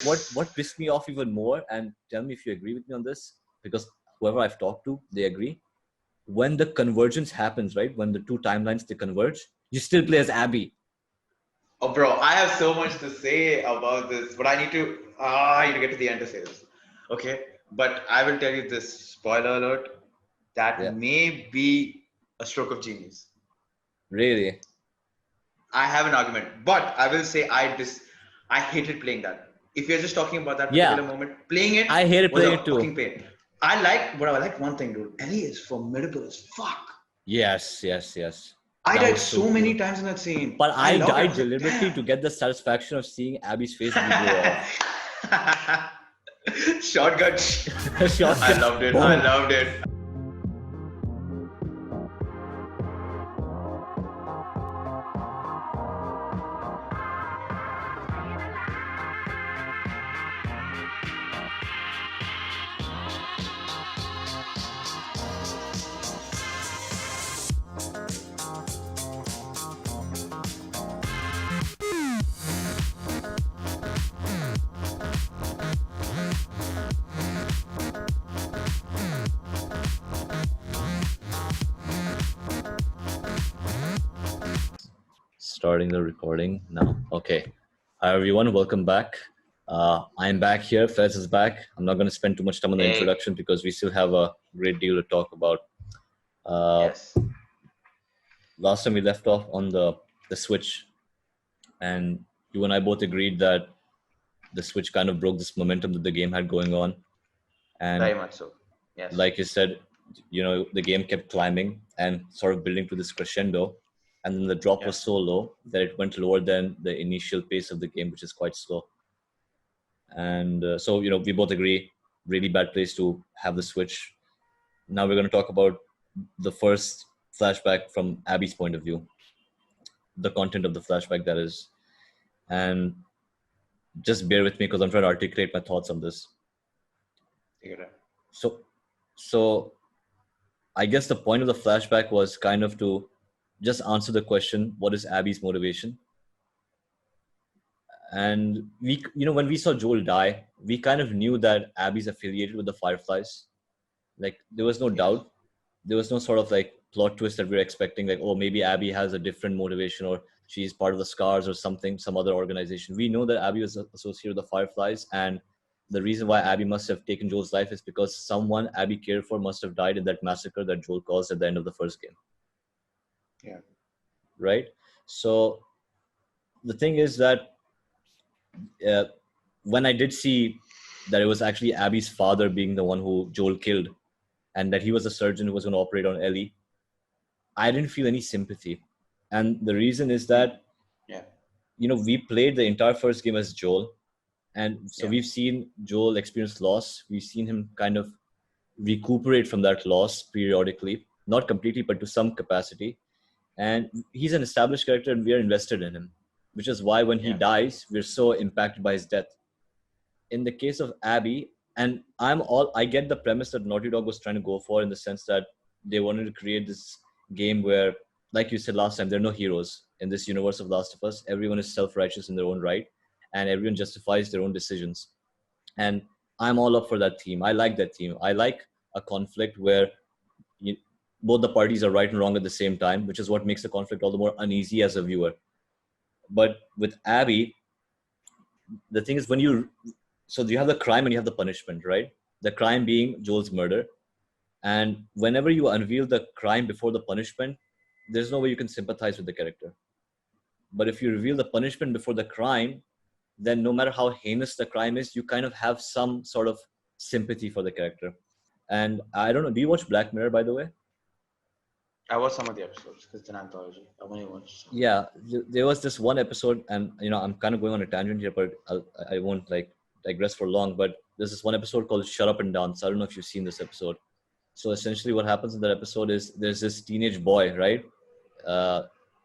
what pissed me off even more, and tell me if you agree with me on this, because whoever I've talked to, they agree. When the convergence happens, right? When the two timelines they converge, you still play as Abby. Oh, bro, I have so much to say about this, but I need to get to the end to say this. Okay, but I will tell you this. Spoiler alert: that Yeah, may be a stroke of genius. really. I have an argument, but I will say I hated playing that. If you're just talking about that Yeah, particular moment, playing it I hated was playing a it too. fucking pain. I like one thing, dude. Ellie is formidable as fuck. Yes, yes, yes. I That died was so so many cool. times in that scene. But I I loved it. I died was like, deliberately damn. to get the satisfaction of seeing Abby's face blue glow off. Shotgun. I Shotgun. loved it. I Boom. loved it. Starting the recording now. Okay. Hi everyone, welcome back. I'm back here. Faiz is back. I'm not going to spend too much time on the Hey. introduction because we still have a great deal to talk about. Yes. Last time we left off on the Switch, and you and I both agreed that the Switch kind of broke this momentum that the game had going on. And Very much so. Yes. like you said, the game kept climbing and sort of building to this crescendo. And then the drop was so low that it went lower than the initial pace of the game, which is quite slow. And so, we both agree, really bad place to have the Switch. Now we're going to talk about the first flashback from Abby's point of view, the content of the flashback, that is. And just bear with me because I'm trying to articulate my thoughts on this. So I guess the point of the flashback was kind of to just answer the question, what is Abby's motivation? And when we saw Joel die, we kind of knew that Abby's affiliated with the Fireflies. Like, there was no doubt. There was no sort of like plot twist that we were expecting, like, oh, maybe Abby has a different motivation, or she's part of the Scars or something, some other organization. We know that Abby was associated with the Fireflies, and the reason why Abby must have taken Joel's life is because someone Abby cared for must have died in that massacre that Joel caused at the end of the first game. Yeah. Right? So the thing is that when I did see that it was actually Abby's father being the one who Joel killed, and that he was a surgeon who was going to operate on Ellie, I didn't feel any sympathy. And the reason is that, we played the entire first game as Joel. And so we've seen Joel experience loss. We've seen him kind of recuperate from that loss periodically, not completely, but to some capacity. And he's an established character and we are invested in him, which is why when he dies, we're so impacted by his death. In the case of Abby, and I get the premise that Naughty Dog was trying to go for, in the sense that they wanted to create this game where, like you said last time, there are no heroes in this universe of Last of Us. Everyone is self-righteous in their own right, and everyone justifies their own decisions. And I'm all up for that theme. I like that theme. I like a conflict where both the parties are right and wrong at the same time, which is what makes the conflict all the more uneasy as a viewer. But with Abby, the thing is, so you have the crime and you have the punishment, right? The crime being Joel's murder. And whenever you unveil the crime before the punishment, there's no way you can sympathize with the character. But if you reveal the punishment before the crime, then no matter how heinous the crime is, you kind of have some sort of sympathy for the character. And I don't know, do you watch Black Mirror, by the way? I watched some of the episodes because it's an anthology. I only watched some. Yeah, there was this one episode, and I'm kind of going on a tangent here, but I won't like digress for long. But there's this one episode called "Shut Up and Dance." I don't know if you've seen this episode. So essentially, what happens in that episode is there's this teenage boy, right,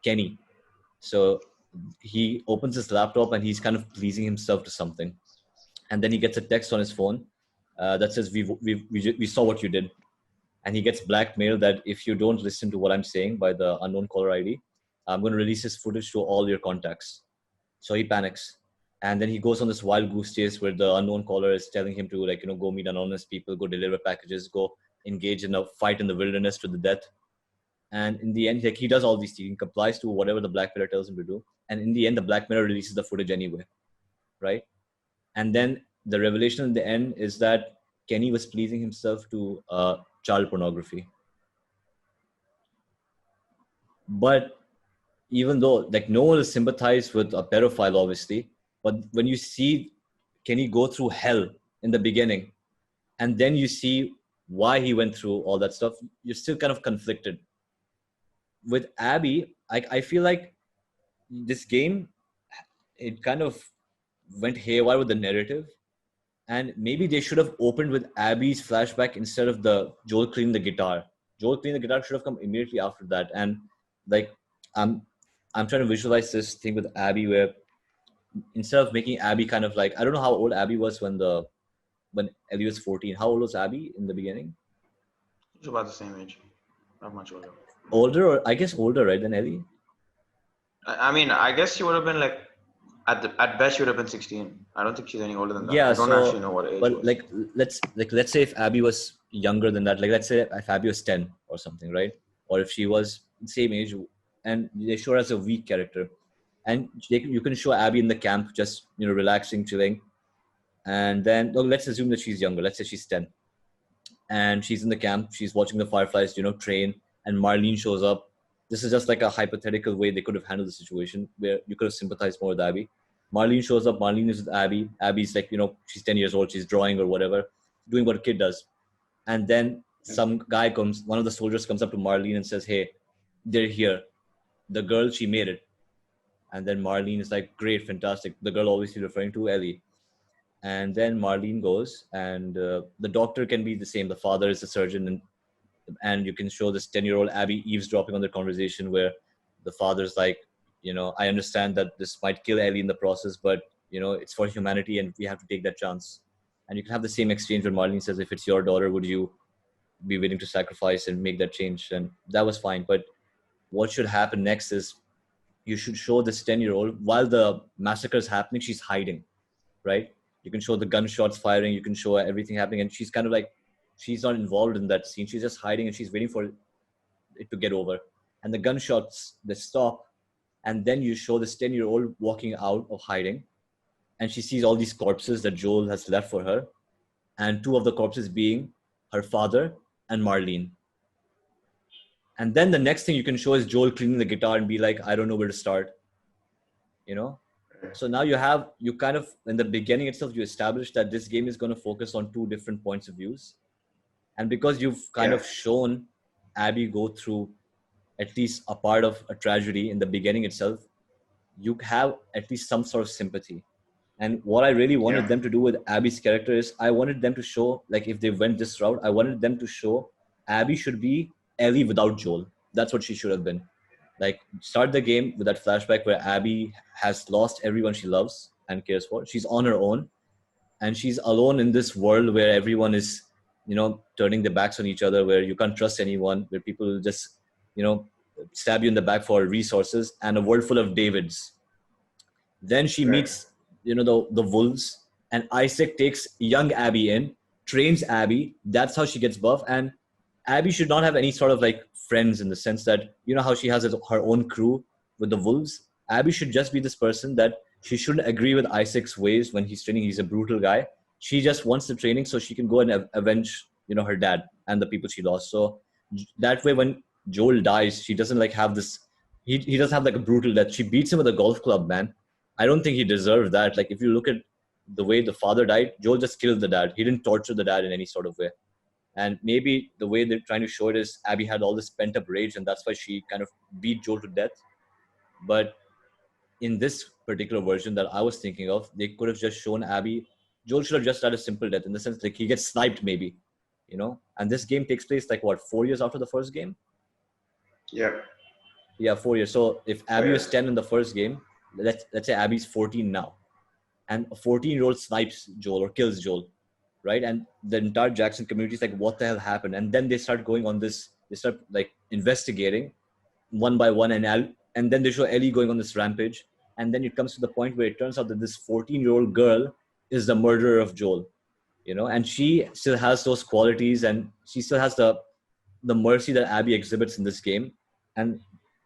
Kenny. So he opens his laptop and he's kind of pleasing himself to something, and then he gets a text on his phone that says, "We saw what you did." And he gets blackmailed that if you don't listen to what I'm saying by the unknown caller ID, I'm going to release this footage to all your contacts. So he panics. And then he goes on this wild goose chase where the unknown caller is telling him to, like, go meet anonymous people, go deliver packages, go engage in a fight in the wilderness to the death. And in the end, like, he does all these things. He complies to whatever the Black Mirror tells him to do. And in the end, the Black Mirror releases the footage anyway, right? And then the revelation in the end is that Kenny was pleasing himself to child pornography. But even though, like, no one will sympathize with a pedophile, obviously, but when you see Kenny go through hell in the beginning, and then you see why he went through all that stuff, you're still kind of conflicted. With Abby, I feel like this game, it kind of went haywire with the narrative, and maybe they should have opened with Abby's flashback instead of the Joel cleaning the guitar. Joel cleaning the guitar should have come immediately after that. And like, I'm trying to visualize this thing with Abby where instead of making Abby kind of like, I don't know how old Abby was when Ellie was 14. How old was Abby in the beginning? It's about the same age, not much older. Older, or I guess older, right, than Ellie? I mean, I guess she would have been like, at best, she would have been 16. I don't think she's any older than that. Yeah, I don't actually know what age. But was. like, let's say if Abby was younger than that, like let's say if Abby was 10 or something, right? Or if she was the same age, and they show her as a weak character, and you can show Abby in the camp just relaxing, chilling, and then let's assume that she's younger. Let's say she's 10, and she's in the camp. She's watching the Fireflies, train, and Marlene shows up. This is just like a hypothetical way they could have handled the situation where you could have sympathized more with Abby. Marlene shows up. Marlene is with Abby. Abby's like, she's 10 years old. She's drawing or whatever, doing what a kid does. And then some guy comes, one of the soldiers comes up to Marlene and says, hey, they're here. The girl, she made it. And then Marlene is like, great, fantastic. The girl obviously referring to Ellie. And then Marlene goes, and the doctor can be the same. The father is a surgeon, and you can show this 10-year-old Abby eavesdropping on their conversation where the father's like, I understand that this might kill Ellie in the process, but, it's for humanity and we have to take that chance. And you can have the same exchange where Marlene says, if it's your daughter, would you be willing to sacrifice and make that change? And that was fine. But what should happen next is you should show this 10-year-old while the massacre is happening, she's hiding, right? You can show the gunshots firing, you can show everything happening, and she's kind of like, she's not involved in that scene. She's just hiding and she's waiting for it to get over. And the gunshots, they stop, and then you show this 10-year-old walking out of hiding, and she sees all these corpses that Joel has left for her, and two of the corpses being her father and Marlene. And then the next thing you can show is Joel cleaning the guitar and be like, I don't know where to start. So now you kind of, in the beginning itself, you establish that this game is going to focus on two different points of views. And because you've kind of shown Abby go through at least a part of a tragedy in the beginning itself, you have at least some sort of sympathy. And what I really wanted them to do with Abby's character is I wanted them to show, like, if they went this route, I wanted them to show Abby should be Ellie without Joel. That's what she should have been. Like, start the game with that flashback where Abby has lost everyone she loves and cares for. She's on her own, and she's alone in this world where everyone is, turning their backs on each other, where you can't trust anyone, where people just, stab you in the back for resources, and a world full of Davids. Then she meets, the wolves, and Isaac takes young Abby in, trains Abby. That's how she gets buff. And Abby should not have any sort of like friends, in the sense that, how she has her own crew with the wolves. Abby should just be this person that she shouldn't agree with Isaac's ways when he's training. He's a brutal guy. She just wants the training so she can go and avenge, her dad and the people she lost. So that way, when Joel dies, she doesn't like have this, he doesn't have like a brutal death. She beats him with a golf club, man. I don't think he deserved that. Like, if you look at the way the father died, Joel just killed the dad. He didn't torture the dad in any sort of way. And maybe the way they're trying to show it is Abby had all this pent up rage, and that's why she kind of beat Joel to death. But in this particular version that I was thinking of, they could have just shown Abby, Joel should have just had a simple death, in the sense like he gets sniped maybe, and this game takes place like 4 years after the first game? Yeah, 4 years. So if Abby was 10 in the first game, let's say Abby's 14 now, and a 14-year-old snipes Joel or kills Joel, right? And the entire Jackson community is like, what the hell happened? And then they start going on this, they start like investigating one by one, and then they show Ellie going on this rampage. and then it comes to the point where it turns out that this 14-year-old girl is the murderer of Joel, you know, and she still has those qualities, and she still has the mercy that Abby exhibits in this game. And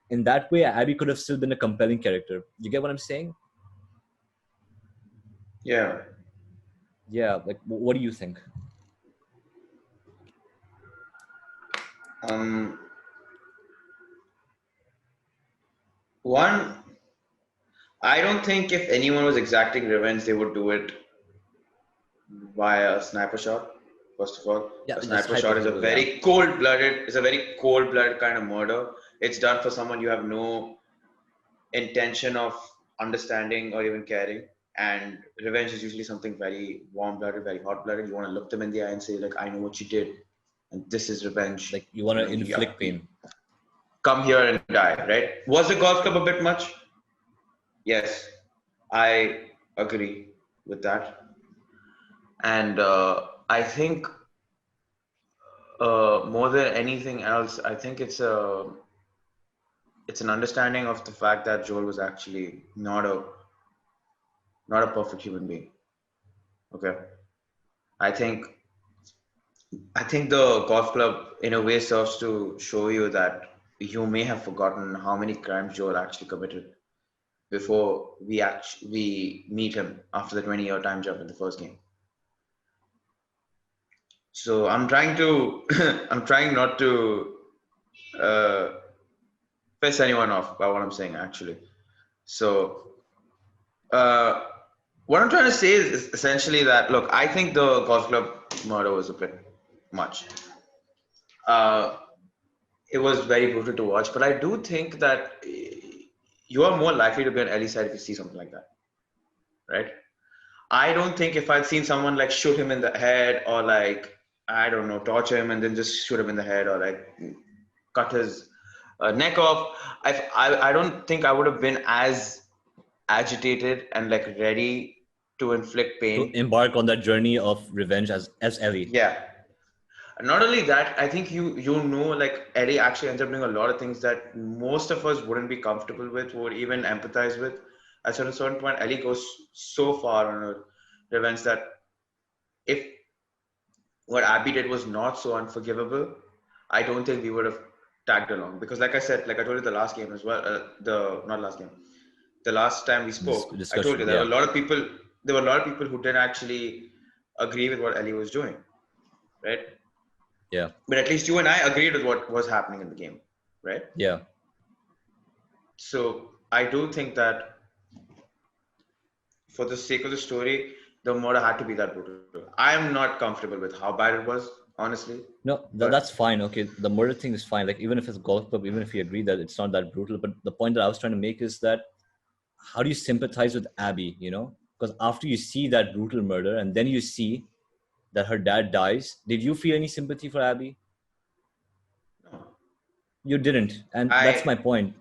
in that way, Abby could have still been a compelling character. You get what I'm saying? Yeah. Yeah. Like, what do you think? One, I don't think if anyone was exacting revenge, they would do it via a sniper shot. First of all, Yeah, a just sniper shot is a hypothetical. Yeah. very cold-blooded. It's a very cold-blooded kind of murder. It's done for someone you have no intention of understanding or even caring. And revenge is usually something very warm-blooded, very hot-blooded. You want to look them in the eye and say, like, I know what you did, and this is revenge. Like, you want to You inflict pain. come here and die, right? Was the golf club a bit much? Yes, I agree with that. And I think more than anything else, I think it's an understanding of the fact that Joel was actually not a perfect human being. Okay, I think I think the golf club in a way serves to show you that you may have forgotten how many crimes Joel actually committed before we meet him after the 20-year time jump in the first game. So I'm trying to I'm trying not to uh, piss anyone off by what I'm saying actually. So uh, what I'm trying to say is essentially that look, I think the golf club murder was a bit much. Uh, it was very brutal to watch, but I do think that you are more likely to be on Ellie's side if you see something like that, right? I don't think if I'd seen someone like shoot him in the head or like I don't know torture him and then just shoot him in the head or like cut his neck off, I don't think I would have been as agitated and like ready to inflict To pain. embark on that journey of revenge as Ellie. Yeah. Not only that, I think you know like Ellie actually ends up doing a lot of things that most of us wouldn't be comfortable with or even empathize with. At a certain point, Ellie goes so far on her revenge that if what Abby did was not so unforgivable, I don't think we would have tagged along. Because like I said, like I told you the last game as well, the not last game, the last time we This spoke, I told discussion. you there were Yeah. a lot of people. There were a lot of people who didn't actually agree with what Ellie was doing, right? Yeah. But at least you and I agreed with what was happening in the game, right? Yeah. So I do think that for the sake of the story, the murder had to be that brutal. I am not comfortable with how bad it was, honestly. No, But that's fine. Okay, the murder thing is fine. Like, even if it's a golf club, even if you agree that it's not that brutal, but the point that I was trying to make is that how do you sympathize with Abby? You know, because after you see that brutal murder and then you see that her dad dies, did you feel any sympathy for Abby? no, You didn't, and that's I my point.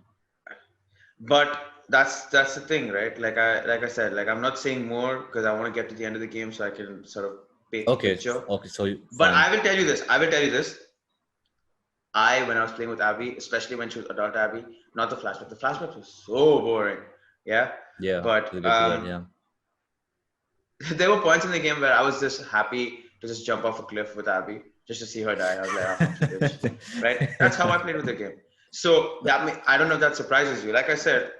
but that's the thing, right? Like I said, like I'm not saying more because I want to get to the end of the game so I can sort of paint the Okay, picture. okay, so But fine. I will tell you this. I will tell you this. When I was playing with Abby, especially when she was adult Abby, not the flashback. The flashback was so boring. Yeah. Yeah, But we'll get to that. Yeah. there were points in the game where I was just happy to just jump off a cliff with Abby just to see her die. I was like, oh, fuck you, bitch. Right? That's how I played with the game. So I don't know if that surprises you. Like I said,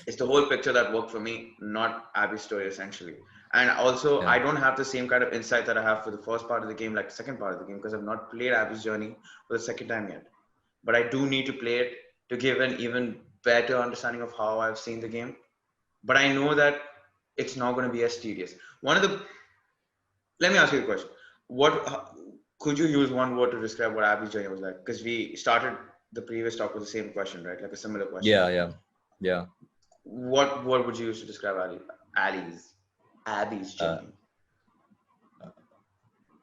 it's the whole picture that worked for me, not Abby's story essentially. And also, Yeah. I don't have the same kind of insight that I have for the first part of the game, like the second part of the game, because I've not played Abby's journey for the second time yet. But I do need to play it to give an even better understanding of how I've seen the game. But I know that it's not going to be as tedious. One of the Let me ask you a question. Could you use one word to describe what Abby's journey was like? Because we started the previous talk with the same question, right? Like a similar question. Yeah, yeah, yeah. What word would you use to describe Abby's Uh, journey?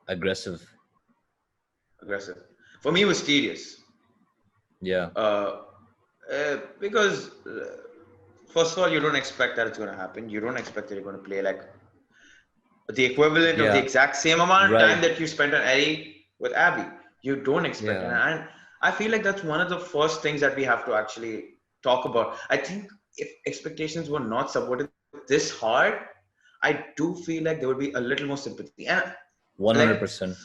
Aggressive. Aggressive. For me, it was tedious. Yeah, Because first of all, you don't expect that it's going to happen. You don't expect that you're going to play like the equivalent of the yeah, exact same amount of time right. that you spent on Ellie with Abby. You don't expect it. Yeah, And I feel like that's one of the first things that we have to actually talk about. I think if expectations were not supported this hard, I do feel like there would be a little more sympathy. And like 100%.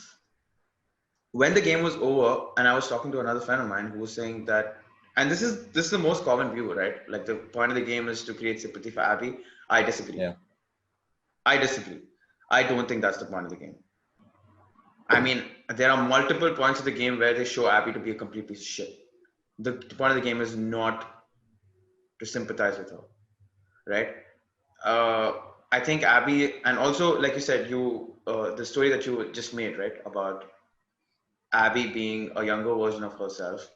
when the game was over, and I was talking to another friend of mine who was saying that, and this is the most common view, right? Like the point of the game is to create sympathy for Abby. I disagree. Yeah. I disagree. I don't think that's the point of the game. I mean, there are multiple points of the game where they show Abby to be a complete piece of shit. The point of the game is not to sympathize with her, right? Uh, I think Abby, and also like you said, the story that you just made, right, about Abby being a younger version of herself,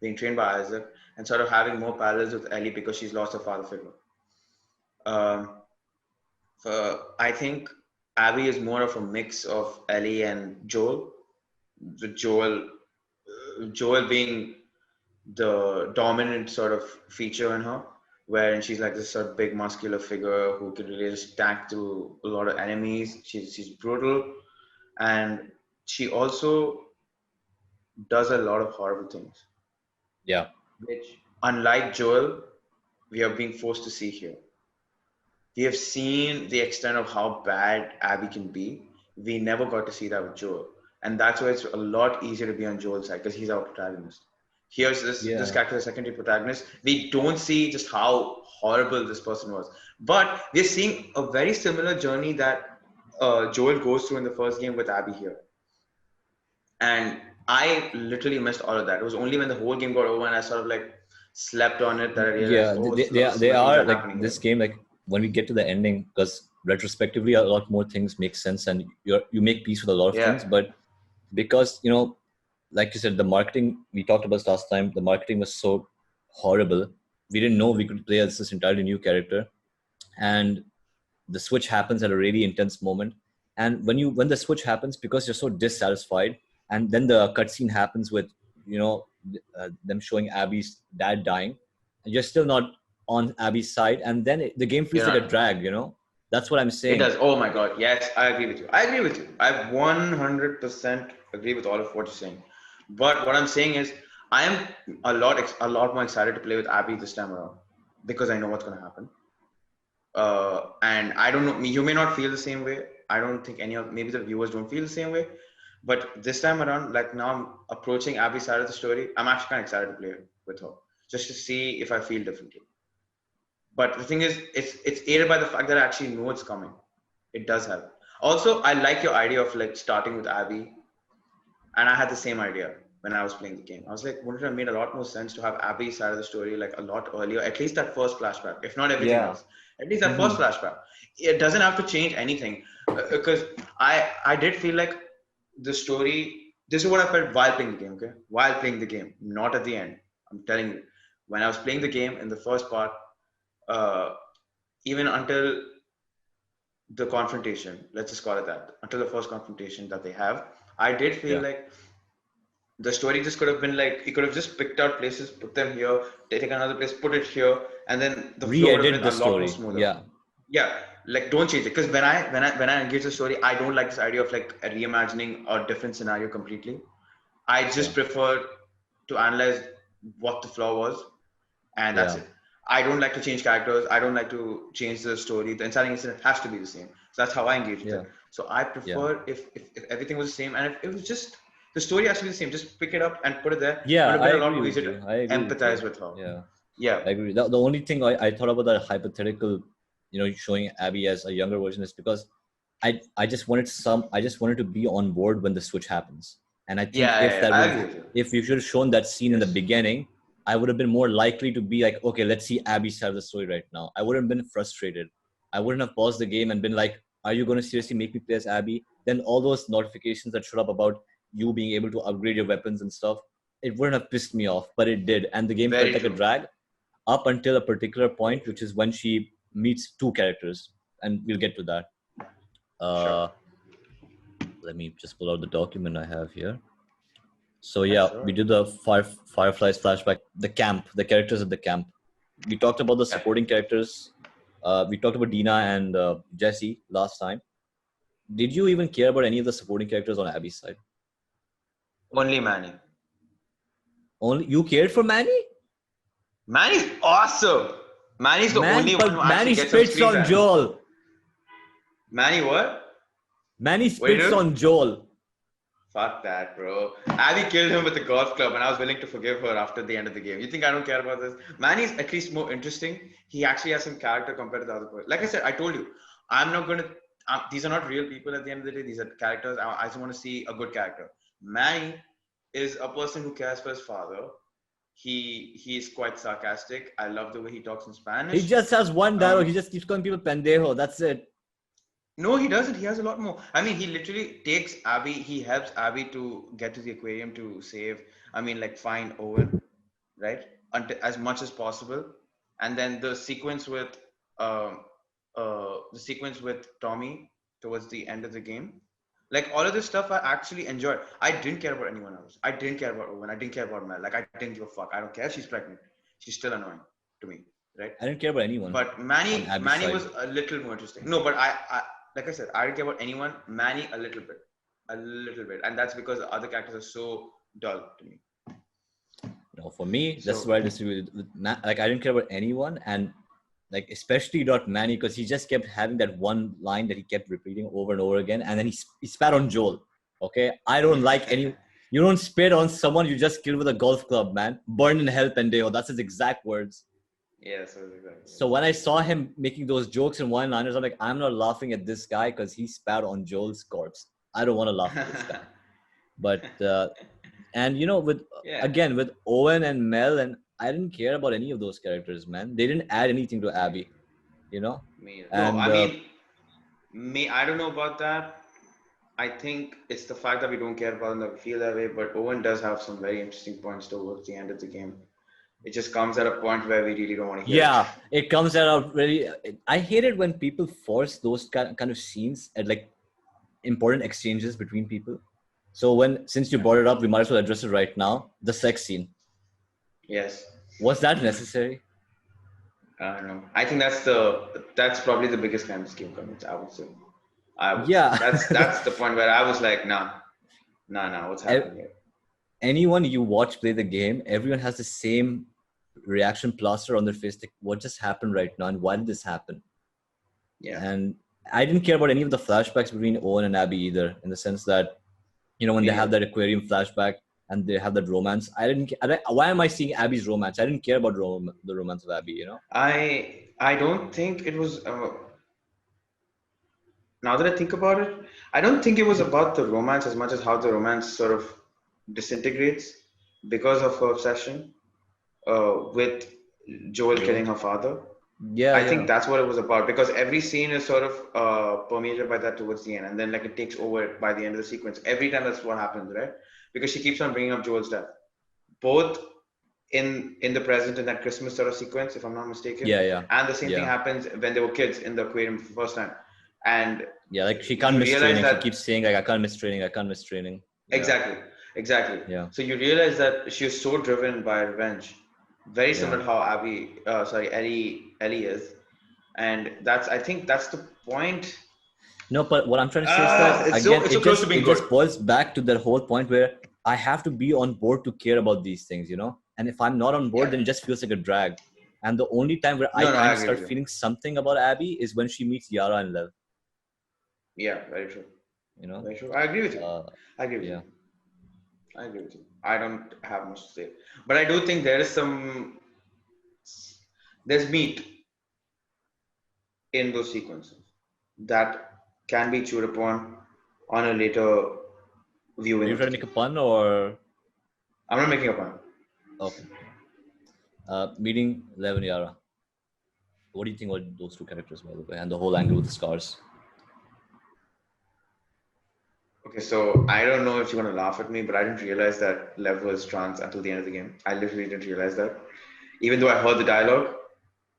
being trained by Isaac, and sort of having more parallels with Ellie because she's lost her father figure. Um, I think Abby is more of a mix of Ellie and Joel. With Joel being the dominant sort of feature in her, wherein she's like this sort of big muscular figure who can really just tank through a lot of enemies. She's brutal, and she also does a lot of horrible things, Yeah. which unlike Joel, we are being forced to see here. We have seen the extent of how bad Abby can be. We never got to see that with Joel. And that's why it's a lot easier to be on Joel's side because he's our protagonist. Here's this Yeah. character, the secondary protagonist. We don't see just how horrible this person was. But we're seeing a very similar journey that Joel goes through in the first game with Abby here. And I literally missed all of that. It was only when the whole game got over and I sort of like slept on it that I realized, Yeah, oh, they a lot are, of they similar things are are like happening here. this game, like when we get to the ending, because retrospectively a lot more things make sense and you make peace with a lot of Yeah. things. But because, like you said, the marketing, we talked about last time, the marketing was so horrible. We didn't know we could play as this entirely new character. And the switch happens at a really intense moment. And when the switch happens, because you're so dissatisfied, and then the cutscene happens with them showing Abby's dad dying, and you're still not on Abby's side, and then the game feels You're like a not. drag. That's what I'm It saying. does. Oh my God. Yes, I agree with you. I agree with you. I 100% agree with all of what you're saying. But what I'm saying is, I am a lot more excited to play with Abby this time around because I know what's going to happen. And I don't know. You may not feel the same way. I don't think maybe the viewers don't feel the same way. But this time around, like now I'm approaching Abby's side of the story. I'm actually kind of excited to play with her just to see if I feel differently. But the thing is, it's aided by the fact that I actually know it's coming. It does help. Also, I like your idea of like starting with Abby, and I had the same idea when I was playing the game. I was like, wouldn't it have made a lot more sense to have Abby's side of the story like a lot earlier? At least that first flashback, if not everything Yeah. else. At least that first Hmm. flashback. It doesn't have to change anything because I did feel like the story. This is what I felt while playing the game. Okay, while playing the game, not at the end. I'm telling you, when I was playing the game in the first part, uh, even until the confrontation, let's just call it that, until the first confrontation that they have, I did feel Yeah. like the story just could have been like, he could have just picked out places, put them here, they take another place, put it here, and then the flow would have Re-edit been the a lot more story. smoother. Yeah. Yeah, like don't change it. Because when I engage the story, I don't like this idea of like reimagining a different scenario completely. I Yeah. just prefer to analyze what the flaw was, and that's Yeah. it. I don't like to change characters. I don't like to change the story. The inciting incident has to be the same. So that's how I engage with Yeah. it. So I Yeah. prefer if everything was the same, and if it was just the story has to be the same, just pick it up and put it there. It Yeah, would have I been a lot agree more with easier to you. I agree with empathize you. with her. Yeah. Yeah, I agree. The only thing I thought about that hypothetical, showing Abby as a younger version is because I just wanted to be on board when the switch happens. And I think I agree with you. if you should have shown that scene in the Yes, beginning, I would have been more likely to be like, okay, let's see Abby's side of the story right now. I wouldn't have been frustrated. I wouldn't have paused the game and been like, are you going to seriously make me play as Abby? Then all those notifications that showed up about you being able to upgrade your weapons and stuff, it wouldn't have pissed me off, but it did. And the game felt very like a true. drag up until a particular Very point, true. which is when she meets two characters, and we'll get to that. Sure. Uh, Let me just pull out the document I have here. So Yeah, yeah, we sure. did the Fireflies flashback, the camp, the characters at the camp. We talked about the Yeah. supporting characters. We talked about Dina and Jesse last time. Did you even care about any of the supporting characters on Abby's side? Only Manny. Only you cared for Manny? Manny's awesome. Manny's the only one who But actually Manny gets some spits screen on time. Joel. Manny what? Manny What did he spits do? on Joel. Fuck that, bro. Abby killed him with a golf club, and I was willing to forgive her after the end of the game. You think I don't care about this? Manny's at least more interesting. He actually has some character compared to the other person. Like I said, I told you, I'm not gonna. These are not real people at the end of the day. These are characters. I just want to see a good character. Manny is a person who cares for his father. He is quite sarcastic. I love the way he talks in He Spanish. just has one dialogue. Um, He just keeps calling people pendejo. That's it. No, he doesn't. He has a lot more. I mean, he literally takes Abby. He helps Abby to get to the aquarium to save. I mean, like find Owen, right? Until, as much as possible. And then um, the sequence with Tommy towards the end of the game. Like all of this stuff, I actually enjoyed. I didn't care about anyone else. I didn't care about Owen. I didn't care about Mel. Like I didn't give a fuck. I don't care if she's pregnant. She's still annoying to me, right? I didn't care about anyone But on Manny, Abby's Manny side. was a little more interesting. No, but I like I said, I don't care about anyone. Manny, a little bit, and that's because the other characters are so dull to me. No, for me, that's So where I disagree with like I didn't care about anyone, and like especially not Manny, because he just kept having that one line that he kept repeating over and over again, and then he spat on Joel. Okay, I don't like any. You don't spit on someone you just killed with a golf club, man. Burn in hell, pendejo. That's his exact words. yeah, so exactly. So when I saw him making those jokes and one-liners, I'm like, I'm not laughing at this guy because he spat on Joel's corpse. I don't want to laugh at this guy. But and you know, with Yeah, again with Owen and Mel, and I didn't care about any of those characters, man. They didn't add anything to Abby, you know. me no. And I mean, me. I don't know about that. I think it's the fact that we don't care about them that we feel that way. But Owen does have some very interesting points towards the end of the game. It just comes at a point where we really don't want to hear it. yeah, it comes out of really. I hate it when people force those kind of scenes at like important exchanges between people. So since you Yeah. brought it up, we might as well address it right now. The sex scene. Yes. Was that necessary? I don't know. I think that's probably the biggest crime this game commits. I would say. I would say Yeah. that's the point where I was like, nah, what's happening here? Anyone you watch play the game, everyone has the same reaction plaster on their face. Like, what just happened right now, and why did this happen? Yeah. And I didn't care about any of the flashbacks between Owen and Abby either, in the sense that, you know, when they have that aquarium flashback and they have that romance, why am I seeing Abby's romance? I didn't care about the romance of Abby, you know? I don't think it was. Now that I think about it, I don't think it was about the romance as much as how the romance sort of disintegrates because of her obsession with Joel killing her father. Yeah, I yeah. think that's what it was about because every scene is sort of permeated by that towards the end, and then like it takes over by the end of the sequence. Every time that's what happens, right? Because she keeps on bringing up Joel's death, both in the present in that Christmas sort of sequence, if I'm not mistaken. Yeah, yeah. And the same thing Yeah. happens when they were kids in the aquarium for the first time, and Yeah, like she can't you miss realize training. She that keeps saying like, I can't miss training. I can't miss training. Yeah. exactly. Yeah. So you realize that she was so driven by revenge, very similar to how Ellie is, and I think that's the point. No, but what I'm trying to say is that again, It's so close to being it good. just boils back to that whole point where I have to be on board to care about these things, you know. And if I'm not on board, Yeah. then it just feels like a drag. And the only time where I No, kind I of agree start with you. feeling something about Abby is when she meets Yara and Lev. Yeah, very true. You know. Very true. I agree with you. I agree with Yeah. you. I agree with you. I don't have much to say, but I do think there's meat in those sequences that can be chewed upon on a later viewing. Are you trying to make a pun or? I'm not making a pun. Okay. Meeting Lev and Yara. What do you think about those two characters, by the way, and the whole angle with the scars? Okay, so I don't know if you're gonna laugh at me, but I didn't realize that Lev was trans until the end of the game. I literally didn't realize that. Even though I heard the dialogue,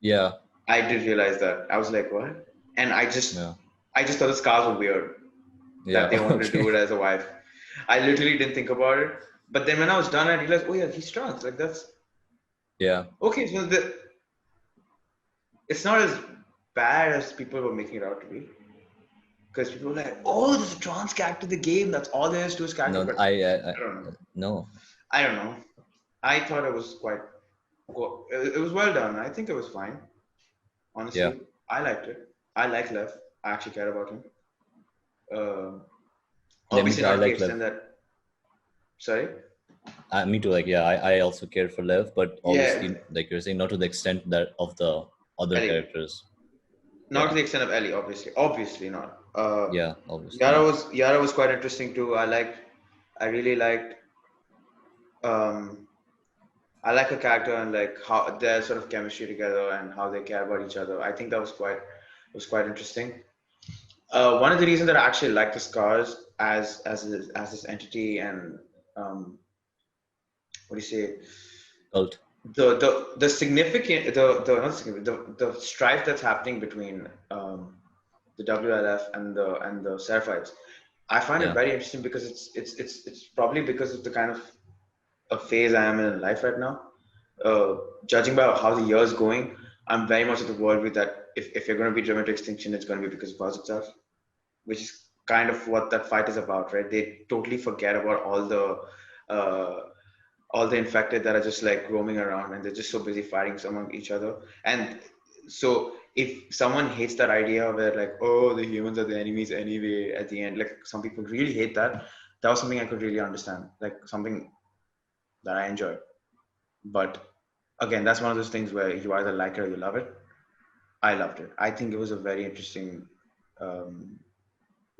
Yeah. I did realize that. I was like, what? And I just Yeah. thought the scars were weird. Yeah. That they wanted to Okay. do it as a wife. I literally didn't think about it. But then when I was done, I realized, oh yeah, he's trans. Like that's Yeah. okay. So it's not as bad as people were making it out to be. Because people were like, oh, there's a trans character in the game. That's all there is to his character. No, But I don't know. no. I don't know. I thought it was quite. It was well done. I think it was fine. Honestly, Yeah. I liked it. I like Lev. I actually care about him. Uh, Yeah, me Obviously too. I not to the like Lev. extent that. Sorry. Me too. Like, yeah, I also care for Lev, but Yeah, obviously, like you're saying, not to the extent that of the other Ellie. characters. Not to Yeah. the extent of Ellie, obviously. Obviously not. Yeah, obviously not. Yara was quite interesting too. I really liked um I like her character and like how their sort of chemistry together and how they care about each other. I think that was quite interesting. One of the reasons that I actually like the Scars as this entity and um, what do you say Cult. the significant the not significant the strife that's happening between the WLF and the Seraphites. I find it Yeah. very interesting because it's probably because of the kind of a phase I am in life right now. Uh, Judging by how the year's going, I'm very much of the worldview that if you're going to be driven to extinction, it's going to be because of Earth itself, which is kind of what that fight is about, right? They totally forget about uh, all the infected that are just like roaming around, and they're just so busy fighting among each other. And so, if someone hates that idea where like, oh, the humans are the enemies anyway, at the end, like some people really hate that. That was something I could really understand, like something that I enjoy. But again, that's one of those things where you either like it or you love it. I loved it. I think it was a very interesting um,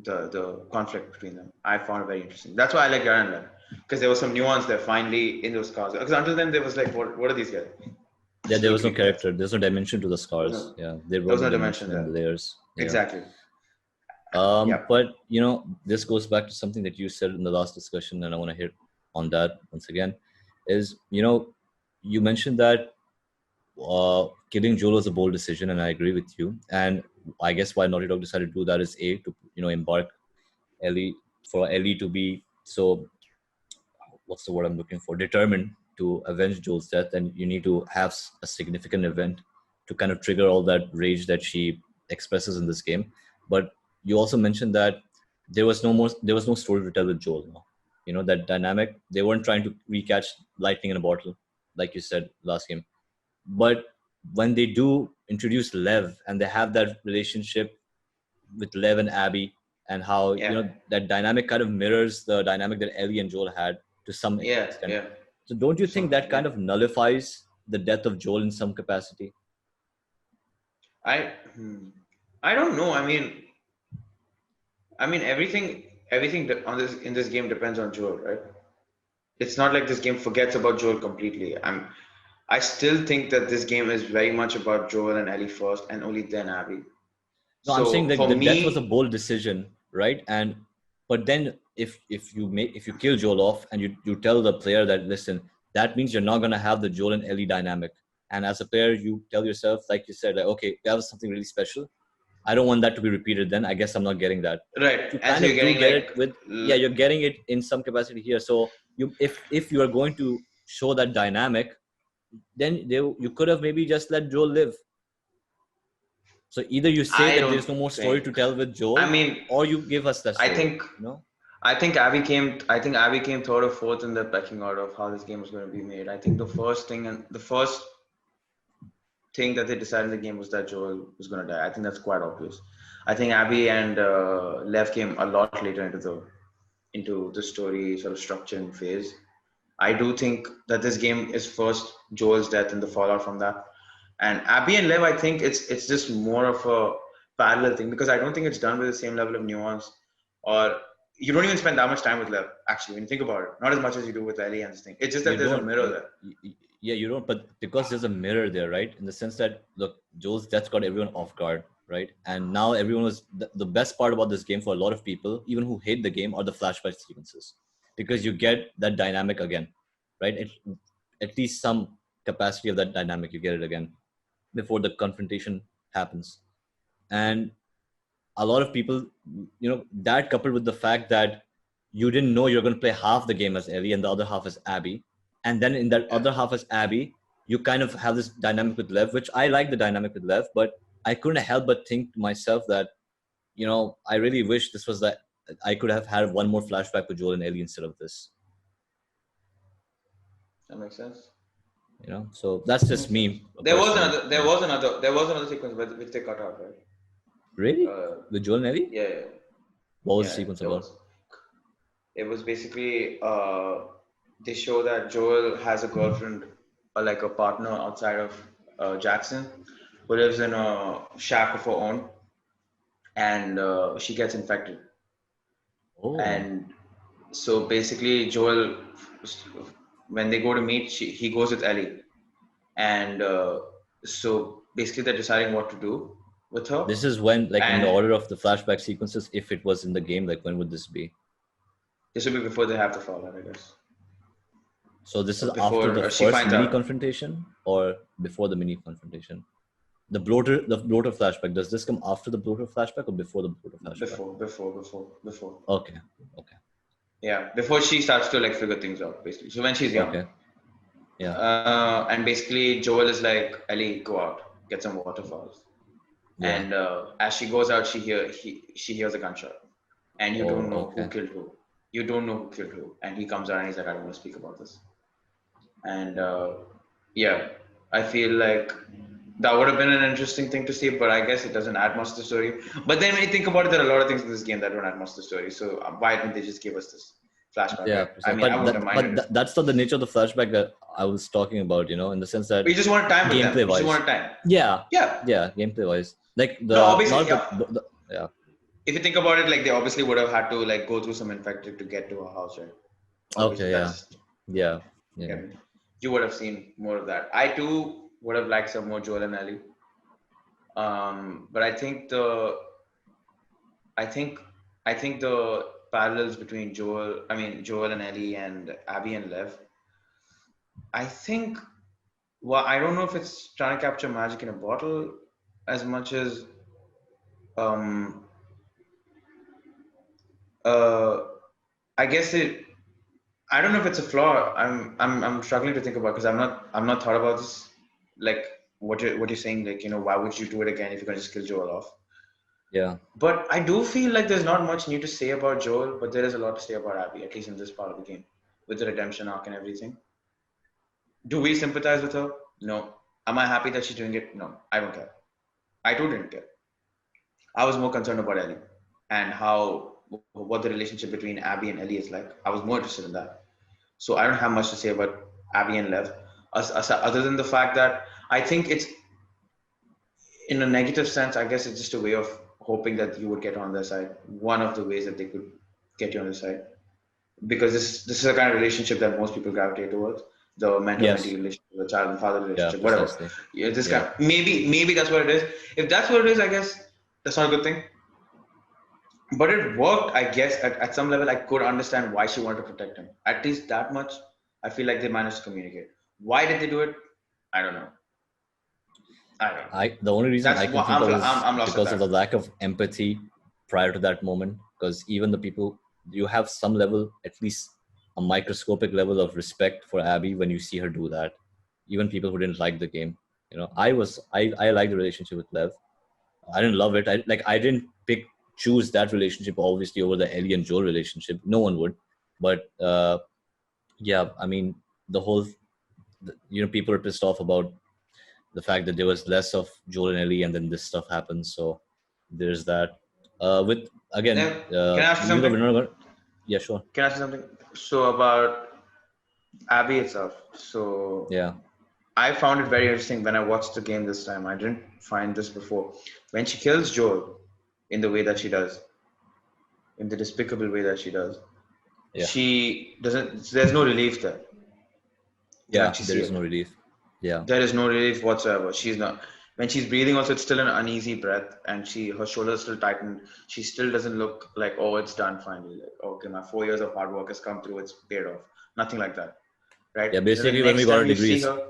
the conflict between them. I found it very interesting. That's why I like Yara and Lev, because there was some nuance there finally in those cars. Because until then, there was like, what are these guys? Yeah, Just there little was no creepy guys. character. There's no dimension to the There was scars. no, Yeah, there there was was no no dimension dimension in the there. layers. Yeah. Exactly. Yeah. But this goes back to something that you said in the last discussion, and I want to hit on that once again. Is you mentioned that killing Joel was a bold decision, and I agree with you. And I guess why Naughty Dog decided to do that is a to embark Ellie for Ellie to be so what's the word I'm looking for, determined to avenge Joel's death, and you need to have a significant event to kind of trigger all that rage that she expresses in this game. But you also mentioned that there was no story to tell with Joel. No? That dynamic. They weren't trying to recatch lightning in a bottle, like you said last game. But when they do introduce Lev and they have that relationship with Lev and Abby, and how Yeah. that dynamic kind of mirrors the dynamic that Ellie and Joel had to some Yeah. extent. Yeah. So don't you To think some that point. kind Yeah. of nullifies the death of Joel in some capacity? I. I don't know. Everything that on this in this game depends on Joel, right? It's not like this game forgets about Joel completely. I still think that this game is very much about Joel and Ellie first, and only then Abby. No, I'm saying So that for the death was a me, bold decision, right? And but then if you kill Joel off and you tell the player that, listen, that means you're not gonna have the Joel and Ellie dynamic. And as a player, you tell yourself, like you said, like, okay, that was something really special. I don't want that to be repeated. Then I guess I'm not getting that. right, You and so kind you're of do getting get like, it with, yeah, you're getting it in some capacity here. So if you are going to show that dynamic, then you could have maybe just let Joel live. So either you say I that don't there's no more story to think. tell with I Joel, mean, or you give us that I story. think You know? I think Abby came third or fourth in the pecking order of how this game was going to be made. I think the first thing that they decided in the game was that Joel was going to die. I think that's quite obvious. I think Abby and Lev came a lot later into the story sort of structure and phase. I do think that this game is first Joel's death and the fallout from that. And Abby and Lev, I think it's just more of a parallel thing because I don't think it's done with the same level of nuance, or you don't even spend that much time with Lev actually when you think about it. Not as much as you do with Ellie and this thing. It's just that You there's a don't. mirror there. Yeah, you don't. But because there's a mirror there, right? In the sense that, look, Joel's death got everyone off guard, right? And now everyone was the best part about this game for a lot of people, even who hate the game, are the flashback sequences, because you get that dynamic again, right? At least some capacity of that dynamic, you get it again before the confrontation happens. And a lot of people, that coupled with the fact that you didn't know you're going to play half the game as Ellie and the other half as Abby, and then in that Yeah. other half as Abby, you kind of have this dynamic with Lev, which I like the dynamic with Lev, but I couldn't help but think to myself that, I really wish this was that I could have had one more flashback with Joel and Ellie instead of this. That makes sense. You know, so that's just Makes sense. me personally. There was another sequence which they cut out, right? Really? Uh, With Joel and Ellie? yeah, yeah, What was the yeah. sequence There about? was. It was basically they show that Joel has a girlfriend, like a partner outside of Jackson, who lives in a shack of her own, and she gets infected. Oh, And so basically, Joel, when they go to meet, he goes with Ellie, and so basically they're deciding what to do with her, this is when, like, in the and order of the flashback sequences, if it was in the game, like, when would this be? this will be before they have the fallout, I guess. So this is after Before the she first finds mini out. confrontation or before the mini confrontation? The bloater flashback. Does this come after the bloater flashback or before the bloater flashback? Before. Okay, okay, Yeah, before she starts to like figure things out, basically. So when she's young, okay, yeah, and basically Joel is like, Ellie, go out, get some waterfalls. yeah. And as she goes out, she hears a gunshot, and you don't Oh, know who okay. killed who. You don't know who killed who. And he comes out and he's like, I don't want to speak about this. And yeah, I feel like that would have been an interesting thing to see, but I guess it doesn't add much to the story. But then when you think about it, there are a lot of things in this game that don't add much to the story. So why didn't they just give us this flashback, Yeah, right? I mean, I but wouldn't have minded it. that's not the nature of the flashback that I was talking about. You know, in the sense that But you just want time with them. gameplay You just wise, want time. yeah, Yeah. yeah, gameplay wise, like No, the obviously, not yeah. the yeah, If you think about it, like they obviously would have had to like go through some infected to get to a house, right? Obviously, okay, yeah, that's yeah, yeah. yeah. You would have seen more of that. I too would have liked some more Joel and Ellie. But I think, I think the parallels between Joel and Ellie and Abby and Lev. I think, well, I don't know if it's trying to capture magic in a bottle as much as um uh I guess it. I don't know if it's a flaw. I'm struggling to think about because I'm not thought about this. Like what you're saying, like why would you do it again if you're gonna just kill Joel off? Yeah. But I do feel like there's not much new to say about Joel, but there is a lot to say about Abby, at least in this part of the game, with the redemption arc and everything. Do we sympathize with her? No. Am I happy that she's doing it? No. I don't care. I too didn't care. I was more concerned about Ellie and how what the relationship between Abby and Ellie is like. I was more interested in that. So I don't have much to say about Abby and Lev, other than the fact that I think it's in a negative sense. I guess it's just a way of hoping that you would get on their side. One of the ways that they could get you on their side, because this is a kind of relationship that most people gravitate towards, the mentor-mentee Yes. relationship, the child and father Yeah. relationship, whatever. Precisely. Yeah, this Yeah. kind. Maybe that's what it is. If that's what it is, I guess that's not a good thing. But it worked, I guess. At some level, I could understand why she wanted to protect him. At least that much, I feel like they managed to communicate. Why did they do it? I don't know. I don't know. The only reason That's I can what think of is I'm lost at because of the that. lack of empathy prior to that moment. Because even the people, you have some level, at least a microscopic level of respect for Abby when you see her do that. Even people who didn't like the game, I like the relationship with Lev. I didn't love it. I didn't choose that relationship obviously over the Ellie and Joel relationship. No one would, but yeah, I mean the whole, people are pissed off about the fact that there was less of Joel and Ellie, and then this stuff happens. So there's that. With again, Can I ask you even though something? we're not gonna, yeah, sure, Can I ask you something? So about Abby itself. So yeah, I found it very interesting when I watched the game this time. I didn't find this before. When she kills Joel in the way that she does, in the despicable way that she does, yeah, she doesn't. There's no relief there. You can yeah. actually There see is no it. relief. Yeah, There is no relief whatsoever. She's not. When she's breathing, also it's still an uneasy breath, and her shoulders still tightened. She still doesn't look like, oh, it's done finally. Like, okay, my 4 years of hard work has come through. It's paid off. Nothing like that, right? yeah. Then the Basically, when we next got our time you see degrees, her,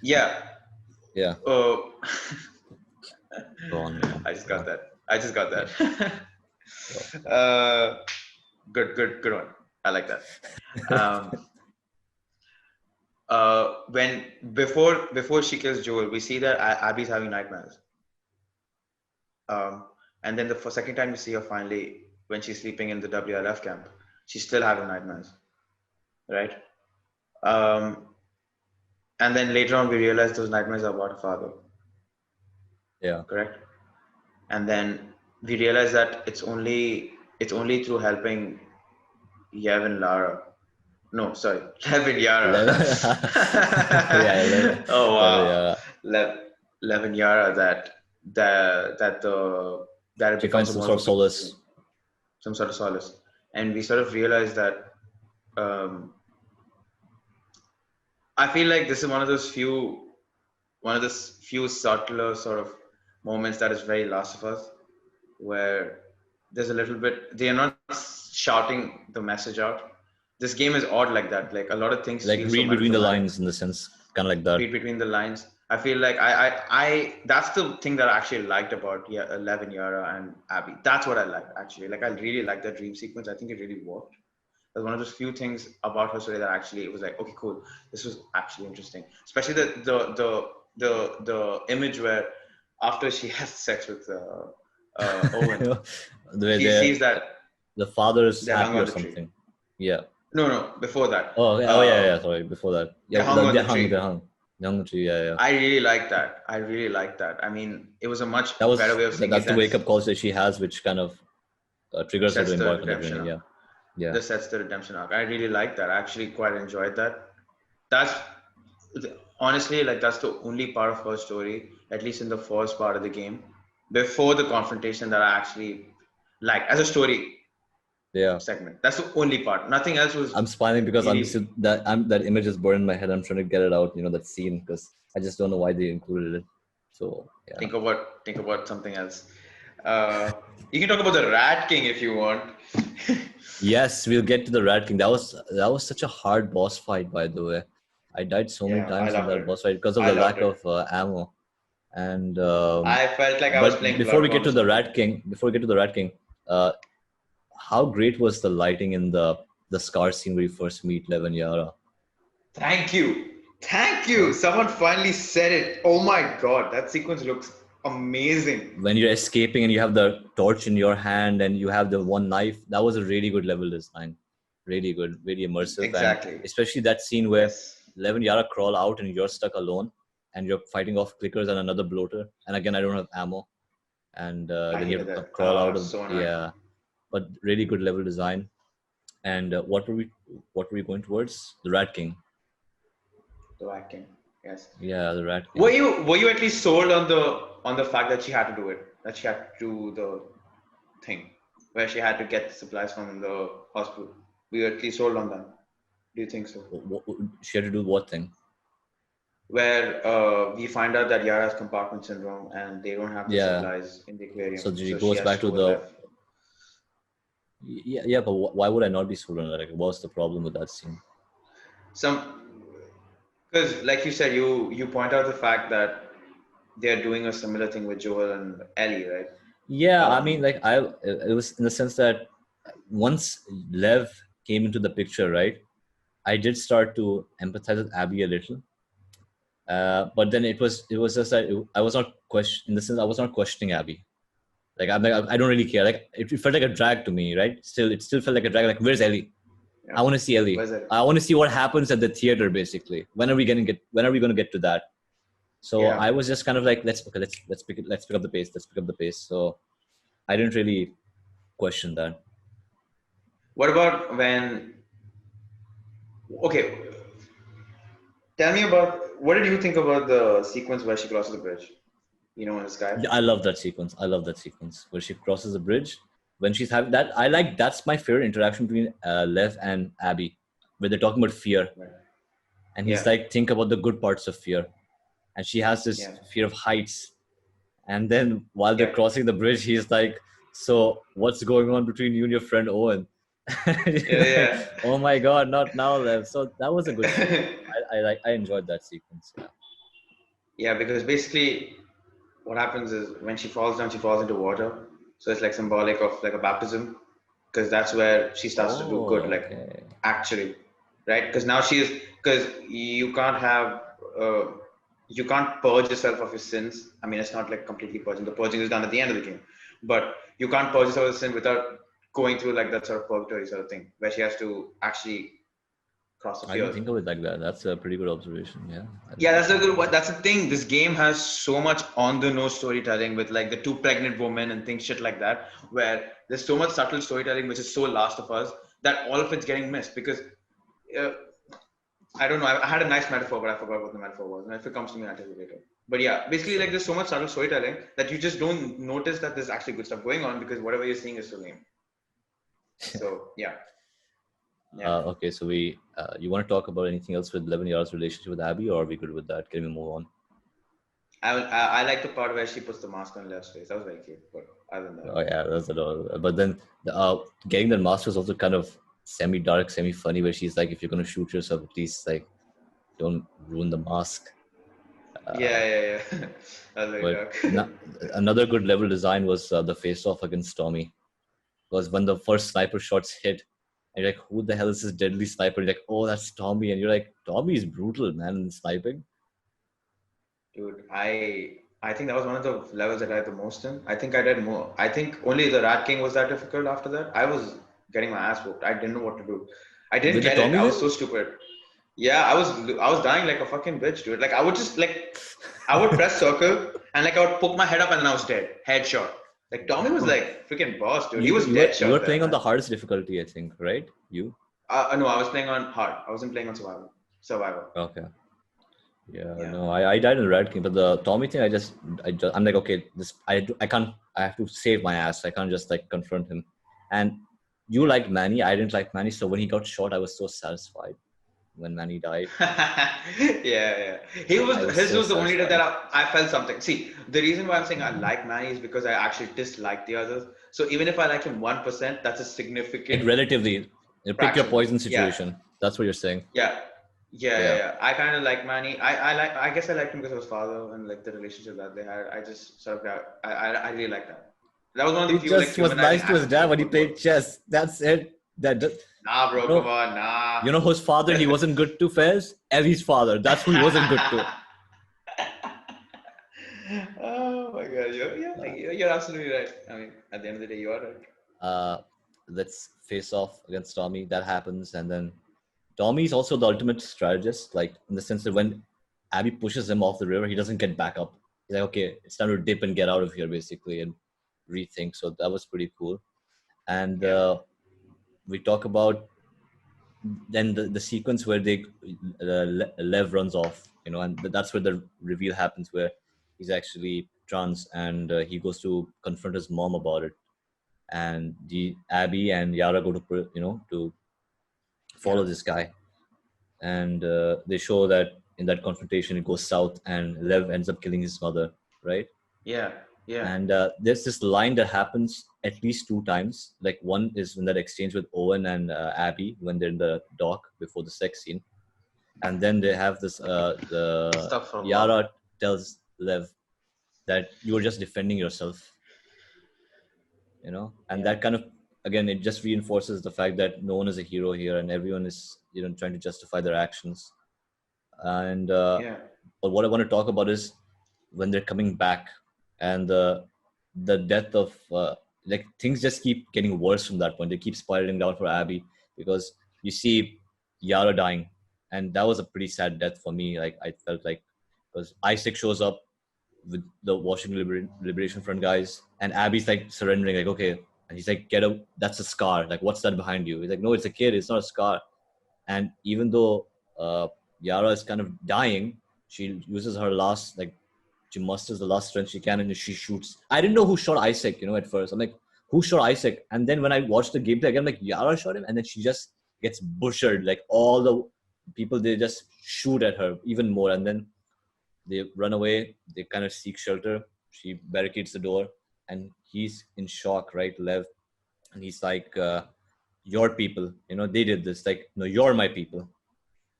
yeah. yeah. Uh, Go on, go on, I just go got on. that. I just got Yeah, that. go, go. uh, good one. I like that. Um, when before she kills Joel, we see that Abby's having nightmares. Um, and then the second time you see her finally, when she's sleeping in the WLF camp, she's still having nightmares, right? Um, and then later on we realized those nightmares are about her father. Yeah. Correct. And then we realized that it's only through helping Yev and Lara. No, sorry, Lev and Yara. 11. Yeah, 11. Oh 11, wow, yeah. Lev and Yara that it She becomes finds a some more sort of a of big solace. some sort of solace, and we sort of realized that. Um, I feel like this is one of those few subtler sort of moments that is very Last of Us, where there's a little bit they are not shouting the message out. This game is odd like that. Like a lot of things Like feel so read between the melodramatic. lines in the sense, kind of like that. Read between the lines. I feel like I that's the thing that I actually liked about Eleven Yara and Abby. That's what I liked actually. Like I really liked that dream sequence. I think it really worked. That's one of those few things about her story that actually it was like, okay, cool. This was actually interesting. Especially the image where after she has sex with Owen, The way she sees that the father is they're hung happy on or the tree. something. Yeah. No, before that. Oh, yeah. Oh, yeah, yeah. Sorry, before that. They're Yeah, hung on they the hung, tree. they hung the tree. Yeah, yeah. I really like that. I really like that. I mean, it was a much better way of seeing That's it the than wake up calls that she has, which kind of triggers her to sets the embark on the redemption journey. Yeah, arc. yeah, This sets the redemption arc. I really like that. I actually quite enjoyed that. That's honestly like that's the only part of her story, at least in the first part of the game, before the confrontation that I actually like as a story yeah. segment. That's the only part. Nothing else was I'm smiling because really. that image is burned in my head. I'm trying to get it out. That scene because I just don't know why they included it. So yeah. Think about something else. Uh, you can talk about the Rat King if you want. Yes, we'll get to the Rat King. That was such a hard boss fight, by the way. I died so many Yeah, I times in loved that it. boss fight because of I the loved lack it. of ammo. And I felt like I was but playing before we Bloodborne get or to the something. Rat King, uh, how great was the lighting in the scar scene where you first meet Lev and Yara? Thank you. Thank Huh? you. Someone finally said it. Oh my god, that sequence looks amazing. When you're escaping and you have the torch in your hand and you have the one knife, that was a really good level design. Really good, very immersive, and Exactly. especially that scene where Yes. Lev and Yara crawl out and you're stuck alone and you're fighting off clickers and another bloater. And again, I don't have ammo, and I then you hated have to that. crawl out of So annoying. yeah. But really good level design. And what were we going towards? The Rat King. The Viking. Yes. Yeah, the Rat Were King. you at least sold on the fact that she had to do it? That she had to do the thing where she had to get the supplies from the hospital. Were you at least sold on that? Do you think so? She had to do what thing? Where we find out that Yara has compartment syndrome and they don't have the Yeah. supplies in the aquarium, So she so she goes has back to to do it the left. yeah, yeah. But why would I not be sold on that? Like, what's the problem with that scene? Some because like you said, you point out the fact that they're doing a similar thing with Joel and Ellie, right? Yeah, I mean, Um, like it was in the sense that once Lev came into the picture, right? I did start to empathize with Abby a little, but then it was just that I was not question in the sense I was not questioning Abby. Like I'm like I don't really care. Like it felt like a drag to me, right? It still felt like a drag. Like where's Ellie? I yeah. want to see Ellie. Where's it? I want to see what happens at the theater. Basically, when are we going to get to that? So Yeah. I was just kind of like, let's pick up the pace. Let's pick up the pace. So I didn't really question that. What about when? Okay, tell me about what did you think about the sequence where she crosses the bridge? In the sky. Yeah, I love that sequence. I love that sequence where she crosses the bridge when she's having that. That's my favorite interaction between Lev and Abby, where they're talking about fear, Right. and he's Yeah. like, think about the good parts of fear, and she has this Yeah. fear of heights. And then while they're Yeah. crossing the bridge, he's like, "So what's going on between you and your friend Owen?" Yeah. Oh my God, not now, Lev. So that was a good sequence. Yeah. I enjoyed that sequence. Yeah. Yeah, because basically what happens is when she falls down, she falls into water. So it's like symbolic of like a baptism, because that's where she starts to do good, Oh, like okay. actually, right? Because now she is, because uh, you can't purge yourself of your sins. I mean, it's not like completely purging. The purging is done at the end of the game, but you can't purge yourself of sin without going through like that sort of purgatory sort of thing, where she has to actually cross the I didn't fears. think of it like that. That's a pretty good observation. Yeah. Yeah, that's a good one. That's the thing. This game has so much on the nose storytelling with like the two pregnant women and things shit like that, where there's so much subtle storytelling which is so Last of Us that all of it's getting missed because uh, I don't know. I had a nice metaphor, but I forgot what the metaphor was. And if it comes to me, I'll tell you later. But yeah, basically, like Sure. there's so much subtle storytelling that you just don't notice that there's actually good stuff going on because whatever you're seeing is so lame. So yeah, yeah. Okay, so you want to talk about anything else with 11 Yara's relationship with Abby, or are we good with that? Can we move on? I like the part where she puts the mask on Lev's face. That was very cute. But other than that, Oh yeah, that's adorable. But then getting that mask was also kind of semi-dark, semi-funny, where she's like, if you're gonna shoot yourself, at least like don't ruin the mask. yeah. That was very But dark. another good level design was the face-off against Tommy. Because when the first sniper shots hit, and you're like, who the hell is this deadly sniper? You're like, oh, that's Tommy. And you're like, Tommy is brutal, man, in sniping. Dude, I think that was one of the levels that I had the most in. I think I did more. I think only the Rat King was that difficult after that. I was getting my ass whooped. I didn't know what to do. I didn't With the get it. Tommy I was win? so stupid. Yeah, I was dying like a fucking bitch, dude. Like I would just like I would press circle and like I would poke my head up and then I was dead. Headshot. Like Tommy was like freaking boss, dude. He was dead You were shot there, playing on man. the hardest difficulty, I think, right? You? No, I was playing on hard. I wasn't playing on survival. Survival. Okay. Yeah, Yeah. no, I died in Red King, but the Tommy thing, I'm like, okay, I can't, I have to save my ass. I can't just like confront him. And you liked Manny, I didn't like Manny, so when he got shot, I was so satisfied when Manny died. Yeah. He was I was his so was the only day satisfied. that I felt something. See, the reason why I'm saying I like Manny is because I actually dislike the others. So even if I like him 1%, that's a Like significant relatively, pick your fraction. poison Yeah, situation. That's what you're saying. yeah, Yeah. I kind of like Manny. I guess I liked him because of his father and like the relationship that they had. I just sort of got I really like that. That was one of the He few like just was humanizing nice to his aspects dad of when he football. played chess. That's it. Nah, bro, come No, on, nah. you know whose father he wasn't good to, Faiz? Ellie's father. That's who he wasn't good to. Oh my God, you're absolutely right. I mean, at the end of the day, you are right. Uh, let's face off against Tommy. That happens, and then Tommy's also the ultimate strategist, like in the sense that when Abby pushes him off the river, he doesn't get back up. He's like, okay, it's time to dip and get out of here, basically, and rethink. So that was pretty cool. And Yeah, we talk about then the sequence where Lev runs off, and that's where the reveal happens, where he's actually trans, and he goes to confront his mom about it. And the Abby and Yara go to to yeah, follow this guy, and they show that in that confrontation it goes south, and Lev ends up killing his mother, right? yeah, yeah, And there's this line that happens at least two times. Like one is in that exchange with Owen and Abby when they're in the dock before the sex scene, and then they have this the Astaghfirullah. Yara tells Lev that you were just defending yourself, and Yeah, that kind of, again, it just reinforces the fact that no one is a hero here and everyone is trying to justify their actions. And yeah, but what I want to talk about is when they're coming back, and the death of like, things just keep getting worse from that point. They keep spiraling down for Abby, because you see Yara dying, and that was a pretty sad death for me. Like, I felt like, because Isaac shows up with the Washington Liberation Front guys, and Abby's like surrendering, like, okay, and he's like, get up, that's a scar. Like, what's that behind you? He's like, no, it's a kid. It's not a scar. And even though Yara is kind of dying, she uses her last, like, she musters the last strength she can, and she shoots. I didn't know who shot Isaac, at first. I'm like, who shot Isaac? And then when I watched the gameplay again, I'm like, Yara shot him, and then she just gets butchered. Like, all the people, they just shoot at her even more, and then they run away. They kind of seek shelter. She barricades the door, and he's in shock, right, Lev? And he's like, your people, they did this. Like, no, you're my people,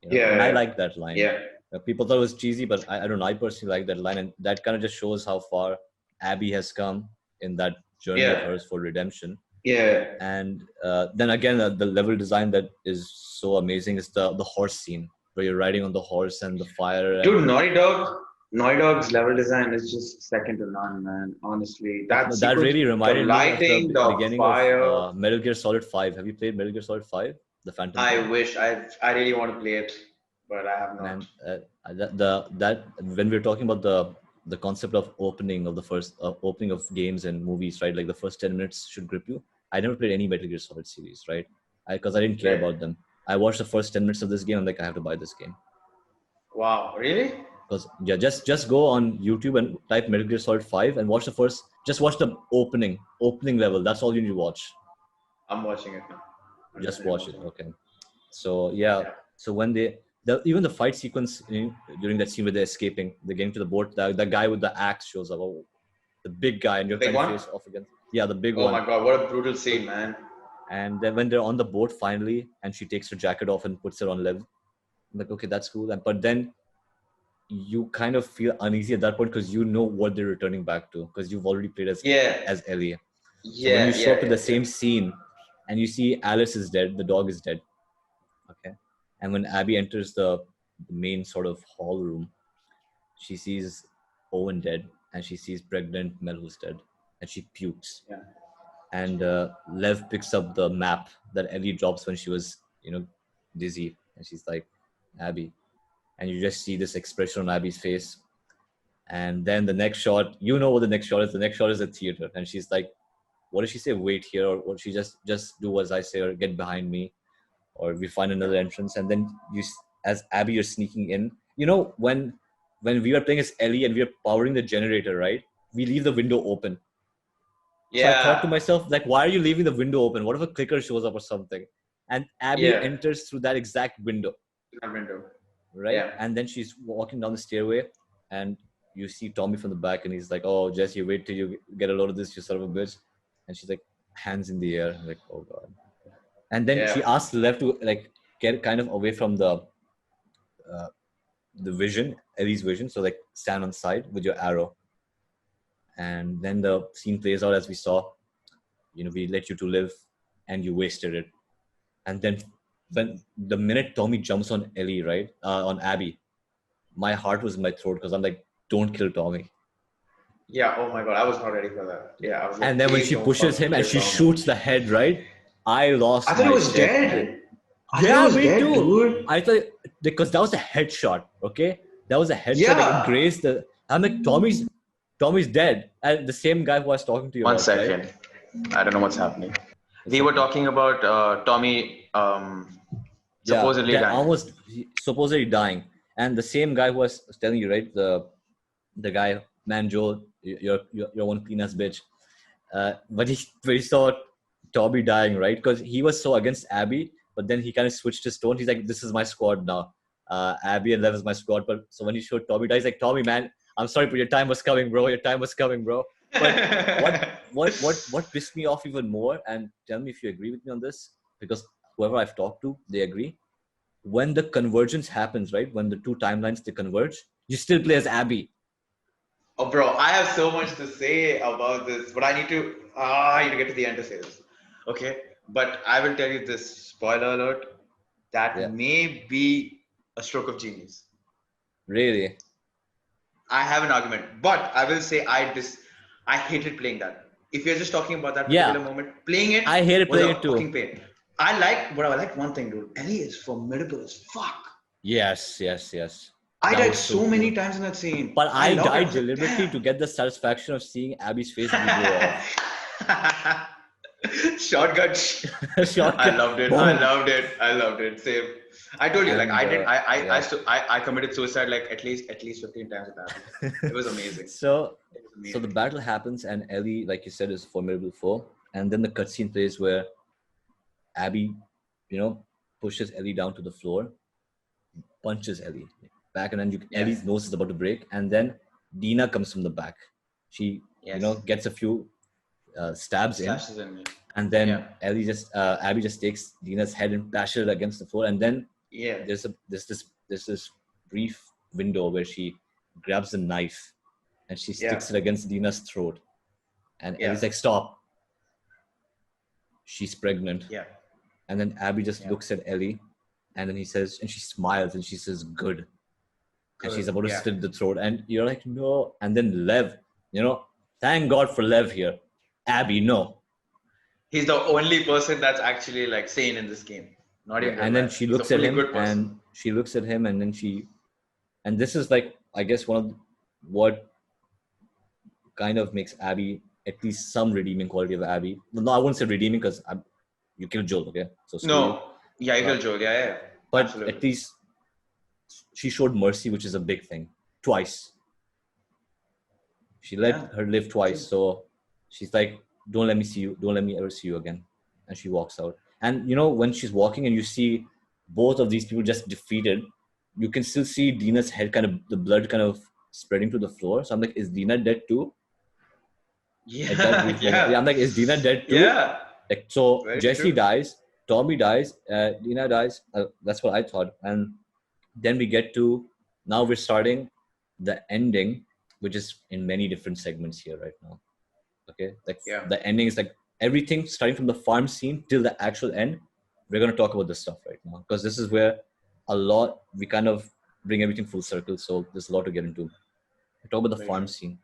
and I yeah, like that line. yeah, People thought it was cheesy, but I don't know. I personally like that line, and that kind of just shows how far Abby has come in that journey of yeah, hers for redemption. yeah. And then again, the level design that is so amazing is the horse scene, where you're riding on the horse and the fire, and Dude, Naughty Dog's level design is just second to none, man. Honestly, that that sequence, really the reminded me of the lighting, the beginning of fire. Metal Gear Solid 5. Have you played Metal Gear Solid 5? the Phantom I Pain. wish I really want to play it, but I have not. Man, that when we're talking about the concept of opening of the first opening of games and movies, right? Like the first 10 minutes should grip you. I never played any Metal Gear Solid series, right? Because I didn't care Right. about them. I watched the first 10 minutes of this game. I'm like, I have to buy this game. Wow, really? Because yeah, just go on YouTube and type Metal Gear Solid 5 and watch the first. Just watch the opening level. That's all you need to watch. I'm watching it now. I'm Just definitely watch it. watching it. Okay. So yeah. Yeah. So when even the fight sequence during that scene where they're escaping, they're getting to the boat. The guy with the axe shows up. Oh, the big guy, and The you're big trying to one? face off against. Yeah, the big Oh one. my god, what a brutal scene, man. And then when they're on the boat finally, and she takes her jacket off and puts it on level, I'm like, okay, that's cool. But then you kind of feel uneasy at that point because you know what they're returning back to because you've already played Yeah. as Ellie. So when Yeah, you show yeah, up to yeah, the same scene and you see Alice is dead, the dog is dead. Okay. And when Abby enters the main sort of hall room, she sees Owen dead and she sees pregnant Mel who's dead and she pukes. yeah. And Lev picks up the map that Ellie drops when she was, dizzy. And she's like, Abby. And you just see this expression on Abby's face. And then the next shot, you know what the next shot is. The next shot is a theater. And she's like, what does she say? Wait here. Or what she just do as I say or get behind me. Or we find another entrance. And then as Abby, you're sneaking in. You know, when we were playing as Ellie and we were powering the generator, right? We leave the window open. So I thought to Yeah. myself, like, why are you leaving the window open? What if a clicker shows up or something? And Abby Yeah. enters through that exact window, That window. right? Yeah. And then she's walking down the stairway, and you see Tommy from the back, and he's like, "Oh, Jesse, wait till you get a load of this, you son of a bitch." And she's like, hands in the air, like, "Oh God." And then Yeah. she asks Lev to like get kind of away from the vision, Ellie's vision. So like stand on the side with your arrow. And then the scene plays out as we saw. We let you to live, and you wasted it. And then when the minute Tommy jumps on Ellie, right, on Abby, my heart was in my throat because I'm like, don't kill Tommy. Yeah. Oh my god, I was not ready for that. Yeah, I was And like, then when please she don't pushes fucking him and kill she Tommy. shoots the head, right, I I lost thought he my was shit, man. dead. I thought Yeah, he was me dead, too. dude. I thought because that was a headshot, okay? That was a headshot. Like it Yeah. grazed the. I'm like, Tommy's dead, and the same guy who I was talking to you One about, right? second. I don't know what's happening. It's We were okay. talking about Tommy Yeah, supposedly they're dying. almost supposedly dying, and the same guy who was telling you, right? The guy, man, Joe, you're one clean ass bitch. But he saw Toby dying, right? Because he was so against Abby, but then he kind of switched his tone. He's like, "This is my squad now. Abby and Lev is my squad." But so when he showed Toby die, he's like, "Toby, man, I'm sorry, but your time was coming, bro. Your time was coming, bro." But what pissed me off even more, and tell me if you agree with me on this, because whoever I've talked to, they agree. When the convergence happens, right? When the two timelines they converge, you still play as Abby. Oh, bro, I have so much to say about this, but I need to get to the end to say this. Okay, but I will tell you this spoiler alert that Yeah, may be a stroke of genius. really. I have an argument, but I will say I hated playing that. If you're just talking about that particular Yeah, moment, playing it I hated was playing a it too. fucking pain. But I like one thing, dude. Ellie is formidable as fuck. Yes, yes, yes. I That died was so so many cool. times in that scene. But I I loved it. I died was like, deliberately damn. to get the satisfaction of seeing Abby's face be blow off. Shotgun. I Shotgun, loved it. I boom. loved it. I loved it. Same. I told you, like And I did. yeah. I committed suicide like at least 15 times with that. It was amazing. so It was so the amazing. battle happens and Ellie, like you said, is a formidable foe. And then the cutscene plays where Abby, pushes Ellie down to the floor, punches Ellie back, and then Yeah. Ellie's nose is about to break, and then Dina comes from the back. She, Yes. gets a few stabs in, Slashes in me. and Yeah. then Abby just takes Dina's head and bashes it against the floor, and then Yeah. there's this brief window where she grabs a knife and she Yeah. sticks it against Dina's throat, and Yeah. Ellie's like, "Stop! She's pregnant." Yeah. And then Abby just Yeah. looks at Ellie, and then and she smiles and she says, "Good." And she's Good. about to Yeah. slit the throat, and you're like, "No." And then Lev, thank God for Lev here. Abby, no. He's the only person that's actually like sane in this game. Not Yeah, even real and then life. she He's a looks at fully him, good person. and she looks at him, and then and this is like, I guess, one of what kind of makes Abby at least some redeeming quality of Abby. No, I wouldn't say redeeming because you killed Joel, okay? So screw you. No. Yeah, you Uh, killed Joel. Yeah, yeah. but at Absolutely. least she showed mercy, which is a big thing. Twice. She Yeah. let her live twice. True. So she's like, don't let me see you. Don't let me ever see you again. And she walks out. And when she's walking and you see both of these people just defeated, you can still see Dina's head, kind of the blood kind of spreading to the floor. So I'm like, is Dina dead too? At that Yeah, brief moment. Yeah, yeah. I'm like, is Dina dead too? Yeah. Like, so Very Jesse true. dies, Tommy dies, Dina dies. That's what I thought. And then we get to, now we're starting the ending, which is in many different segments here right now. Okay, like Yeah. the ending is like everything starting from the farm scene till the actual end. We're going to talk about this stuff right now because this is where we kind of bring everything full circle. So there's a lot to get into. We talk about the Very farm true. scene.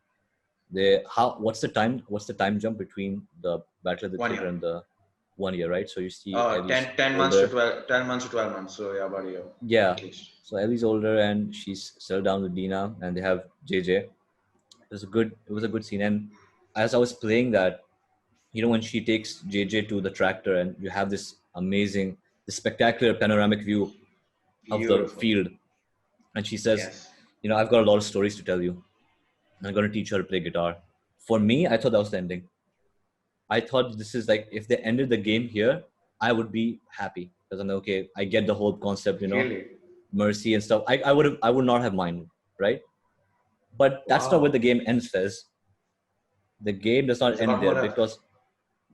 What's the time jump between the Battle of the One Theater year. and the 1 year, right? So you see Ellie's 10 months to older. 12, 10 months to 12 months. So yeah, about a year Yeah. at least. So Ellie's older and she's settled down with Dina and they have JJ. It was a good scene. And as I was playing that, when she takes JJ to the tractor and you have this spectacular panoramic view of the Beautiful. field. And she says, Yes. I've got a lot of stories to tell you. I'm going to teach her to play guitar. For me, I thought that was the ending. I thought this is like, if they ended the game here, I would be happy because I'm like, okay, I get the whole concept, Really? mercy and stuff. I would not have minded, right? But that's not where the Wow. game ends, Fez. The game does not There's a end lot more there left. because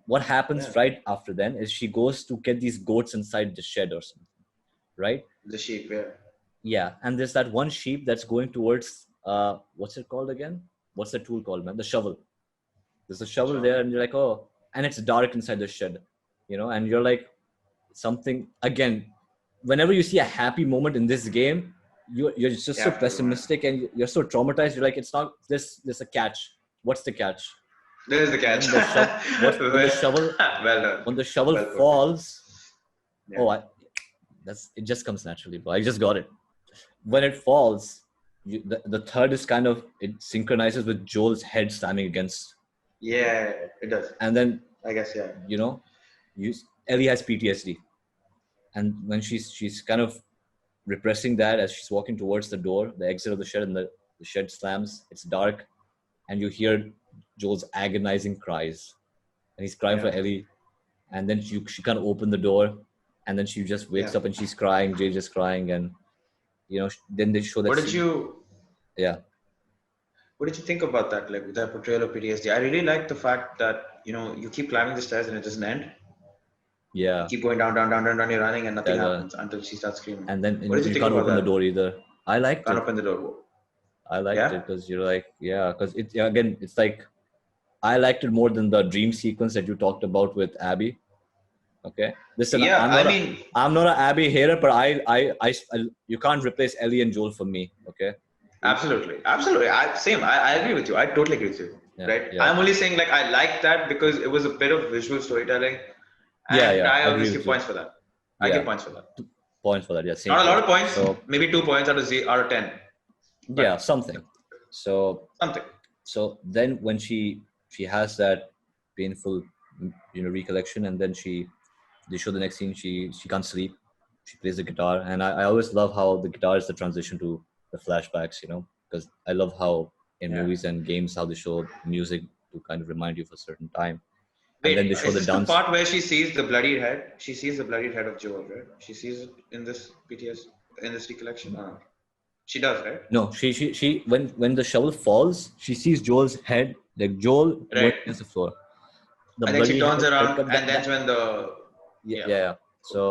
what Yeah. happens right after then is she goes to get these goats inside the shed or something, right? The sheep. Yeah. Yeah, and there's that one sheep that's going towards what's it called again? What's the tool called, man? The shovel. There's a shovel there, Shawki. and you're like, oh, and it's dark inside the shed, and you're like, something again. Whenever you see a happy moment in this game, you're just You so have to be one. pessimistic and you're so traumatized. You're like, it's not this. There's a catch. What's the catch? There's the catch. When the shove, what when the well, shovel well done. when the shovel Well put. falls, Yeah. oh, it just comes naturally, bro. I just got it. When it falls, the third is kind of, it synchronizes with Joel's head slamming against, Yeah, it does. and then I guess, yeah. you know, you Ellie has PTSD, and when she's kind of repressing that as she's walking towards the door, the exit of the shed, and the shed slams. It's dark, and you hear Joel's agonizing cries, and he's crying for Yeah. Ellie, and then she can't open the door, and then she just wakes Yeah. up and she's crying, JJ's crying, and then they show that What did scene. you Yeah, what did you think about that? Like with that portrayal of PTSD? I really like the fact that, you keep climbing the stairs and it doesn't end. You yeah, keep going down, down, down, down, down, you're running and nothing that happens until she starts screaming. and then What did you you think can't about open the that? door either. I liked Can't it. open the door. I liked Yeah? it because you're like, yeah, because again, it's like, I liked it more than the dream sequence that you talked about with Abby. Okay, listen, Yeah, I'm I not a mean, I'm not an Abby hater, but I you can't replace Ellie and Joel for me. Okay. absolutely. Absolutely. I agree with you. I totally agree with you. Yeah, Right? yeah, I'm only saying like I like that because it was a bit of visual storytelling. yeah, And yeah. I I agree always give with you. points for that. I give Yeah, points for that. 2 points for that. Yeah, same Not a lot here. of points, So maybe 2 points out of 10. yeah, But something. So something. then when she has that painful recollection, and then they show the next scene, she can't sleep, she plays the guitar, and I always love how the guitar is the transition to the flashbacks, because I love how in Yeah. movies and games how they show music to kind of remind you of a certain time, and then they Wait, show is the this the dance. part where she sees the bloodied head? She sees the bloodied head of Joel, right? She sees it in this PTS, in this recollection? Or not? She does, right? No, she when the shovel falls, she sees Joel's head, like Joel going Right. against the floor, the And then she bloody turns around, haircut, and that's when the. yeah, Yeah. yeah, yeah. Cool. So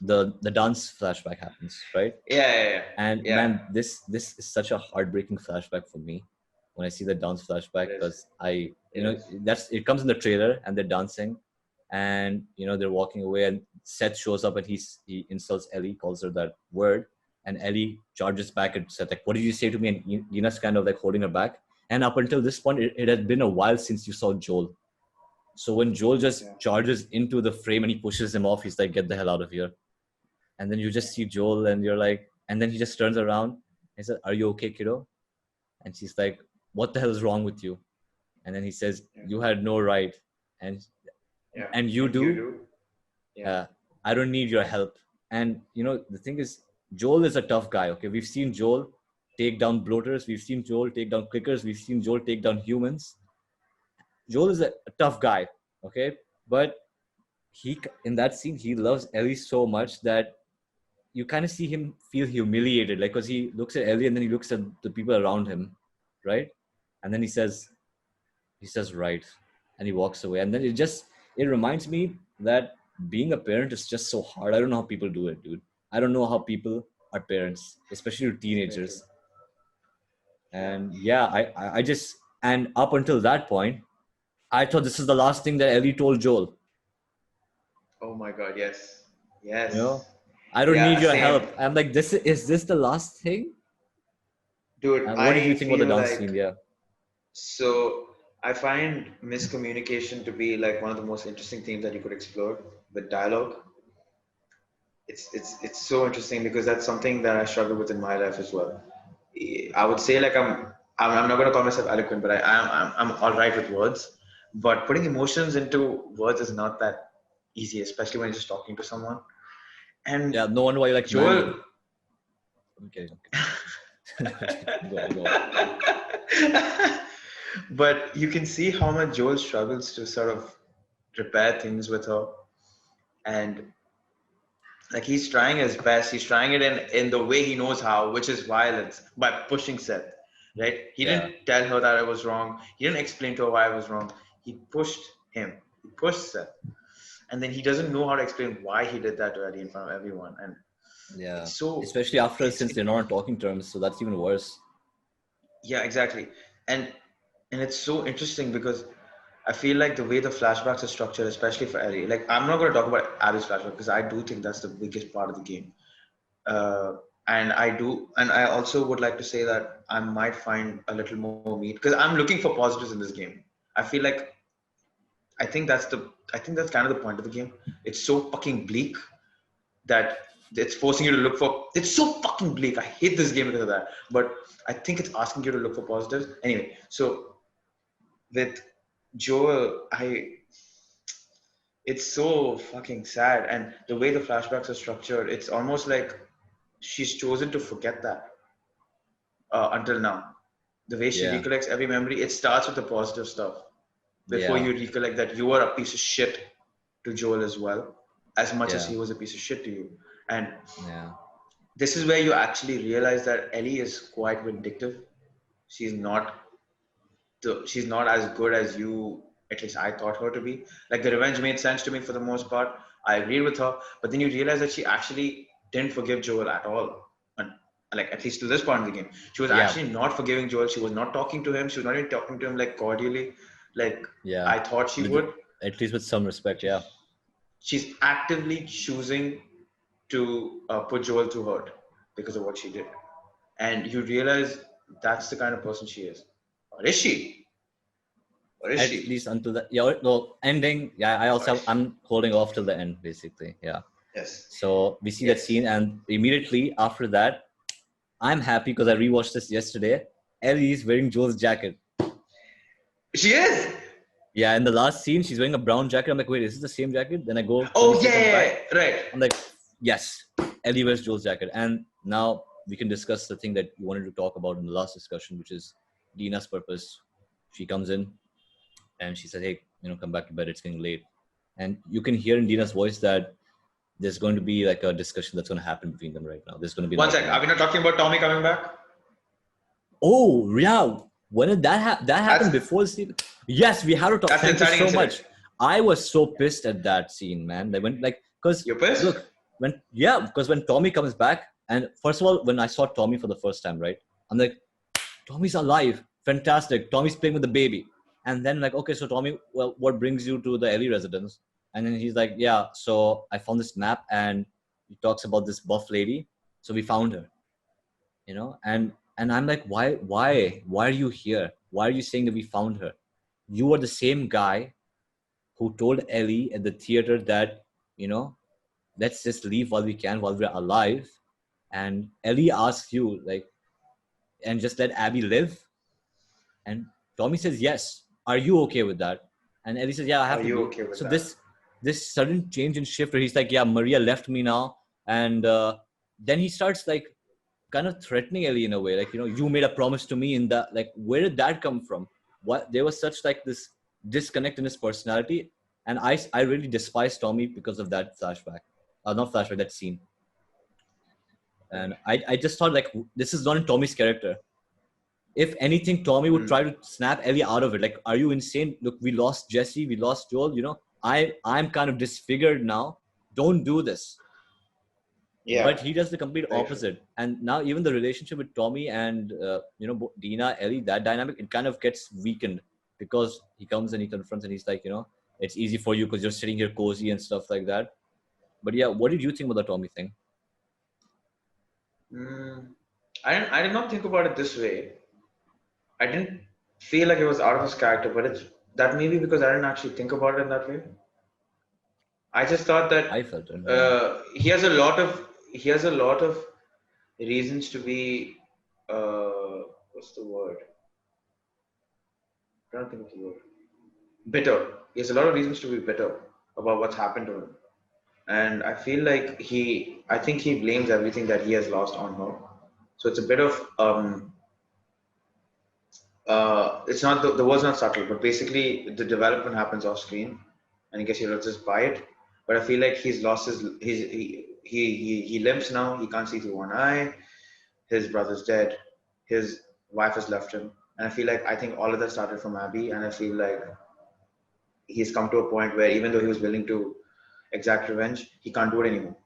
the dance flashback happens, right? Yeah, yeah, yeah. And Yeah, man, this is such a heartbreaking flashback for me when I see the dance flashback, it is. because It is. it comes in the trailer and they're dancing, and they're walking away, and Seth shows up and he insults Ellie, calls her that word, and Ellie charges back at Seth like, "What did you say to me?" And Nina's kind of like holding her back. And up until this point, it had been a while since you saw Joel. So when Joel just charges into the frame and he pushes him off, he's like, get the hell out of here. And then you just see Joel and you're like, and then he just turns around and he says, are you okay, kiddo? And she's like, what the hell is wrong with you? And then he says, you had no right. And you do? I don't need your help. And the thing is, Joel is a tough guy. Okay, we've seen Joel take down bloaters, we've seen Joel take down clickers, we've seen Joel take down humans. Joel is a tough guy. Okay, but he, in that scene, he loves Ellie so much that you kind of see him feel humiliated, like, because he looks at Ellie and then he looks at the people around him, right? And then he says right, and he walks away. And then it reminds me that being a parent is just so hard. I don't know how people do it, dude. I don't know how people are parents, especially to teenagers. And I just, and up until that point, I thought this is the last thing that Ellie told Joel. Oh my God, yes. I don't need your help. I'm like, is this the last thing? Dude, and what did you think about the dance scene? Yeah. So I find miscommunication to be like one of the most interesting themes that you could explore with dialogue. It's so interesting because that's something that I struggle with in my life as well. I would say like I'm not going to call myself eloquent, but I'm all right with words. But putting emotions into words is not that easy, especially when you're just talking to someone. And yeah, no wonder why you like Joel. Okay. Go. But you can see how much Joel struggles to sort of repair things with her, and like he's trying his best. He's trying it in the way he knows how, which is violence, by pushing Seth. Right? He didn't tell her that I was wrong. He didn't explain to her why I was wrong. He pushed him. He pushed Seth, and then he doesn't know how to explain why he did that to Eddie in front of everyone. And so especially after, since they're not on talking terms, so that's even worse. Yeah, exactly. And it's so interesting because I feel like the way the flashbacks are structured, especially for Ellie, like I'm not going to talk about Abby's flashback because I do think that's the biggest part of the game. And I also would like to say that I might find a little more meat because I'm looking for positives in this game. I feel like I think that's kind of the point of the game. It's so fucking bleak that it's forcing you to look for. It's so fucking bleak. I hate this game because of that. But I think it's asking you to look for positives. Anyway, so with Joel, it's so fucking sad, and the way the flashbacks are structured, it's almost like she's chosen to forget that until now. The way she recollects every memory, it starts with the positive stuff before you recollect that you were a piece of shit to Joel as well, as much as he was a piece of shit to you. And this is where you actually realize that Ellie is quite vindictive. She's not as good as you, at least I thought her to be. Like the revenge made sense to me for the most part. I agreed with her, but then you realize that she actually didn't forgive Joel at all. And like at least to this point in the game, she was actually not forgiving Joel. She was not talking to him. She was not even talking to him like cordially, like I thought she would. At least with some respect, She's actively choosing to put Joel through hurt because of what she did, and you realize that's the kind of person she is. Or is she? At least until the ending. I'm holding off till the end, basically. Yes. So we see that scene, and immediately after that, I'm happy because I rewatched this yesterday. Ellie is wearing Joel's jacket. She is. Yeah, in the last scene, she's wearing a brown jacket. I'm like, wait, is this the same jacket? Then I go. Oh yeah, right. I'm like, yes, Ellie wears Joel's jacket, and now we can discuss the thing that you wanted to talk about in the last discussion, which is Dina's purpose. She comes in and she said, hey, come back to bed, it's getting late. And you can hear in Dina's voice that there's going to be like a discussion that's going to happen between them right now. There's going to be one second. Are we not talking about Tommy coming back? Oh yeah, when did that happen? That happened before the scene. Yes, we had to talk. Thank you so much. I was so pissed at that scene, man. They went like, because you're pissed. Look, because when Tommy comes back, and first of all, when I saw Tommy for the first time, right, I'm like, Tommy's alive, fantastic. Tommy's playing with the baby, and then like, okay, so Tommy, well, what brings you to the Ellie residence? And then he's like, yeah, so I found this map, and he talks about this buff lady, so we found her, and I'm like, why are you here? Why are you saying that we found her? You are the same guy who told Ellie at the theater that, you know, let's just leave while we can, while we're alive. And Ellie asks you, like, and just let Abby live. And Tommy says, yes. Are you okay with that? And Ellie says, yeah, I Are have to you be. okay with So that? this sudden change in shift where he's like, yeah, Maria left me now. And then he starts like kind of threatening Ellie in a way, like, you know, you made a promise to me in that, like, where did that come from? What, there was such like this disconnect in his personality. And I really despise Tommy because of that flashback. Not flashback, that scene. Right. And I just thought like, this is not in Tommy's character. If anything, Tommy would try to snap Ellie out of it. Like, are you insane? Look, we lost Jesse, we lost Joel. You know, I'm kind of disfigured now. Don't do this. Yeah. But he does the complete Very true. opposite. And now even the relationship with Tommy and you know, Dina, Ellie, that dynamic, it kind of gets weakened because he comes and he confronts and he's like, you know, it's easy for you because you're sitting here cozy and stuff like that. But yeah, what did you think about the Tommy thing? Mm, I did not think about it this way. I didn't feel like it was out of his character, but it's that maybe because I didn't actually think about it in that way. I just thought that I felt it, yeah. he has a lot of reasons to be what's the word? I don't think of the word. Bitter. He has a lot of reasons to be bitter about what's happened to him. And I think he blames everything that he has lost on her. So it's a bit of it's not the word's not subtle, but basically the development happens off screen, and I guess you'll just buy it. But I feel like he's lost he limps now. He can't see through one eye. His brother's dead. His wife has left him, and I think all of that started from Abby, and I feel like he's come to a point where even though he was willing to exact revenge, he can't do it anymore,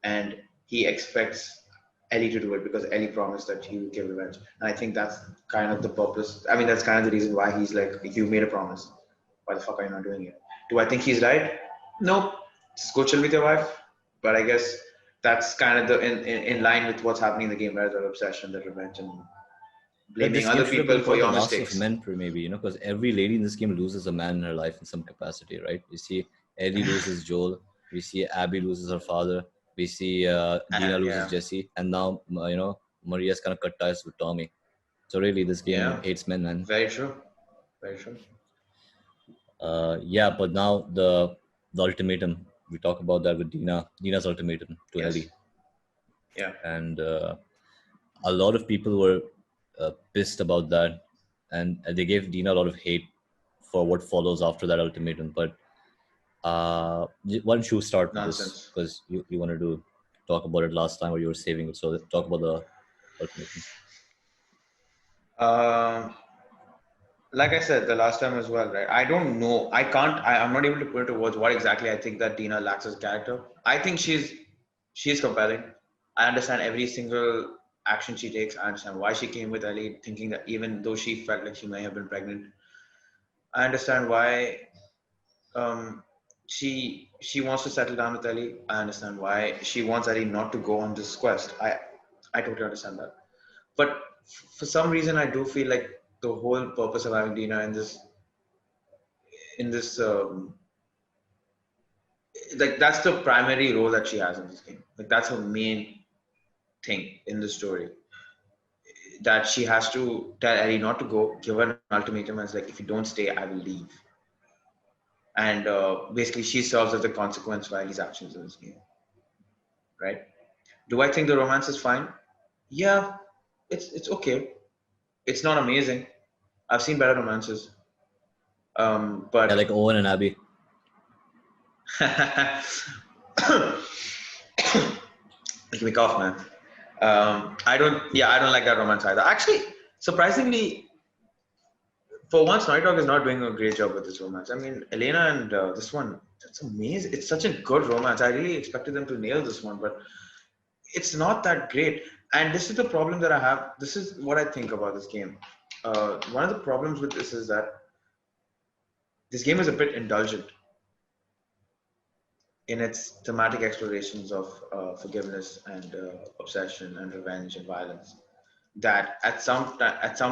and he expects Ellie to do it because Ellie promised that he would give revenge. And I think that's kind of the purpose. I mean, that's kind of the reason why he's like, you made a promise. Why the fuck are you not doing it? Do I think he's right? Nope. Just go chill with your wife. But I guess that's kind of in line with what's happening in the game, right? The obsession, the revenge, and But blaming this game other should have people been for called The your Last of mistakes. Men, maybe, you know, because every lady in this game loses a man in her life in some capacity, right? You see Ellie loses Joel, we see Abby loses her father, we see Dina loses Yeah, Jesse, and now, you know, Maria's kind of cut ties with Tommy. So really, this game yeah. hates men, man. Very true. Very true. Yeah, but now the ultimatum, we talk about that with Dina's ultimatum to Yes. Ellie. Yeah. And a lot of people were pissed about that, and they gave Dina a lot of hate for what follows after that ultimatum. But why don't you start with this, Nonsense. because you wanted to talk about it last time, or you were saving it, so talk about the ultimatum. Um, like I said the last time as well, right? I don't know. I'm not able to put into words what exactly I think that Dina lacks as a character. I think she's compelling. I understand every single action she takes. I understand why she came with Ellie, thinking that even though she felt like she may have been pregnant. I understand why um, she wants to settle down with Ellie. I understand why she wants Ellie not to go on this quest. I totally understand that. But for some reason, I do feel like the whole purpose of having Dina in this like that's the primary role that she has in this game. Like that's her main thing in the story. That she has to tell Ellie not to go, give her an ultimatum, and it's like if you don't stay, I will leave. And basically, she serves as the consequence for Ellie's actions in this game, right? Do I think the romance is fine? Yeah, it's okay. It's not amazing. I've seen better romances, Yeah, like but Owen and Abby. making me cough, man. I don't like that romance either. Actually, surprisingly, for once, Naughty Dog is not doing a great job with this romance. I mean, Elena and this one, that's amazing. It's such a good romance. I really expected them to nail this one, but it's not that great. And this is the problem that I have. This is what I think about this game. One of the problems with this is that this game is a bit indulgent in its thematic explorations of forgiveness and obsession and revenge and violence. That at some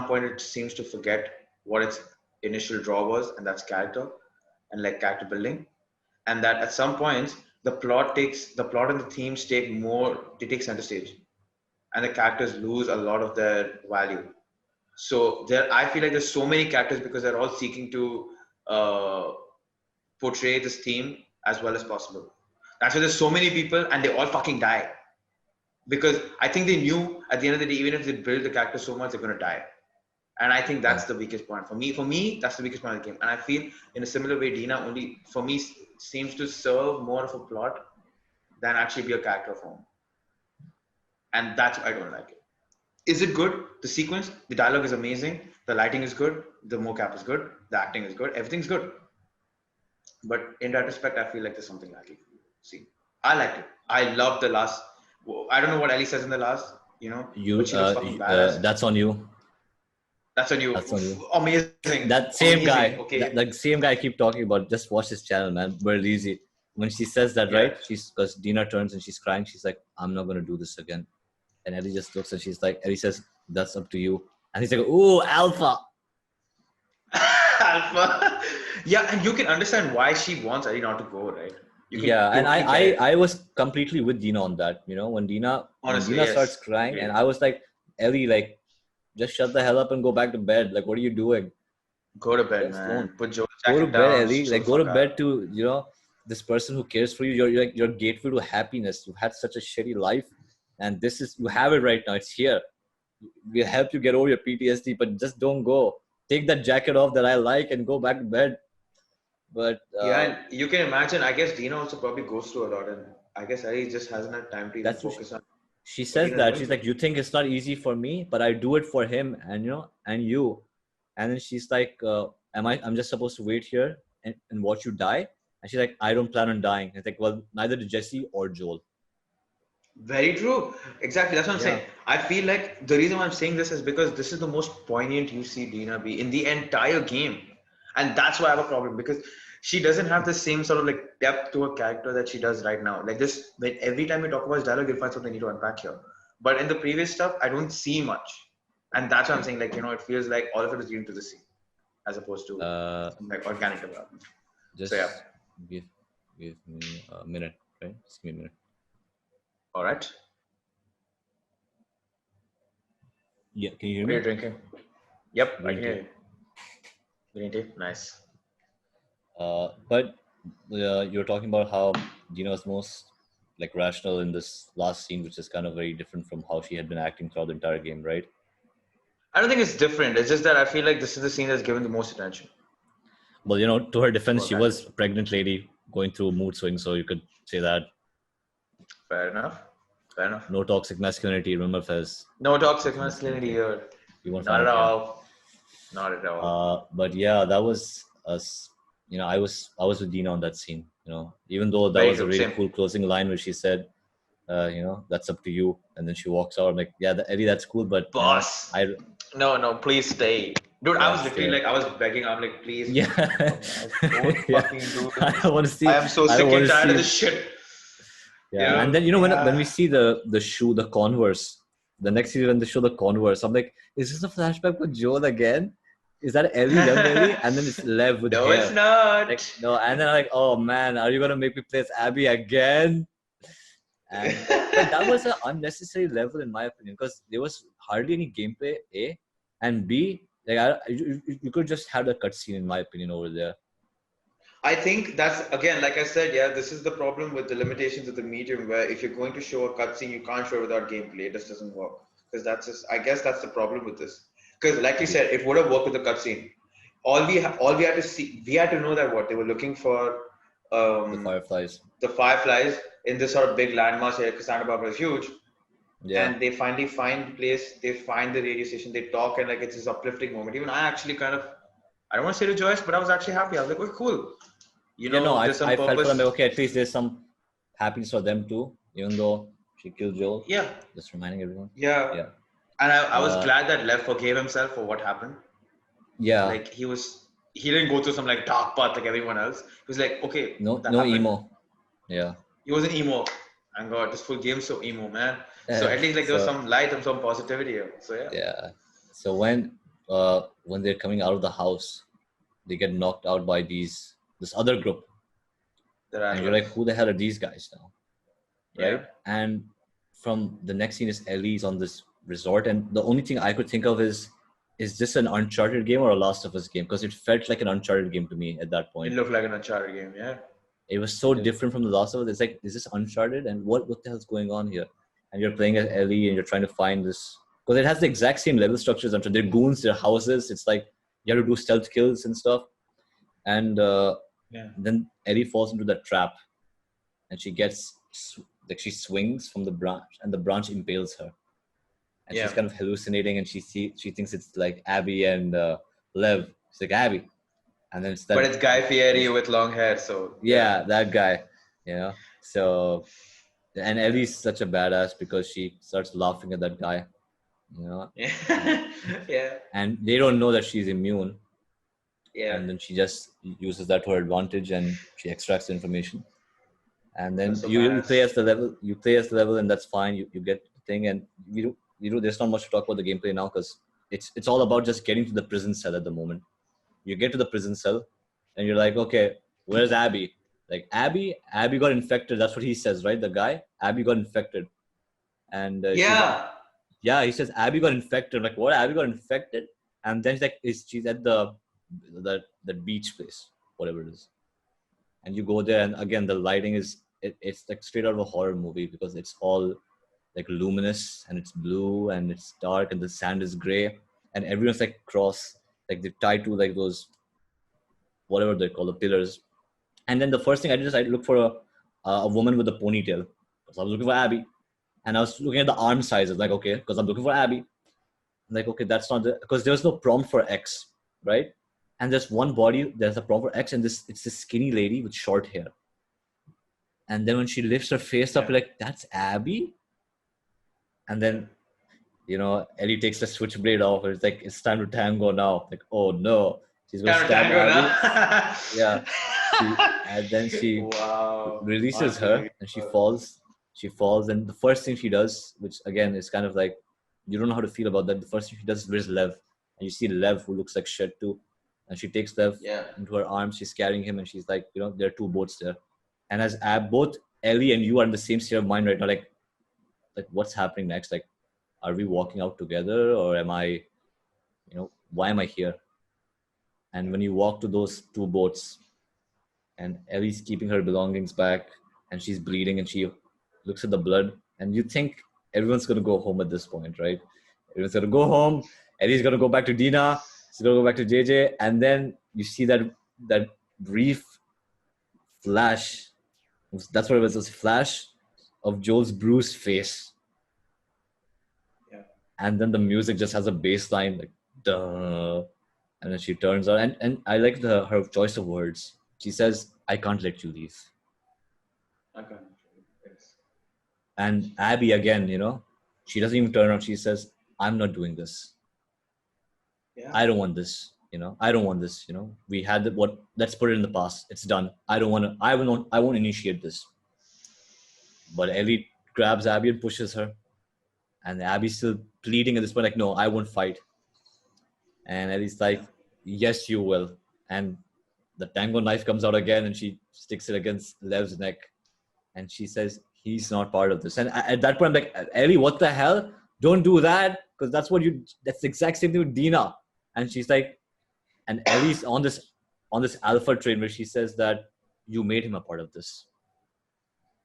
point it seems to forget what its initial draw was, and that's character. and like character building, and that at some points the plot and the themes take center stage, and the characters lose a lot of their value. So I feel like there's so many characters because they're all seeking to uh, portray this theme as well as possible. That's why there's so many people and they all fucking die. Because I think they knew at the end of the day, even if they build the character so much, they're gonna die. And I think Yeah. that's the weakest point. For me, that's the weakest point of the game. And I feel in a similar way, Dina only for me seems to serve more of a plot than actually be a character form. And that's why I don't like it. Is it good? The sequence, the dialogue is amazing, the lighting is good, the mocap is good, the acting is good, everything's good. But in that respect, I feel like there's something lacking. See, I liked it. I love the last. I don't know what Ellie says in the last, but she looks fucking badass. That's on you. That's on you. That's on you. Amazing. That same Amazing. guy, Okay. that same guy I keep talking about. Just watch his channel, man. Very easy. When she says that, Yeah. right? Because Dina turns and she's crying. She's like, "I'm not gonna do this again." And Ellie just looks and she's like, Ellie says, "That's up to you." And he's like, "Ooh, alpha." Alpha. Yeah, and you can understand why she wants Ellie not to go, right? You can Yeah, and totally get it. I was completely with Dina on that. When Dina Honestly, Dina yes. starts crying, Agreed. and I was like, Ellie, like, just shut the hell up and go back to bed. Like, what are you doing? Go to bed, Just man. don't. Put Joe's Go to jacket bed, down. Ellie. Chill Like, the go to fuck bed out. to this person who cares for you. You're like your gateway to happiness. You've had such a shitty life, and you have it right now. It's here. We'll help you get over your PTSD, but just don't go. Take that jacket off that I like and go back to bed. But Yeah, and you can imagine. I guess Dina also probably goes through a lot, and I guess Ellie just hasn't had time to even that's what focus on she what says Dina's that going she's like, through. you think it's not easy for me, but I do it for him, and and you. And then she's like, I'm just supposed to wait here and watch you die? And she's like, I don't plan on dying. And it's like, well, neither did Jesse or Joel. Very true. Exactly. That's what I'm Yeah, saying. I feel like the reason why I'm saying this is because this is the most poignant you see Dina be in the entire game. And that's why I have a problem because she doesn't have the same sort of like depth to her character that she does right now. Like this, when every time we talk about his dialogue, you'll find something you need to unpack here. But in the previous stuff, I don't see much. And that's what I'm saying. Like, it feels like all of it is leading to the scene as opposed to some like organic development. just So, yeah. give me a minute, right? Just give me a minute. All right. Yeah, can you hear What are you me? drinking? Yep, I Green can hear tea. you. Green tea. Nice. But you're talking about how Dina's most like rational in this last scene, which is kind of very different from how she had been acting throughout the entire game, right? I don't think it's different. It's just that I feel like this is the scene that's given the most attention. Well, to her defense, Well, she was a pregnant lady going through mood swings, so you could say that. Fair enough. Fair enough. No toxic masculinity. Remember, Faiz. No toxic masculinity here. You won't Not find at it here. all. Not at all. But yeah, that was us. I was with Dina on that scene. Even though that Very was a true. really Same. cool closing line where she said, "That's up to you," and then she walks out. I'm like, yeah, Eddie, that's cool, but Boss. No, please stay. Dude, I was literally like, I was begging. I'm like, please. Yeah. Don't Yeah. fucking do I this. don't want to see. I am so I sick don't want and to tired of see. this shit. Yeah, and then when we see the shoe, the Converse, the next season when they show the Converse, I'm like, is this a flashback with Joel again? Is that Ellie, young Ellie? And then it's Lev with No, hair. it's not. Like, no, and then I'm like, oh man, are you gonna make me play as Abby again? And but that was an unnecessary level in my opinion because there was hardly any gameplay. A and B, like you could just have the cutscene in my opinion over there. I think that's again, like I said, yeah, this is the problem with the limitations of the medium where if you're going to show a cutscene, you can't show it without gameplay. It just doesn't work. Because I guess that's the problem with this. Because like you said, it would have worked with the cutscene. All we had to see, we had to know that what they were looking for The Fireflies. the Fireflies in this sort of big landmass area because Santa Barbara is huge. Yeah. And they finally find the place, they find the radio station, they talk, and like it's this uplifting moment. Even I actually kind of, I don't want to say rejoiced, but I was actually happy. I was like, oh, cool. I There's some felt purpose. for them, like, okay, at least there's some happiness for them too, even though she killed Joel. Yeah. Just reminding everyone. Yeah. Yeah. And I was glad that Lev forgave himself for what happened. Yeah. Like he didn't go through some like dark path like everyone else. He was like, okay, No happened. emo. Yeah. He wasn't emo. And God, this full game's so emo, man. So at least like there was some light and some positivity here. So yeah. Yeah. So when they're coming out of the house, they get knocked out by these this other group, The and you're like, Rattlers. who the hell are these guys now, Yeah. right? And from the next scene is Ellie's on this resort, and the only thing I could think of is this an Uncharted game or a Last of Us game? Because it felt like an Uncharted game to me at that It point. looked like an Uncharted game. Yeah. It was so It did. different from the Last of Us. It's like, is this Uncharted? And what the hell's going on here? And you're playing as Ellie, and you're trying to find this, because it has the exact same level structures. I'm sure they're goons, they're houses. It's like you have to do stealth kills and stuff. And Yeah. then Ellie falls into that trap, and she gets like she swings from the branch, and the branch impales her, and she's Yeah. kind of hallucinating, and she thinks it's like Abby and Lev. She's like, Abby, and then it's But that. it's Guy Fieri with long hair, so Yeah, that guy. So, and Yeah. Ellie's such a badass because she starts laughing at that guy, Yeah. Yeah. and they don't know that she's immune, Yeah. and then she just uses that to her advantage, and she extracts the information, and then That's so you play badass. as the level, and that's fine. You get the thing, and there's not much to talk about the gameplay now, because it's all about just getting to the prison cell at the moment. You get to the prison cell, and you're like, okay, where's Abby? Like, Abby got infected. That's what he says, right? The guy, Abby got infected, and she's Yeah. yeah. He says Abby got infected. I'm like, what? Abby got infected? And then she's at the beach place, whatever it is, and you go there, and again the lighting it's like straight out of a horror movie, because it's all like luminous, and it's blue, and it's dark, and the sand is gray, and everyone's like like they're tied to like those, whatever they call, the pillars. And then the first thing I did is I looked for a woman with a ponytail, because I was looking for Abby, and I was looking at the arm sizes, like, okay, because I'm looking for Abby. I'm like, okay, that's not because there was no prompt for X, right? And there's one body, there's a prompt for X, and it's this skinny lady with short hair. And then when she lifts her face up, like, that's Abby. And then Ellie takes the switchblade off, and it's like, it's time to tango now. Like, oh no, she's gonna stab Abby. Yeah. And then she Wow. releases her, and she falls. And the first thing she does, which again is kind of like, you don't know how to feel about that. The first thing she does is where's Lev, and you see Lev, who looks like shit too, and she takes Lev into her arms. She's carrying him, and she's like, there are two boats there, and as both Ellie and you are in the same state of mind right now, like what's happening next? Like, are we walking out together, or am I, why am I here? And when you walk to those two boats, and Ellie's keeping her belongings back, and she's bleeding, and she looks at the blood, and you think everyone's gonna go home at this point, right? Everyone's gonna go home. Ellie's gonna go back to Dina. She's gonna go back to JJ, and then you see that brief flash. That's what it was. This flash of Joel's bruised face, and then the music just has a bass line, like duh, and then she turns on, and I like her choice of words. She says, "I can't let you leave." Okay. And Abby again, she doesn't even turn around. She says, "I'm not doing this. Yeah. I don't want this. I don't want this. We had let's put it in the past. It's done. I don't want to. I won't initiate this." But Ellie grabs Abby and pushes her, and Abby's still pleading at this point, like, "No, I won't fight." And Ellie's like, "Yes, you will." And the tango knife comes out again, and she sticks it against Lev's neck, and she says, "He's not part of this." And at that point, I'm like, "Ellie, what the hell? Don't do that, because that's the exact same thing with Dina." And she's like, and Ellie's on this alpha train where she says that you made him a part of this.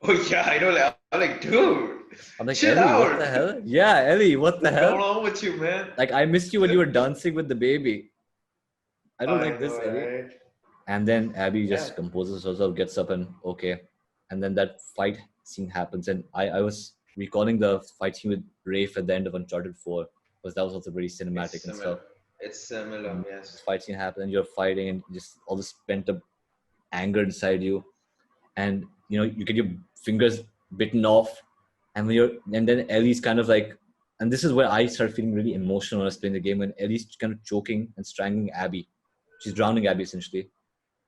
Oh yeah, I know. I'm like, dude, I'm like, chill Ellie, out. what the hell? Yeah, Ellie, what the hell? What's going on with you, man? Like, I missed you when you were dancing with the baby. I don't like this, know, Ellie. right? And then Abby just composes herself, gets up, and okay. And then that fight scene happens. And I was recalling the fight scene with Rafe at the end of Uncharted 4, because that was also very cinematic and stuff. It's similar, yes. This fight scene happens, and you're fighting, and just all this pent up anger inside you. And you get your fingers bitten off. And then Ellie's kind of like, and this is where I start feeling really emotional when I was playing the game, when Ellie's kind of choking and strangling Abby. She's drowning Abby essentially.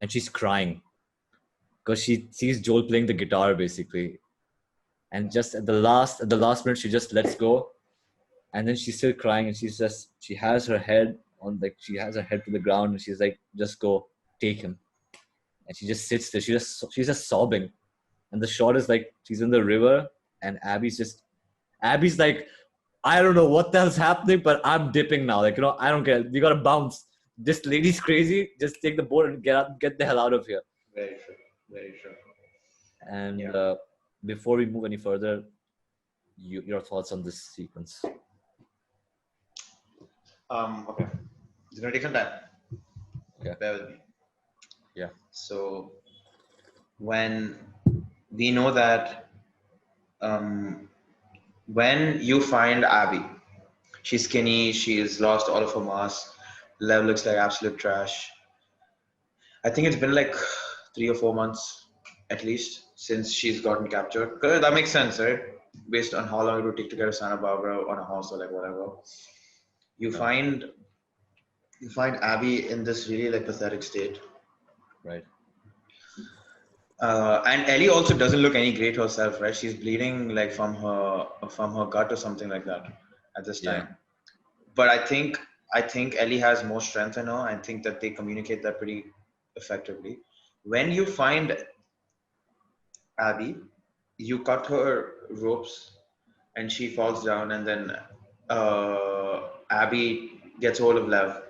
And she's crying because she sees Joel playing the guitar basically. And just at the last minute, she just lets go, and then she's still crying, and she has her head to the ground, and she's like, "Just go, take him." and she just sits there. She's just sobbing, and the shot is like she's in the river, and Abby's like, I don't know what the hell's happening, but I'm dipping now. Like, I don't care. You gotta bounce. This lady's crazy. Just take the boat and get the hell out of here. Very true. Very true. And Yeah. before we move any further, your thoughts on this sequence? Okay. It's gonna take some time. Okay. Bear with me. Yeah. So when we know that when you find Abby, she's skinny, she's lost all of her mass, level looks like absolute trash. I think it's been like 3 or 4 months at least since she's gotten captured. 'Cause that makes sense, right? Based on how long it would take to get to Santa Barbara on a horse or like whatever. You Yeah. find Abby in this really like pathetic state. Right. And Ellie also doesn't look any great herself, right? She's bleeding like from her gut or something like that at this Yeah. time. But I think Ellie has more strength in her. I think that they communicate that pretty effectively. When you find Abby, you cut her ropes and she falls down, and then Abby gets hold of Lev,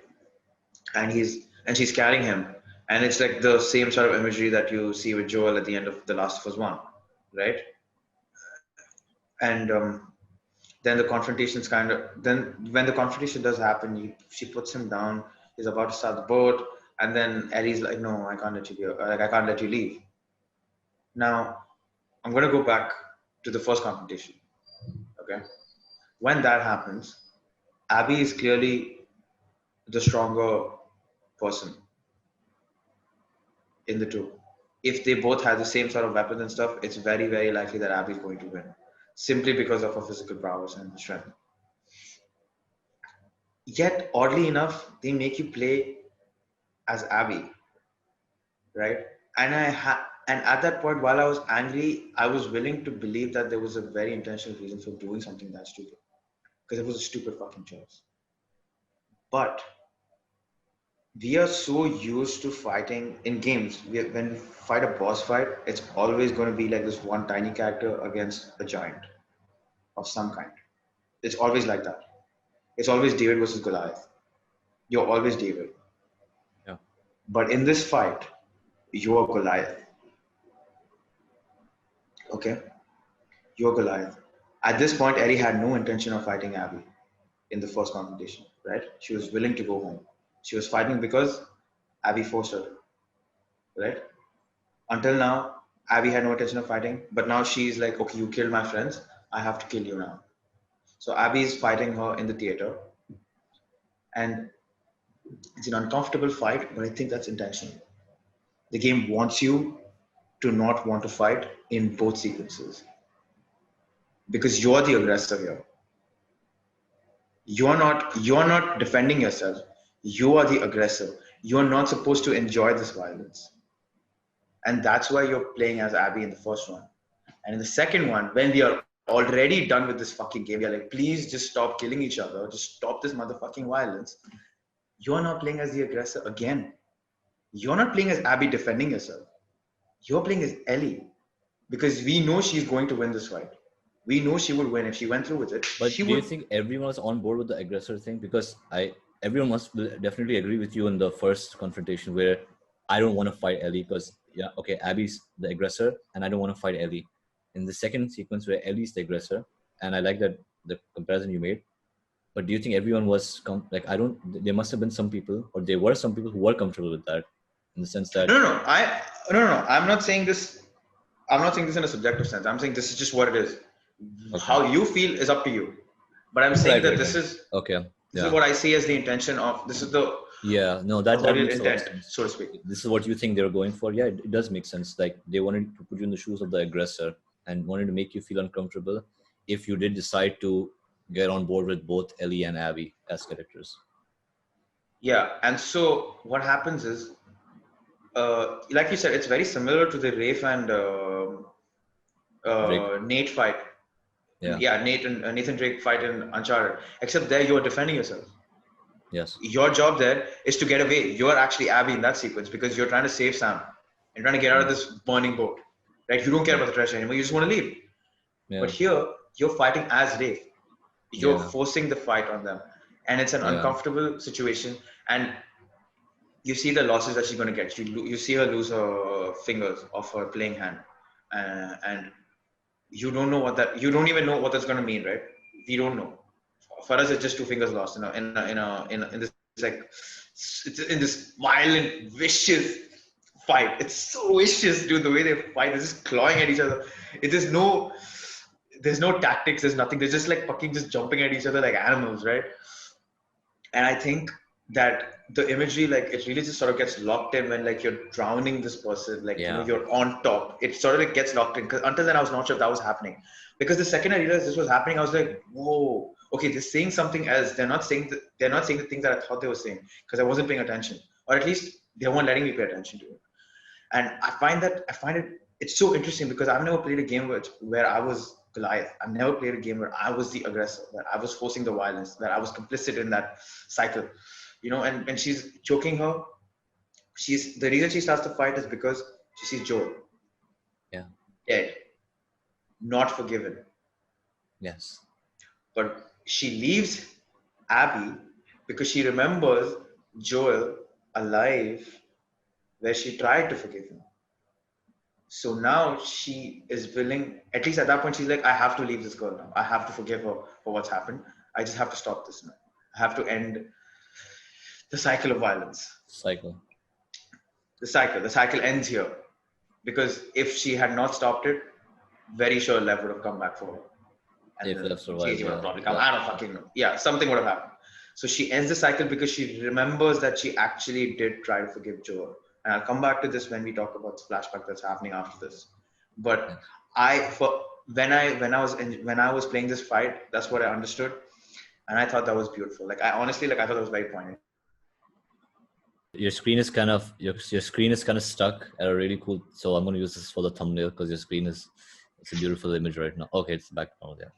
and she's carrying him, and it's like the same sort of imagery that you see with Joel at the end of The Last of Us 1, right? And then the confrontation's kind of then when the confrontation does happen, she puts him down. He's about to start the boat, and then Ellie's like, "No, I can't let you go. Like, I can't let you leave." Now, I'm gonna go back to the first confrontation. Okay, when that happens, Abby is clearly the stronger person in the two. If they both have the same sort of weapons and stuff, it's very, very likely that Abby's going to win, simply because of her physical prowess and strength. Yet, oddly enough, they make you play as Abby, right? And at that point, while I was angry, I was willing to believe that there was a very intentional reason for doing something that stupid, because it was a stupid fucking choice. But we are so used to fighting in games. When we fight a boss fight, it's always going to be like this one tiny character against a giant of some kind. It's always like that. It's always David versus Goliath. You're always David. Yeah. But in this fight, you're Goliath. Okay? You're Goliath. At this point, Ellie had no intention of fighting Abby in the first confrontation, right? She was willing to go home. She was fighting because Abby forced her, right? Until now, Abby had no intention of fighting, but now she's like, okay, you killed my friends, I have to kill you now. So Abby's fighting her in the theater, and it's an uncomfortable fight, but I think that's intentional. The game wants you to not want to fight in both sequences because you're the aggressor here. You're not defending yourself. You are the aggressor. You're not supposed to enjoy this violence. And that's why you're playing as Abby in the first one. And in the second one, when we are already done with this fucking game, we are like, please just stop killing each other. Just stop this motherfucking violence. You're not playing as the aggressor again. You're not playing as Abby defending yourself. You're playing as Ellie. Because we know she's going to win this fight. We know she would win if she went through with it. But do you think everyone was on board with the aggressor thing? Because everyone must definitely agree with you in the first confrontation where I don't want to fight Ellie because, yeah, okay, Abby's the aggressor and I don't want to fight Ellie. In the second sequence where Ellie's the aggressor, and I like that the comparison you made, but do you think everyone was there must have been some people, or there were some people who were comfortable with that in the sense that... No. I'm not saying this in a subjective sense. I'm saying this is just what it is. Okay. How you feel is up to you. But I'm saying that this is what I see as the intention of, this is the... Yeah, no, that makes intent, sense, so to speak. This is what you think they were going for. Yeah, it does make sense. Like they wanted to put you in the shoes of the aggressor and wanted to make you feel uncomfortable if you did decide to get on board with both Ellie and Abby as characters. Yeah, and so what happens is, like you said, it's very similar to the Rafe and Nate fight. Yeah, Nathan Drake fight in Uncharted. Except there you are defending yourself. Yes. Your job there is to get away. You're actually Abby in that sequence because you're trying to save Sam. You're trying to get out of this burning boat, right? You don't care about the treasure anymore. You just want to leave. Yeah. But here, you're fighting as Rafe. You're Yeah. forcing the fight on them, and it's an Yeah. uncomfortable situation. And you see the losses that she's going to get. You see her lose her fingers of her playing hand, and you don't know what that. You don't even know what that's going to mean, right? We don't know. For us, it's just two fingers lost in this like it's in this violent, vicious fight. It's so vicious, dude. The way they fight, they're just clawing at each other. There's no tactics. There's nothing. They're just like fucking just jumping at each other like animals, right? And I think that the imagery, like it really just sort of gets locked in when like you're drowning this person, like Yeah. you're on top. It sort of like gets locked in because until then I was not sure if that was happening. Because the second I realized this was happening, I was like, whoa, okay, they're saying something else. They're not saying the things that I thought they were saying because I wasn't paying attention, or at least they weren't letting me pay attention to it. And I find it's so interesting because I've never played a game where I was Goliath. I've never played a game where I was the aggressor, that I was forcing the violence, that I was complicit in that cycle. And when she's choking her, the reason she starts to fight is because she sees Joel. Yeah. Dead. Not forgiven. Yes. But she leaves Abby because she remembers Joel alive where she tried to forgive him. So now she is willing, at least at that point, she's like, I have to leave this girl now. I have to forgive her for what's happened. I just have to stop this now. I have to end the cycle of violence. The cycle ends here. Because if she had not stopped it, very sure Lev would have come back for her. And if Lev survived, would have probably come. I don't fucking know. Yeah, something would have happened. So she ends the cycle because she remembers that she actually did try to forgive Joel. And I'll come back to this when we talk about the flashback that's happening after this. But when I was playing this fight, that's what I understood, and I thought that was beautiful. Like I honestly, I thought it was very poignant. Your screen is kind of stuck at a really cool. So I'm going to use this for the thumbnail because your screen it's a beautiful image right now. Okay, it's back now. Yeah.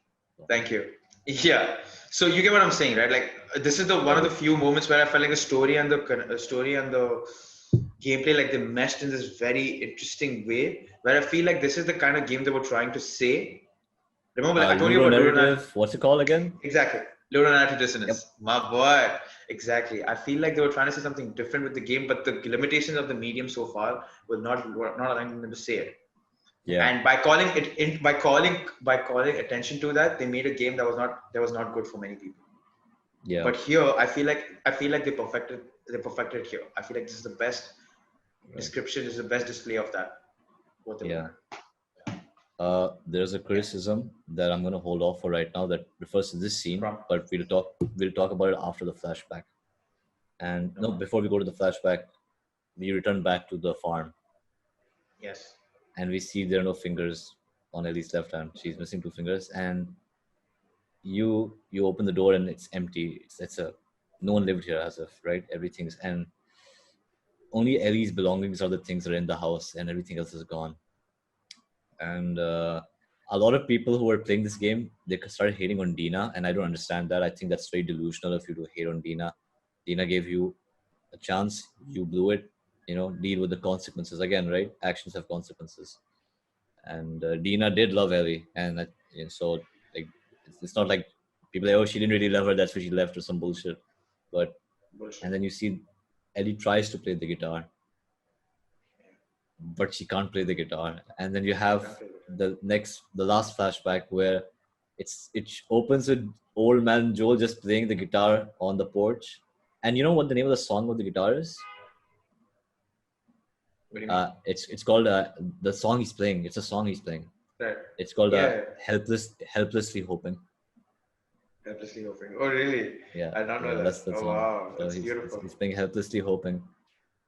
Thank you. Yeah. So you get what I'm saying, right? Like this is one of the few moments where I felt like the story and the gameplay, like they meshed in this very interesting way. Where I feel like this is the kind of game they were trying to say. Remember, I told you about narrative. What's it called again? Exactly. Ludonarrative dissonance. Yep. My boy. Exactly. I feel like they were trying to say something different with the game, but the limitations of the medium so far were not allowing them to say it. Yeah. And by calling attention to that, they made a game that was not good for many people. Yeah. But here, I feel like they perfected it here. I feel like this is the best description, this is the best display of that. What they were. There's a criticism that I'm going to hold off for right now that refers to this scene, but we'll talk about it after the flashback. And no, before we go to the flashback, we return back to the farm. Yes. And we see there are no fingers on Ellie's left hand. She's missing two fingers, and you open the door and it's empty. No one lived here as of, right? Everything's, and only Ellie's belongings are the things that are in the house, and everything else is gone. And a lot of people who are playing this game, they started hating on Dina, and I don't understand that. I think that's very delusional of you to hate on Dina. Dina gave you a chance, you blew it. Deal with the consequences again, right? Actions have consequences. And Dina did love Ellie, and so like it's not like people say, oh, she didn't really love her, that's why she left or some bullshit. But and then you see Ellie tries to play the guitar, but she can't play the guitar. And then you have the last flashback where it opens with old man Joel just playing the guitar on the porch. And you know what the name of the song of the guitar is? It's called the song he's playing. It's a song he's playing. Right. It's called Helplessly Hoping. Helplessly Hoping. Oh, really? Yeah. I don't know that. That's the song. Wow. So that's beautiful. He's playing Helplessly Hoping,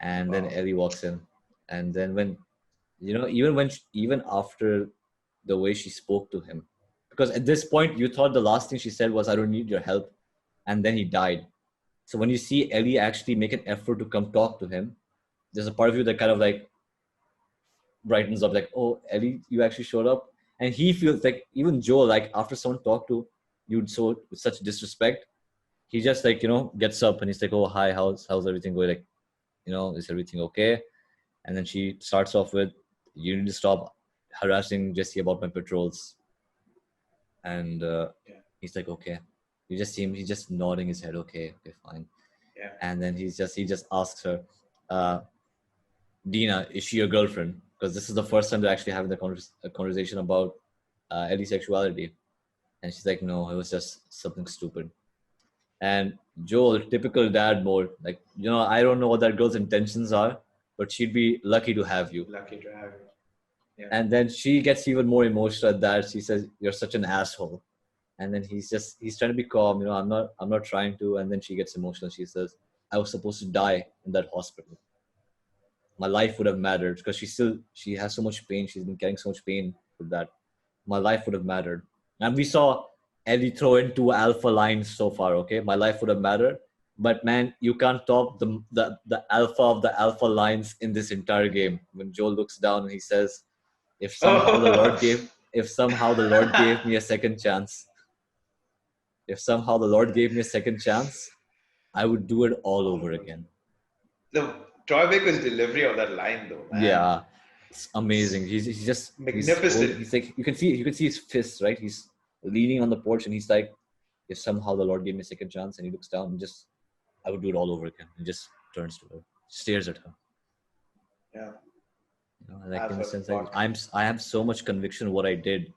and then Ellie walks in, and then when, even after the way she spoke to him, because at this point you thought the last thing she said was, "I don't need your help," and then he died. So when you see Ellie actually make an effort to come talk to him, there's a part of you that kind of like brightens up, like, oh, Ellie, you actually showed up. And he feels like, even Joel, like after someone talked to you with such disrespect, he just like, gets up and he's like, oh, hi, how's everything going? Like, is everything okay? And then she starts off with, "You need to stop harassing Jesse about my patrols." And he's like, "Okay." You just see him, he's just nodding his head, "Okay, okay, fine." Yeah. And then he just asks her, "Dina, is she your girlfriend?" Because this is the first time they're actually having a conversation about Ellie's sexuality. And she's like, "No, it was just something stupid." And Joel, typical dad mode, like, I don't know what that girl's intentions are, but she'd be lucky to have you. Lucky to have you. Yeah. And then she gets even more emotional at that. She says, "You're such an asshole." And then he's trying to be calm, I'm not trying to. And then she gets emotional. She says, "I was supposed to die in that hospital. My life would have mattered," because she has so much pain. She's been carrying so much pain with that. My life would have mattered. And we saw Ellie throw in 2 alpha lines so far. Okay, my life would have mattered. But man, you can't top the alpha of the alpha lines in this entire game. When Joel looks down and he says, if somehow the Lord gave if somehow the Lord gave me a second chance, if somehow the Lord gave me a second chance, I would do it all over again. The Troy Baker's delivery of that line, though, man. Yeah, it's amazing. He's just Magnificent. He's like, you can see his fists, right? He's leaning on the porch and he's like, "If somehow the Lord gave me a second chance," and he looks down and just, "I would do it all over again." And just turns to her, stares at her. Yeah. Like, in the sense, like, Fuck. I have so much conviction in what I did.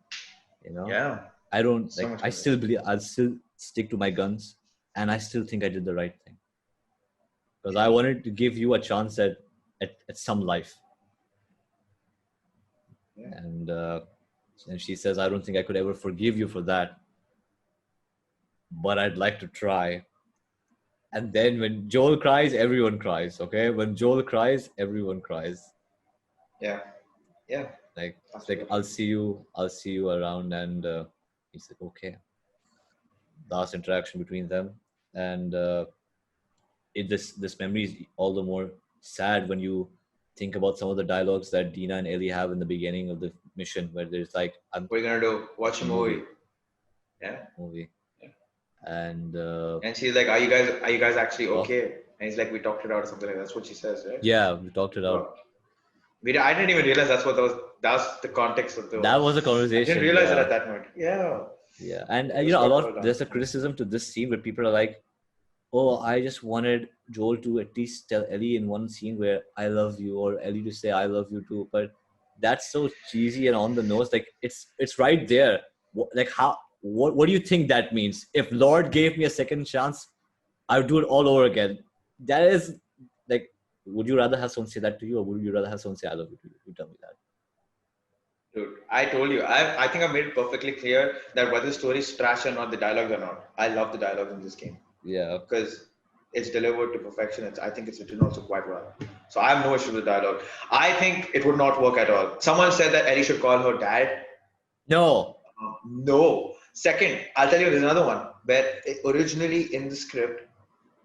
Yeah. I don't So like. much I still believe. I'll still stick to my guns, and I still think I did the right thing because I wanted to give you a chance at some life. Yeah. And she says, "I don't think I could ever forgive you for that, but I'd like to try." And then when Joel cries, everyone cries. Okay, when Joel cries, everyone cries. Yeah. Yeah. Like, it's like, Absolutely. I'll see you around." And he's like, "Okay." Last interaction between them, and this memory is all the more sad when you think about some of the dialogues that Dina and Ellie have in the beginning of the mission, where there's like, "I'm What are you gonna do? Watch a movie. Yeah. movie," Yeah. and And she's like, are you guys actually okay?" And he's like, "We talked it out," or something like that. That's what she says, right? yeah, we talked it out. Wow. I didn't even realize that's what that was. That's the context of the. That was a I didn't conversation. realize it Yeah, at that moment. Yeah. yeah, and It was quite well done. there's a criticism to this scene where people are like, "Oh, I just wanted Joel to at least tell Ellie in one scene where I love you, or Ellie to say I love you too." But that's so cheesy and on the nose. Like, it's right there. Like, how? What do you think that means? If Lord gave me a second chance, I would do it all over again. That is like, would you rather have someone say that to you, or would you rather have someone say I love you to you? You tell me that. Dude, I told you. I think I made it perfectly clear that whether the story is trash or not, the dialogues are not. I love the dialogue in this game Yeah. because it's delivered to perfection. I think it's written also quite well. So I have no issue with the dialogue. I think it would not work at all. Someone said that Ellie should call her dad. No. No. Second, I'll tell you there's another one where originally in the script,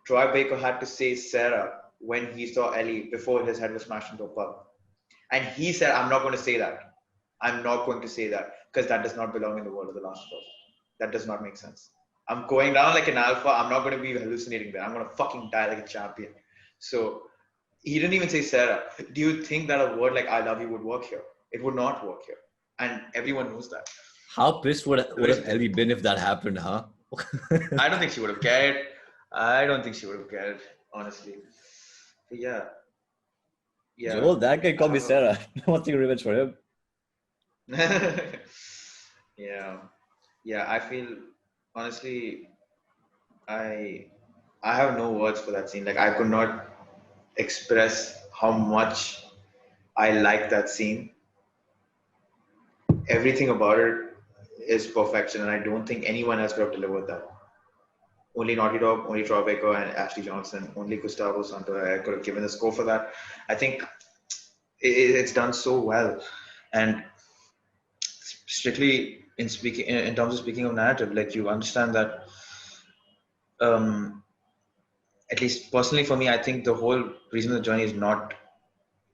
Troy Baker had to say Sarah when he saw Ellie before his head was smashed into a pub. And he said, "I'm not going to say that. I'm not going to say that because that does not belong in the world of The Last of Us. That does not make sense. I'm going down like an alpha. I'm not going to be hallucinating there. I'm going to fucking die like a champion." So he didn't even say Sarah. Do you think that a word like I love you would work here? It would not work here. And everyone knows that. How pissed would have Ellie been if that happened, huh? I don't think she would have cared. I don't think she would have cared, honestly. But yeah. Yeah. Joel, that guy called me Sarah. I want to take revenge for him. Yeah. Yeah, I feel honestly I I have no words for that scene. Like I could not express how much I like that scene. Everything about it is perfection, and I don't think anyone else could have delivered that. Only Naughty Dog, only Troy Baker and Ashley Johnson, only Gustavo Santaolalla could have given the score for that. I think it's done so well, and strictly in terms of speaking of narrative, like you understand that. Um, at least personally for me, I think the whole reason of the journey is not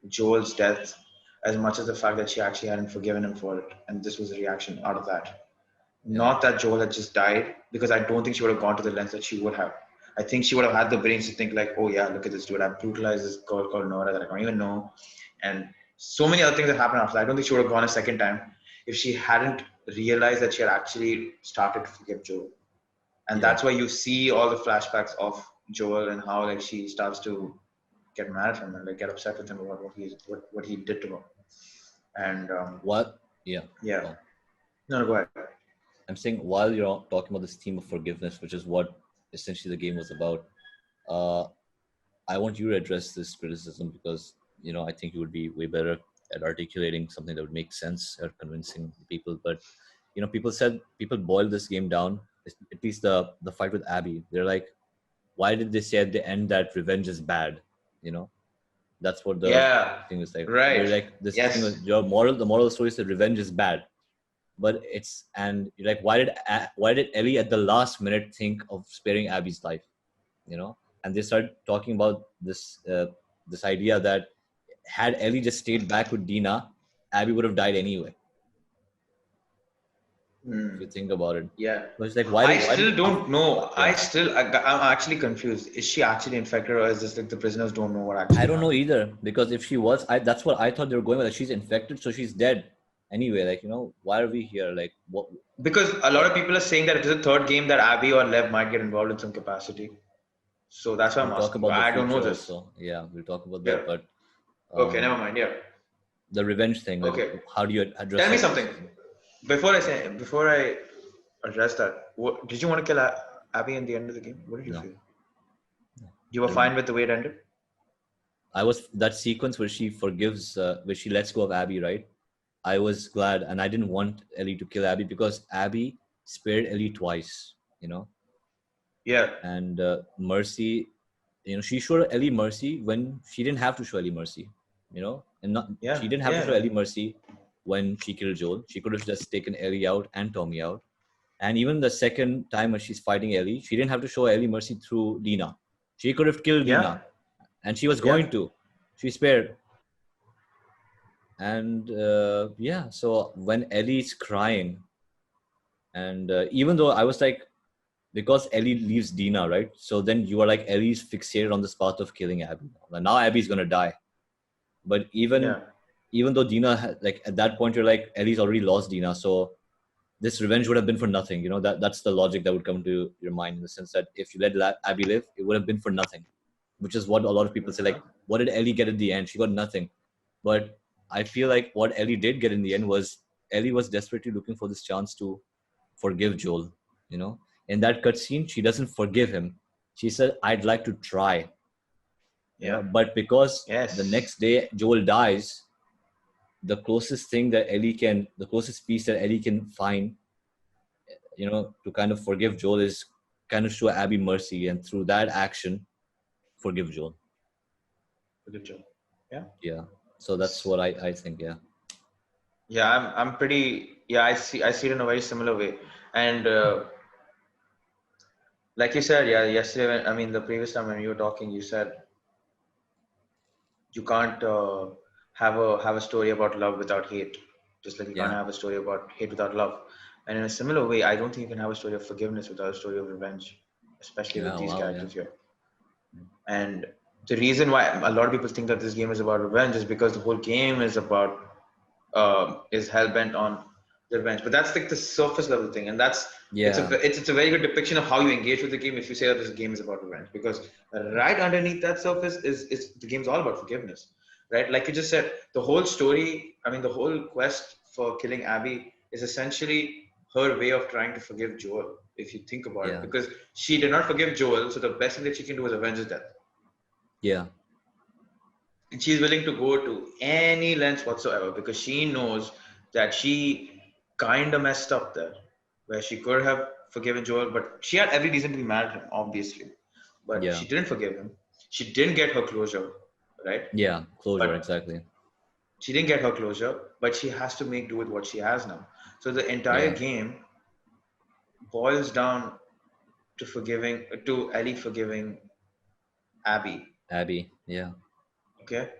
Joel's death as much as the fact that she actually hadn't forgiven him for it, and this was a reaction out of that. Not that Joel had just died, because I don't think she would have gone to the lengths that she would have. I think she would have had the brains to think like, oh yeah, look at this dude. I brutalized this girl called Nora that I don't even know, and so many other things that happened after that. I don't think she would have gone a second time if she hadn't realized that she had actually started to forgive Joel. And Yeah. that's why you see all the flashbacks of Joel and how like she starts to get mad at him and like get upset with him about what he did to her. And What? Yeah. yeah, Well, no, go ahead. I'm saying while you're talking about this theme of forgiveness, which is what essentially the game was about, uh, I want you to address this criticism because I think you would be way better at articulating something that would make sense or convincing people. But people boil this game down. At least the fight with Abby, they're like, why did they say at the end that revenge is bad? You know, that's what the Yeah, thing is like. right. They're like this thing Yes. was the moral of the story is that revenge is bad. But and you're like, why did Ellie at the last minute think of sparing Abby's life? And they started talking about this idea that had Ellie just stayed back with Dina, Abby would have died anyway. If you think about it, Yeah. so it's like, I why did still don't know. yeah, I'm actually confused. Is she actually infected or is this like the prisoners don't know what I actually don't know happened? either, because if she was, that's what I thought they were going with. Like, she's infected, so she's dead anyway. Like, why are we here? Like, what? Because a lot Yeah, of people are saying that it is a third game that Abby or Lev might get involved in some capacity. So that's why I'm we'll talk asking you. about the I don't know future this. also. Yeah, we'll talk about Yeah. that. But Okay, never um, mind. Yeah. the revenge thing, like, Okay. how do you address Tell me that something. criticism? Before I address that, what did you want to kill Abby in the end of the game? What did you No, feel? no, You I were didn't. fine with the way it ended? I was that sequence where she lets go of Abby, right? I was glad, and I didn't want Ellie to kill Abby because Abby spared Ellie twice, Yeah. and Mercy, she showed Ellie mercy when she didn't have to show Ellie mercy, and not she Yeah. didn't have to show Yeah. Ellie mercy when she killed Joel. She could have just taken Ellie out and Tommy out, and even the second time when she's fighting Ellie, she didn't have to show Ellie mercy through Dina. She could have killed Yeah. Dina, and she was Yeah. going to. She spared. And yeah, so when Ellie's crying, and even though I was like, because Ellie leaves Dina, right? So then you are like, Ellie's fixated on this path of killing Abby. Now Abby's gonna die. But even Yeah. even though Dina, like at that point, you're like, Ellie's already lost Dina, so this revenge would have been for nothing. That's the logic that would come to your mind, in the sense that if you let Abby live, it would have been for nothing, which is what a lot of people say. Like, what did Ellie get at the end? She got nothing. But I feel like what Ellie did get in the end was, Ellie was desperately looking for this chance to forgive Joel. In that cutscene, she doesn't forgive him. She said, "I'd like to try." Yeah. But because the Yes. next day Joel dies, the closest piece that Ellie can find, to kind of forgive Joel, is kind of show Abby mercy, and through that action, forgive Joel. Good job. Yeah. Yeah. So that's what I think. Yeah. Yeah, I'm pretty. Yeah, I see it in a very similar way. And like you said, yeah, yesterday, I mean, the previous time when you were talking, you said you can't have a story about love without hate, just like you can't Yeah. have a story about hate without love. And in a similar way, I don't think you can have a story of forgiveness without a story of revenge, especially with Yeah. these Wow. Yeah. characters here. And the reason why a lot of people think that this game is about revenge is because the whole game is hell bent on the revenge. But that's like the surface level thing, and Yeah. it's a very good depiction of how you engage with the game if you say that this game is about revenge. Because right underneath that surface is the game's all about forgiveness, right? Like you just said, the whole story. I mean, the whole quest for killing Abby is essentially her way of trying to forgive Joel. If you think about it, Yeah. because she did not forgive Joel, so the best thing that she can do is avenge his death. Yeah. And she's willing to go to any lengths whatsoever because she knows that she kind of messed up there, where she could have forgiven Joel, but she had every reason to be mad at him, obviously. But Yeah. she didn't forgive him. She didn't get her closure, right? Yeah. Closure. But Exactly. she didn't get her closure, but she has to make do with what she has now. So the entire Yeah. game boils down to Ellie forgiving Abby. Abby. Yeah. Okay.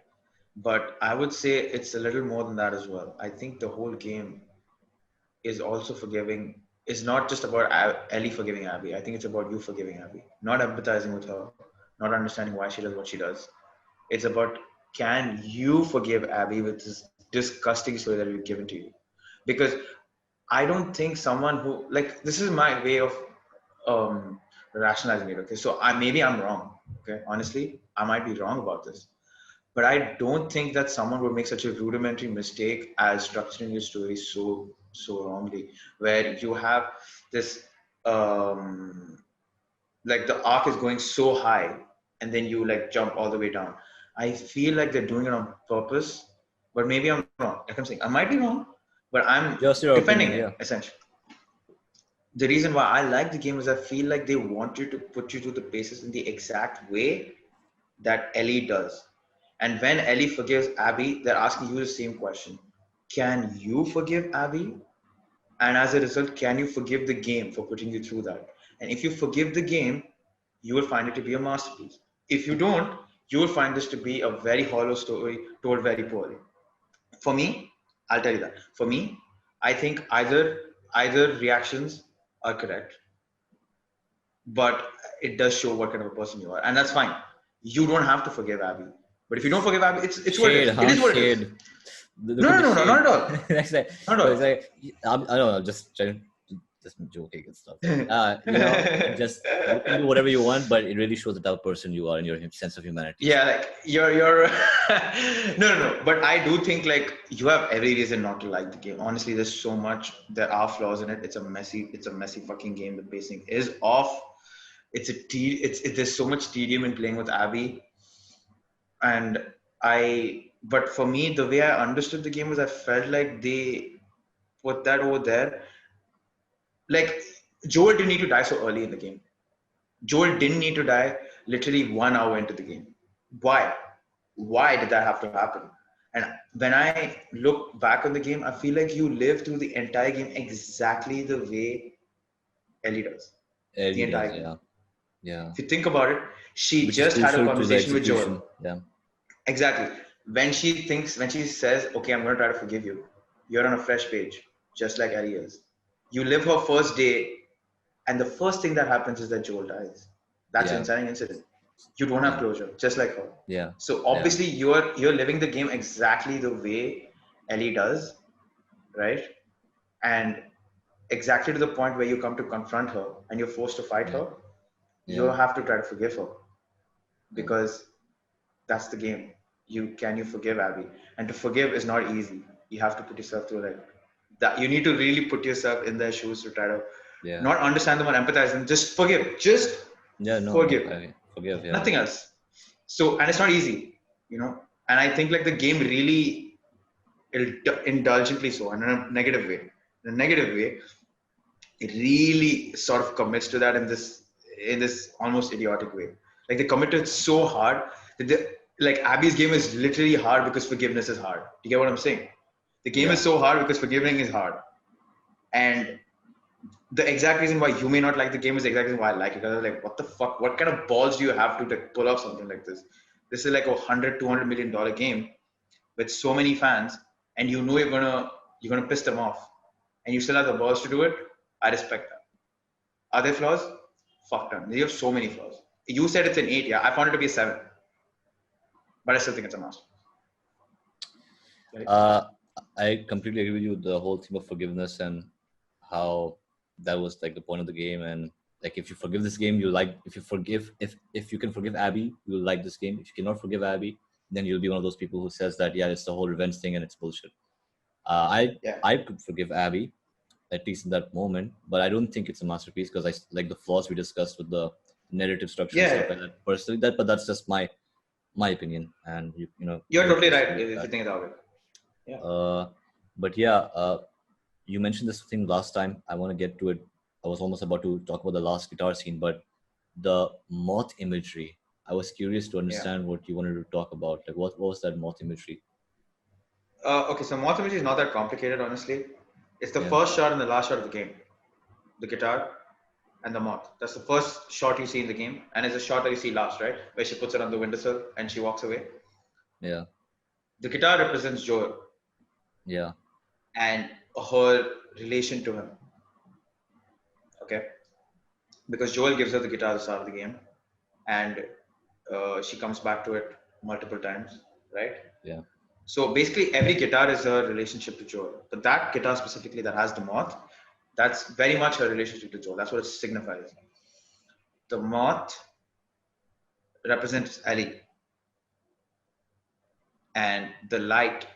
But I would say it's a little more than that as well. I think the whole game is also forgiving. is not just about Ellie forgiving Abby. I think it's about you forgiving Abby, not empathizing with her, not understanding why she does what she does. It's about, can you forgive Abby with this disgusting story that we've given to you? Because I don't think someone who, like, this is my way of um, rationalizing it. Okay, so maybe I'm wrong. Okay, honestly, I might be wrong about this, but I don't think that someone would make such a rudimentary mistake as structuring your story so wrongly, where you have this um, like the arc is going so high and then you like jump all the way down. I feel like they're doing it on purpose, but maybe I'm wrong. Like I'm saying, I might be wrong, but I'm Just your defending opinion, it yeah. essentially. The reason why I like the game is I feel like they want you to put you through the paces in the exact way that Ellie does. And when Ellie forgives Abby, they're asking you the same question. Can you forgive Abby? And as a result, can you forgive the game for putting you through that? And if you forgive the game, you will find it to be a masterpiece. If you don't, you will find this to be a very hollow story told very poorly. For me, I'll tell you that. For me, I think either reactions are correct, but it does show what kind of a person you are, and that's fine. You don't have to forgive Abby, but if you don't forgive Abby, it's what it Shade, is. It huh? is what it is. Shade. Look No, at no, the no, no, shade. not at all. That's like, Not so it's at like, I don't know, just trying to, just joking and stuff. all. Just you can do whatever you want, but it really shows the type of person you are and your sense of humanity. Yeah, like you're no. But I do think like you have every reason not to like the game. Honestly, there's so much. There are flaws in it. It's a messy fucking game. The pacing is off. There's so much tedium in playing with Abby. And but for me, the way I understood the game was I felt like they put that over there. Like Joel didn't need to die so early in the game. Joel didn't need to die literally 1 hour into the game. Why? Why did that have to happen? And when I look back on the game, I feel like you live through the entire game exactly the way Ellie does. The Ellie entire does, game. yeah, yeah, If you think about it, she which is just had a crucial to the conversation with Joel. execution. Yeah, Exactly. When she says, okay, I'm going to try to forgive you, you're on a fresh page, just like Ellie is. You live her first day, and the first thing that happens is that Joel dies. That's an yeah, inciting incident. You don't have yeah, closure, just like her. yeah, So yeah, obviously you're living the game exactly the way Ellie does, right? And exactly to the point where you come to confront her and you're forced to fight yeah, her, you yeah, have to try to forgive her yeah. because that's the game. You forgive Abby, and to forgive is not easy. You have to put yourself through like that. You need to really put yourself in their shoes to try to Yeah. not understand them or empathize them. Just forgive. Just Yeah, no, forgive. I forgive. Yeah, Nothing else. So, and it's not easy, you know. And I think like the game really indulgently so, and in a negative way. In a negative way, it really sort of commits to that in this almost idiotic way. Like they commit to it so hard that like Abby's game is literally hard because forgiveness is hard. Do you get what I'm saying? The game is yeah, so hard because forgiving is hard. And the exact reason why you may not like the game is the exact reason why I like it. Because I was like, what the fuck? What kind of balls do you have to like, pull off something like this? This is like $100-200 million game with so many fans, and you know you're gonna piss them off, and you still have the balls to do it. I respect that. Are there flaws? Fuck them. You have so many flaws. You said it's an 8, yeah. I found it to be a 7, but I still think it's a master. Right? uh, I completely agree with you. The whole theme of forgiveness and how that was like the point of the game, and like if you forgive this game, you like if you can forgive Abby, you'll like this game. If you cannot forgive Abby, then you'll be one of those people who says that yeah, it's the whole revenge thing and it's bullshit. Yeah. I could forgive Abby at least in that moment, but I don't think it's a masterpiece because I like the flaws we discussed with the narrative structure and Yeah. stuff like that. Personally, but that's just my opinion, and You're you're totally free to right do if you that. think about it. Yeah. But yeah, you mentioned this thing last time. I want to get to it. I was almost about to talk about the last guitar scene, but the moth imagery. I was curious to Yeah. understand what you wanted to talk about. Like, what was that moth imagery? Okay, so Moth is not that complicated, honestly. It's the Yeah, first shot and the last shot of the game. The guitar and the moth. That's the first shot you see in the game, and it's a shot that you see last, right? Where she puts it on the windowsill and she walks away. yeah, The guitar represents Joel yeah, and her relation to him. Okay, because Joel gives her the guitar at the start of the game, and she comes back to it multiple times, right? Yeah. So basically, every guitar is her relationship to Joel. But that guitar specifically that has the moth, that's very much her relationship to Joel. That's what it signifies. The moth represents Ellie, and the light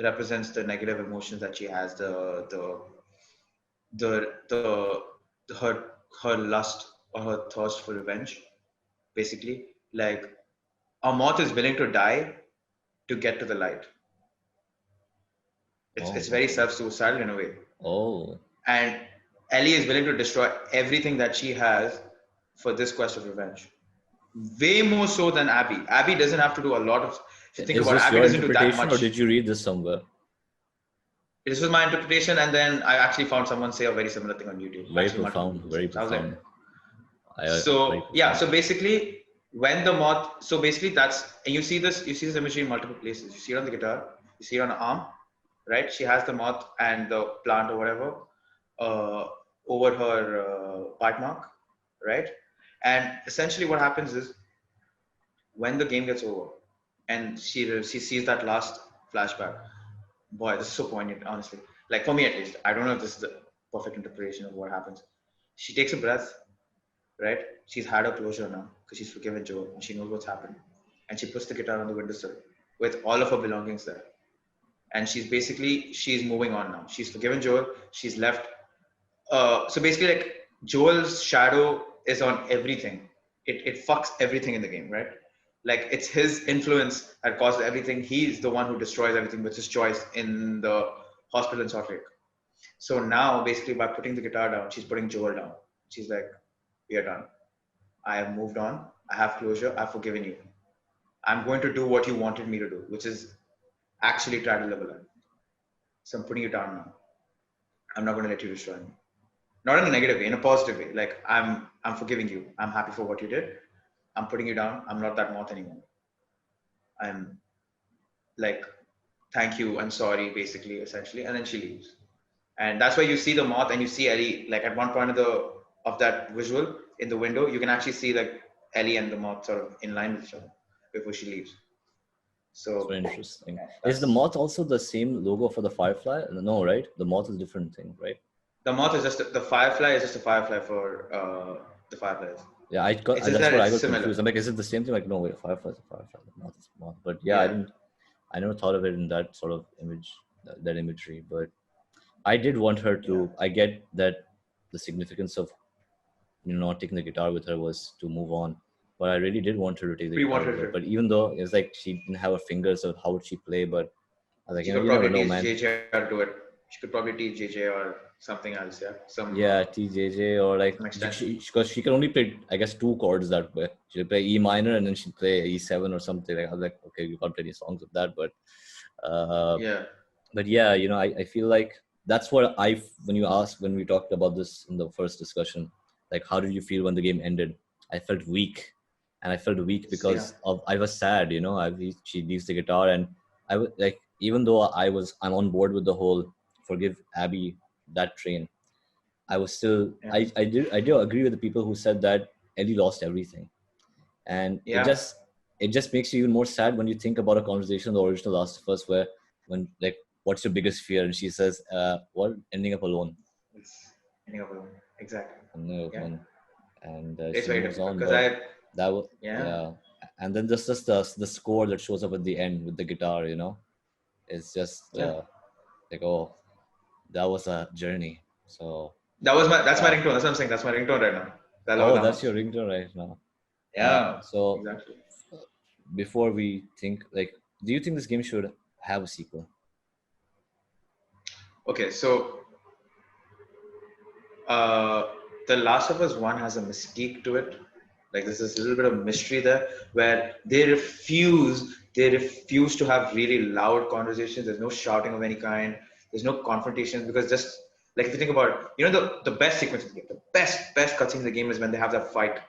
represents the negative emotions that she has, the her lust or her thirst for revenge. Basically, like a moth is willing to die to get to the light. It's Oh, very okay. self-suicidal in a way. Oh, And Ellie is willing to destroy everything that she has for this quest of revenge. Way more so than Abby. Abby doesn't have to do a lot of. If you think is about it, this Abby your doesn't do that interpretation, or much. did you read this somewhere? This was my interpretation, and then I actually found someone say a very similar thing on YouTube. Very Actually, multiple profound. people Very saying. So I was like, profound. Very so yeah. profound. So basically, when the moth, so basically that's, and you see this imagery in multiple places. You see it on the guitar, you see it on the arm, right? She has the moth and the plant or whatever uh, over her bite mark, right? And essentially, what happens is when the game gets over, and she sees that last flashback. Boy, this is so poignant, honestly. Like for me at least, I don't know if this is the perfect interpretation of what happens. She takes a breath, right? She's had her closure now because she's forgiven Joe and she knows what's happened. And she puts the guitar on the windowsill with all of her belongings there. And she's moving on now. She's forgiven Joel. She's left. So basically, like Joel's shadow is on everything. It fucks everything in the game, right? Like it's his influence that caused everything. He's the one who destroys everything with his choice in the hospital in Salt Lake. So now, basically, by putting the guitar down, she's putting Joel down. She's like, "We are done. I have moved on. I have closure. I've forgiven you. I'm going to do what you wanted me to do, which is actually try to live a life. So I'm putting you down now. I'm not going to let you destroy me. Not in a negative way, in a positive way. Like I'm forgiving you. I'm happy for what you did. I'm putting you down. I'm not that moth anymore. I'm like, thank you. I'm sorry, basically, essentially. And then she leaves. And that's why you see the moth and you see Ellie. Like at one point of that visual in the window, you can actually see like Ellie and the moth sort of in line with each other before she leaves. That's So very interesting. yeah, Is the that's moth also the same logo for the Firefly? No, right? The moth is a different thing, right? the moth is just the firefly is just a firefly for the fireflies. Yeah, It's just that's that what I it's got similar. confused. I'm like, is it the same thing? Like, no, wait, Firefly is a Firefly, the moth is a moth. But yeah, Yeah, I never thought of it in that sort of image, that imagery. But I did want her yeah. to. I get that the significance of not taking the guitar with her was to move on, but I really did want her to take the We guitar with wanted her. her. But even though it's like she didn't have her fingers, so how would she play? But I was like, She could you never probably know, teach man. JJ how to do it. She could probably teach JJ or something else. Yeah, Yeah, TJJ or like some extent. because she can only play, I guess, two chords that way. She'll play E minor and then she'll play E7 or something. Like I was like, okay, you can't play any songs with that, uh, Yeah, but yeah, I feel like that's what when you asked, when we talked about this in the first discussion, like how did you feel when the game ended? I felt weak, and I felt weak yeah, because of I was sad. She leaves the guitar, and I was like, even though I'm on board with the whole forgive Abby that train. I was still yeah, I do agree with the people who said that Ellie lost everything, and yeah. it just makes you even more sad when you think about a conversation in the original Last of Us where when like what's your biggest fear, and she says what, ending up alone. It's ending up alone. Exactly. Ending up Yeah, alone. And it's she very moves difficult on, because but I that was, yeah yeah. And then just the score that shows up at the end with the guitar, it's just yeah. like, oh, that was a journey. So That's my yeah. ringtone. That's what I'm saying. That's my ringtone right now. I love Oh, that that's much. your ringtone right now. Yeah, So exactly. before we think, like, do you think this game should have a sequel? Okay, so uh, the Last of Us one has a mystique to it. Like there's this little bit of mystery there where they refuse to have really loud conversations. There's no shouting of any kind. There's no confrontation because just like if you think about it, the best sequence of the game, the best cutscene in the game is when they have that fight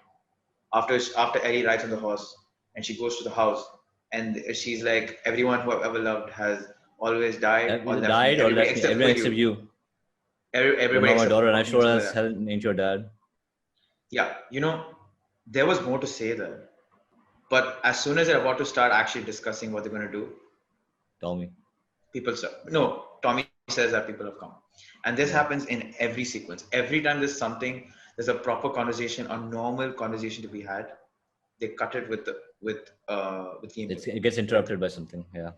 after Ellie rides on the horse and she goes to the house and she's like, everyone who I've ever loved has always died Have or either left me. died or Everybody left me, except for everyone except you. you. You're Everybody not my except daughter, and I Tommy or sure something as like that. hell ain't your dad. Yeah, there was more to say there. But as soon as they're about to start actually discussing what they're going to do, Tell me. people start. No, Tommy says that people have come. And this Yeah. happens in every sequence. Every time there's a proper conversation, a normal conversation to be had, they cut it with gameplay. It gets With interrupted by something. Yeah.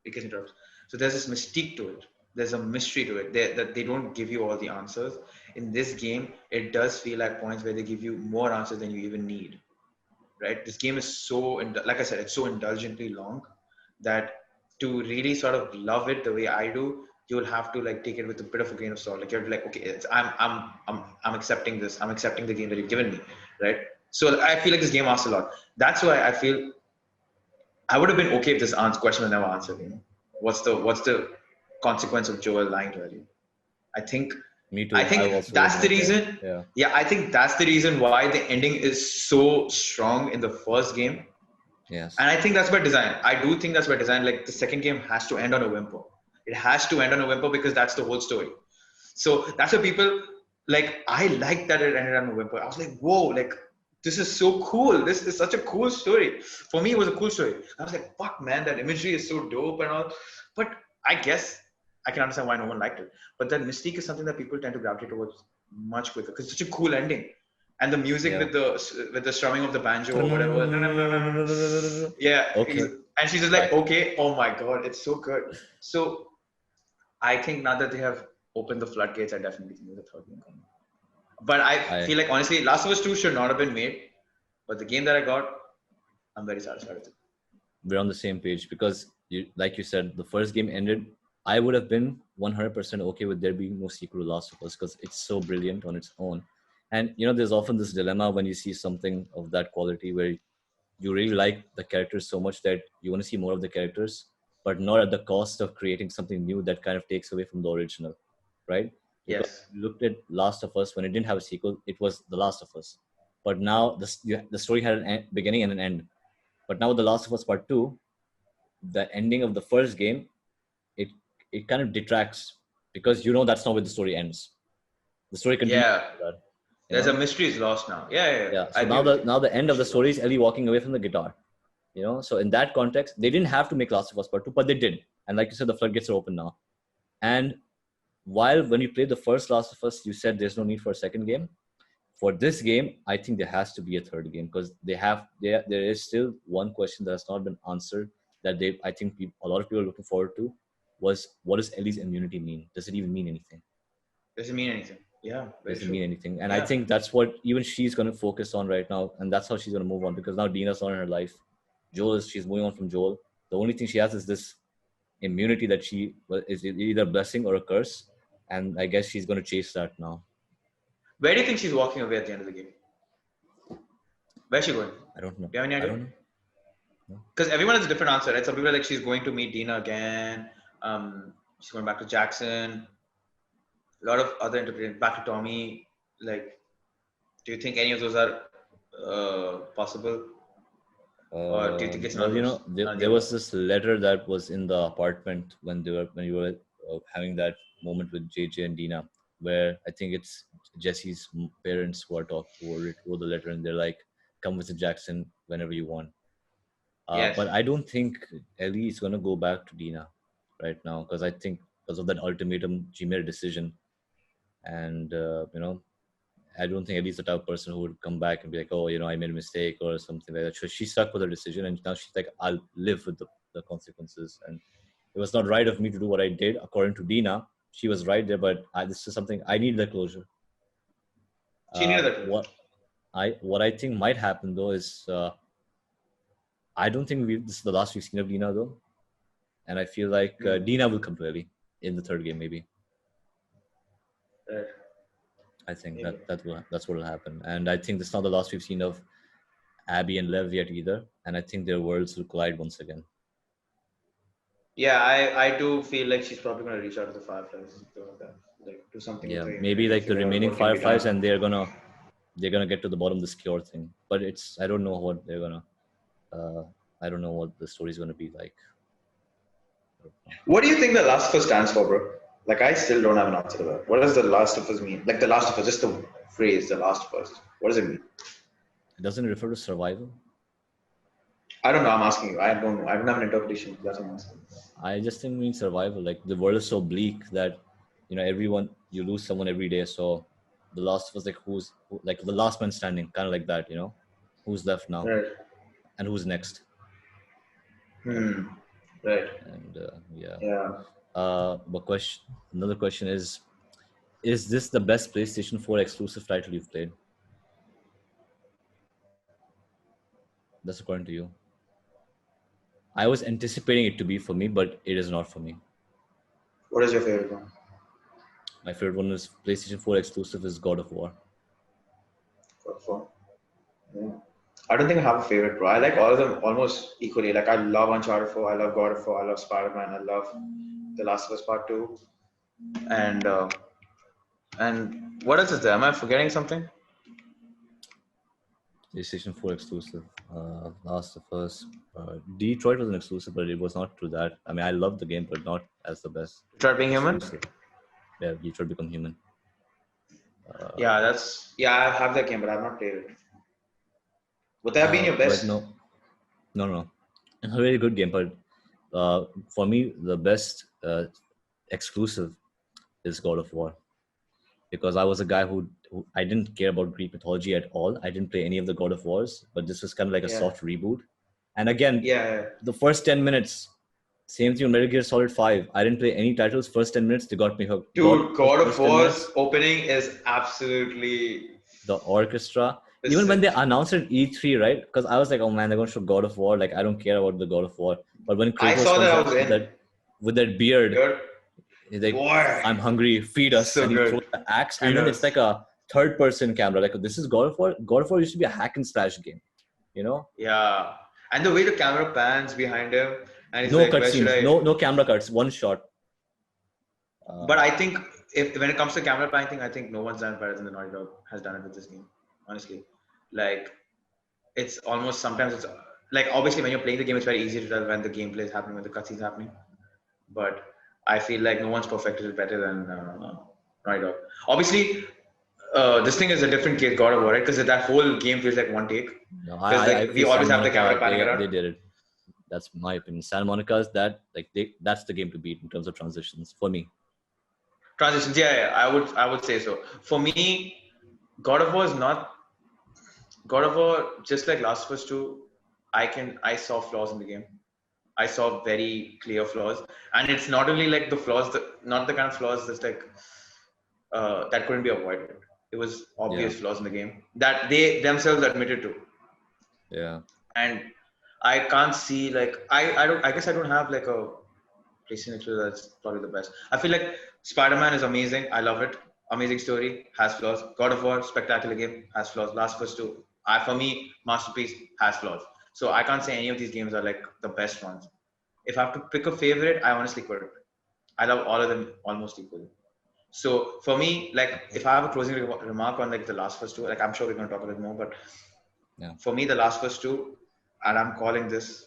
it gets interrupted. So there's this mystique to it. There's a mystery to it. That they don't give you all the answers. In this game, it does feel like points where they give you more answers than you even need. Right? This game is like I said, it's so indulgently long that to really sort of love it the way I do, you'll have to like take it with a bit of a grain of salt. Like you're like, okay, I'm accepting this. I'm accepting the game that you've given me, right? So I feel like this game asks a lot. That's why I feel I would have been okay if this question was never answered. What's the consequence of Joel lying to Ellie? I think Me I too. I think also would have that's been the okay. reason. Yeah. Yeah, I think that's the reason why the ending is so strong in the first game. Yes. And I think that's by design. I do think that's by design. Like the second game has to end on a whimper. It has to end on a whimper because that's the whole story. So that's what people like. I like that it ended on a whimper. I was like, whoa, like this is so cool. This is such a cool story. For me, it was a cool story. I was like, fuck, man, that imagery is so dope and all. But I guess I can understand why no one liked it. But that mystique is something that people tend to gravitate towards much quicker because it's such a cool ending. And the music Yeah. with the strumming of the banjo or whatever, yeah, Okay. and she's just like, Right. okay, oh my god, it's so good. So I think now that they have opened the floodgates, I definitely think there's a third game coming. But I I feel like honestly, Last of Us 2 should not have been made. But the game that I got, I'm very satisfied with it. we're on the same page because like you said, the first game ended. I would have been 100% okay with there being no sequel to Last of Us because it's so brilliant on its own. And there's often this dilemma when you see something of that quality where you really like the characters so much that you want to see more of the characters, but not at the cost of creating something new that kind of takes away from the original, right? Because Yes. you looked at Last of Us when it didn't have a sequel, it was The Last of Us. But now the story had an beginning and an end. But now with The Last of Us Part 2, the ending of the first game, it it kind of detracts because that's not where the story ends. The story continues Yeah. after that, you There's a know? mystery is lost now. Yeah, yeah, yeah. Yeah. I So agree now with the you. now the end of the Mystery is story lost. is Ellie walking away from the guitar. So in that context, they didn't have to make Last of Us Part 2, but they did. And like you said, the floodgates are open now. And while when you played the first Last of Us, you said there's no need for a second game. For this game, I think there has to be a third game because there is still one question that has not been answered that I think a lot of people are looking forward to was what does Ellie's immunity mean? Does it even mean anything? Doesn't mean anything. Yeah, very Doesn't mean true. anything. And I Yeah. think that's what even she's going to focus on right now. And that's how she's going to move on because now Dina's not in her life. She's moving on from Joel. The only thing she has is this immunity that is either a blessing or a curse. And I guess she's going to chase that now. Where do you think she's walking away at the end of the game? Where's she going? Do I don't know. you have any I idea? don't know. No. Because everyone has a different answer, right? Some people are like she's going to meet Dina again. She's going back to Jackson. A lot of other interpretations back to Tommy. Like, do you think any of those are possible, or do you think it's none Well, of those? None of the there above. was this letter that was in the apartment when you were having that moment with JJ and Dina, where I think it's Jesse's parents who wrote the letter, and they're like, "Come visit Jackson whenever you want." Yes. But I don't think Ellie is gonna go back to Dina right now because I think because of that ultimatum, she made a decision, and I don't think Ellie's the type of person who would come back and be like, oh, I made a mistake or something like that. So she stuck with her decision, and now she's like, I'll live with the consequences. And it was not right of me to do what I did. According to Dina, she was right there, but this is something I need the closure. She needed that closure. What I think might happen though is I don't think this is the last we've seen of Dina though, and I feel like Dina will come to Ellie in the third game maybe. Right. I think Maybe. that's what will happen, and I think this is not the last we've seen of Abby and Lev yet either, and I think their worlds will collide once again. Yeah, I do feel like she's probably gonna reach out to the Fireflies, something like that. Like do something with Yeah, her maybe immunity and like the figure out remaining what can be Fireflies, done. and they're gonna get to the bottom of this cure thing. But I don't know what they're gonna. Uh, I don't know what the story's gonna be like. What do you think the Last of Us stands for, bro? Like I still don't have an answer to that. What does The Last of Us mean? Like The Last of Us, just the phrase The Last of Us. What does it mean? Doesn't it refer to survival? I don't know. I'm asking you. I don't know. I don't have an interpretation. That's what I'm asking. I just think it means survival. Like the world is so bleak that everyone, you lose someone every day. So the last of us, like like the last man standing, kind of like that. Who's left now Right. and who's next? Hmm. Right. And yeah. Yeah. But another question is this the best PlayStation 4 exclusive title you've played? That's according to you. I was anticipating it to be for me, but it is not for me. What is your favorite one? My favorite one is PlayStation 4 exclusive is God of War. God of War. Yeah. I don't think I have a favorite, bro. I like all of them almost equally. Like I love Uncharted 4, I love God of War, I love Spider-Man, I love The Last of Us Part 2. And what else is there? Am I forgetting something? PlayStation 4 exclusive. Last of Us. Detroit was an exclusive, but it was not to that. I mean, I loved the game, but not as the best Detroit Being Human? exclusive. Yeah, Detroit Become Human. Yeah, I have that game, but I've not played it. Would that be in your But best? no. It's a very good game, but for me, the best exclusive is God of War. Because I was a guy who I didn't care about Greek mythology at all. I didn't play any of the God of Wars, but this was kind of like a Yeah. soft reboot. And again, Yeah. the first 10 minutes, same thing on Metal Gear Solid 5. I didn't play any titles. First 10 minutes, they got me hooked. Dude, God of first 10 War's minutes, opening is absolutely the orchestra. Even when they announced it E3, right? Because I was like, oh man, they're going to show God of War. Like, I don't care about the God of War. But when I Kratos saw that comes I out was with in. that beard, Good. he's like, Boy. I'm hungry, feed us. So and he good. throws the axe. Feed And then us. it's like a third person camera. Like, this is God of War. God of War used to be a hack and slash game, Yeah. And the way the camera pans behind him and he's No like, where should cutscenes, I? no camera cuts, one shot. But I think if when it comes to camera panning thing, I think no one's done it better than the Naughty Dog has done it with this game. Honestly. Like it's almost sometimes it's like obviously when you're playing the game it's very easy to tell when the gameplay is happening, when the cutscene's happening. But I feel like no one's perfected it better than Naughty Dog. Obviously, this thing is a different case, God of War, right? Because that whole game feels like one take. No, Because I like we feel always Santa have the camera Monica, panning around. they did it. That's my opinion. Santa Monica's that's the game to beat in terms of transitions for me. Transitions, yeah, I would say so. For me, God of War is not God of War. Just like Last of Us 2, I saw flaws in the game. I saw very clear flaws, and it's not only like the flaws, not the kind of flaws that's like that couldn't be avoided. It was obvious flaws in the game that they themselves admitted to. Yeah. And I can't see like I guess I don't have like a PlayStation exclusive that's probably the best. I feel like Spider-Man is amazing. I love it. Amazing story, has flaws. God of War, spectacular game, has flaws. Last of Us 2, for me, masterpiece, has flaws. So I can't say any of these games are like the best ones. If I have to pick a favorite, I honestly couldn't. I love all of them almost equally. So for me, like if I have a closing remark on like the Last of Us 2, like I'm sure we're going to talk a bit more, but for me, the Last of Us 2, and I'm calling this,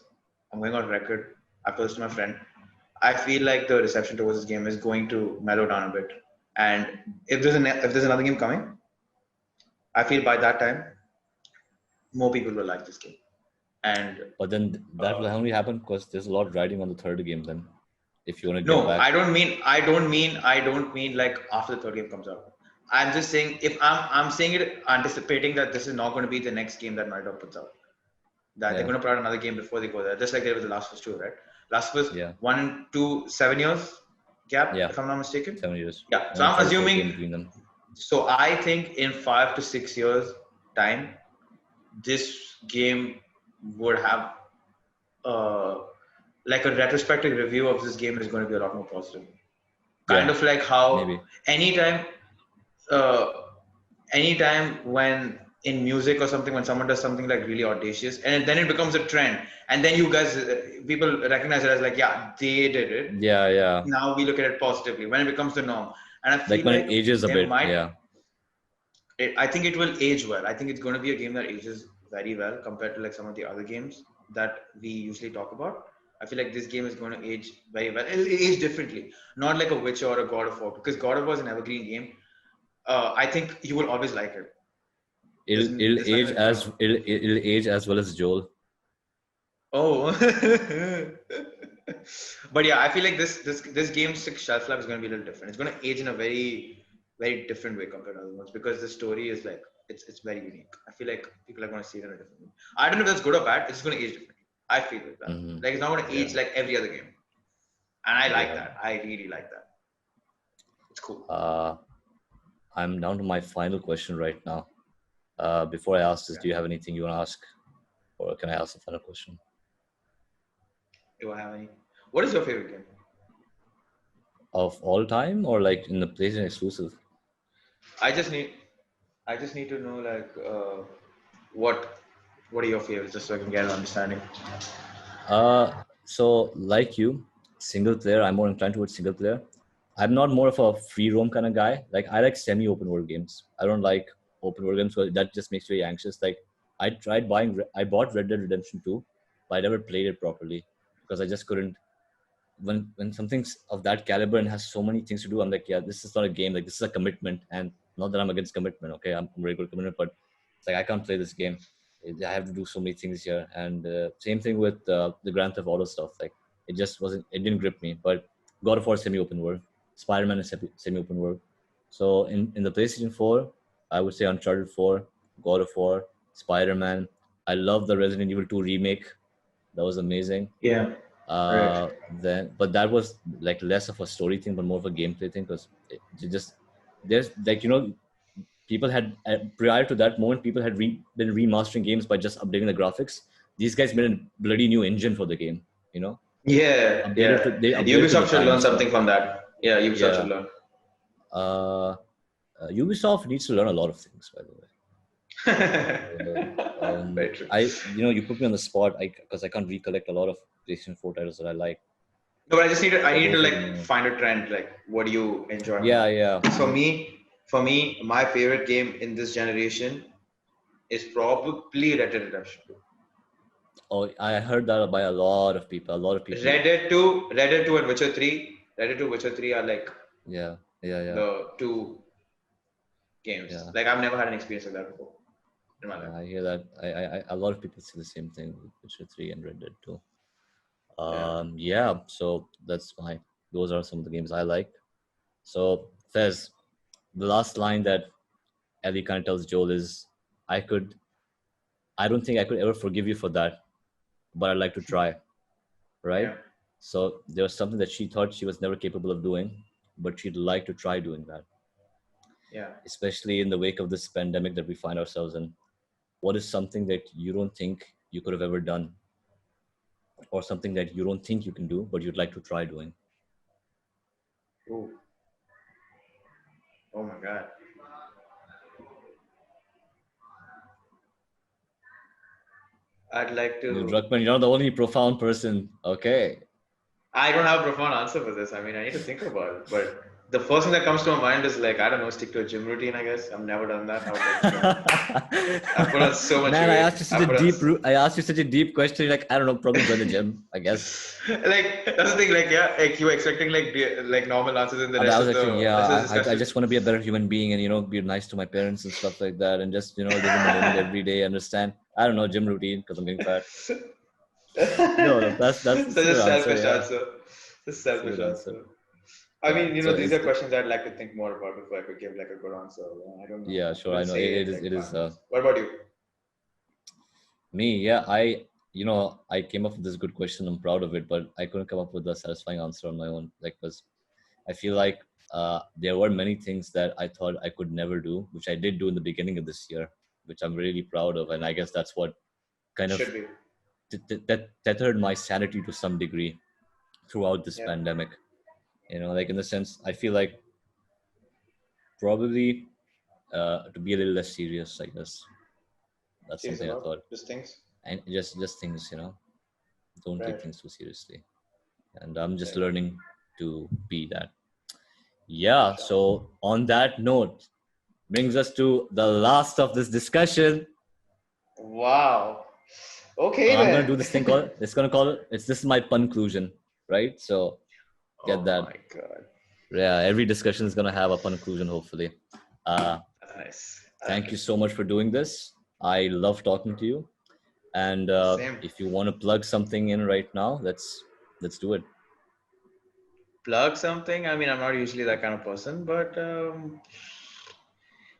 I'm going on record. I posted to my friend. I feel like the reception towards this game is going to mellow down a bit. And if there's another game coming, I feel by that time more people will like this game. But then that will only happen because there's a lot riding on the third game. Then, if you want to No, get back. I don't mean like after the third game comes out. I'm just saying if I'm saying it anticipating that this is not going to be the next game that Naughty Dog puts out. That they're going to put out another game before they go there, just like they did with the Last of Us 2, right? Last of Us 1 and 2, 7 years gap, if I'm not mistaken. 7 years. Yeah, so I'm assuming. Between them. So I think in 5 to 6 years time, this game would have like a retrospective review of this game is going to be a lot more positive. Kind of like how anytime when in music or something, when someone does something like really audacious and then it becomes a trend and then you guys people recognize it as like, yeah, they did it. Yeah. Now we look at it positively when it becomes the norm. And I feel like when it ages a bit. I think it will age well. I think it's going to be a game that ages very well compared to like some of the other games that we usually talk about. I feel like this game is going to age very well. It'll age differently, not like a Witcher or a God of War, because God of War is an evergreen game. I think you will always like it. There's nothing that's gonna. It'll age as well as Joel. Oh, but yeah, I feel like this game's shelf life is going to be a little different. It's going to age in a very different way compared to other ones because the story is like it's very unique. I feel like people are going to see it in a different way. I don't know if that's good or bad. It's going to age differently. I feel it that. Mm-hmm. Like it's not going to age like every other game, and I like Yeah. that. I really like that. It's cool. I'm down to my final question right now. Before I ask this, do you have anything you want to ask, or can I ask the final question? Do I have any? What is your favorite game? Of all time, or like in the PlayStation exclusive? I just need to know like what are your favorites just so I can get an understanding. So like you, single player. I'm more inclined towards single player. I'm not more of a free roam kind of guy. Like I like semi open world games. I don't like open world games because that just makes me anxious. Like I bought Red Dead Redemption 2, but I never played it properly because I just couldn't. When something's of that caliber and has so many things to do, I'm like, yeah, this is not a game. Like this is a commitment, and not that I'm against commitment. Okay, I'm very good commitment, but it's like I can't play this game. I have to do so many things here, and same thing with the Grand Theft Auto stuff. Like it just wasn't. It didn't grip me. But God of War semi-open world, Spider-Man is semi-open world. So in the PlayStation 4, I would say Uncharted 4, God of War, Spider-Man. I love the Resident Evil 2 remake. That was amazing. Yeah. Right. Then but that was like less of a story thing but more of a gameplay thing because there's like people had prior to that moment people had been remastering games by just updating the graphics. These guys made a bloody new engine for the game, Yeah, yeah. they updated to the Ubisoft should learn times. something from that. Yeah, Ubisoft should Yeah. learn. Ubisoft needs to learn a lot of things, by the way. Very true. You put me on the spot because I can't recollect a lot of PlayStation 4 titles that I like. No, but I need to like find a trend. Like, what do you enjoy? Yeah. For me, my favorite game in this generation is probably Red Dead Redemption 2. Oh, I heard that by a lot of people. Red Dead 2, and Witcher 3. Red Dead 2, Witcher 3 are like Yeah. the two games. Yeah. Like I've never had an experience like that before in my life. I hear that. I a lot of people say the same thing with Witcher 3 and Red Dead 2. So that's why those are some of the games I like. So Fez, the last line that Ellie kind of tells Joel is, I don't think I could ever forgive you for that, but I'd like to try. Right? Yeah. So there was something that she thought she was never capable of doing, but she'd like to try doing that. Yeah. Especially in the wake of this pandemic that we find ourselves in. What is something that you don't think you could have ever done? Or something that you don't think you can do, but you'd like to try doing? Ooh. Oh my God. I'd like to. Druckmann, you're not the only profound person. Okay. I don't have a profound answer for this. I mean, I need to think about it. But the first thing that comes to my mind is like, I don't know, stick to a gym routine, I guess. I've never done that. I put on so much Man, weight. I asked you such a deep question. You're like, I don't know, probably join the gym, I guess. Like, that's the thing. Like, yeah, like you were expecting like normal answers in the rest I was of expecting, the I just want to be a better human being and, be nice to my parents and stuff like that. And just, live in the moment every day, understand. I don't know, gym routine because I'm getting fat. No, that's such a selfish answer. It's a selfish answer. I mean, these are questions I'd like to think more about before I could give like a good answer. I don't know. Yeah, sure. I know it is. What about you? Me, yeah, I came up with this good question. I'm proud of it, but I couldn't come up with a satisfying answer on my own. Like, because I feel like there were many things that I thought I could never do, which I did do in the beginning of this year, which I'm really proud of, and I guess that's what kind of tethered my sanity to some degree throughout this pandemic. Like in the sense, I feel like probably to be a little less serious, I guess. That's something I thought. Just things. And just things, don't take things too seriously. And I'm just learning to be that. Yeah. So on that note, brings us to the last of this discussion. Wow. Okay I'm gonna then. do this thing called. This is my Pun-clusion, right? So get Oh that. my god. Yeah, every discussion is gonna have a Pun-clusion, hopefully. Uh, That's nice. I like Thank you it. so much for doing this. I love talking to you. And Same. if you want to plug something in right now, let's do it. Plug something. I mean, I'm not usually that kind of person, but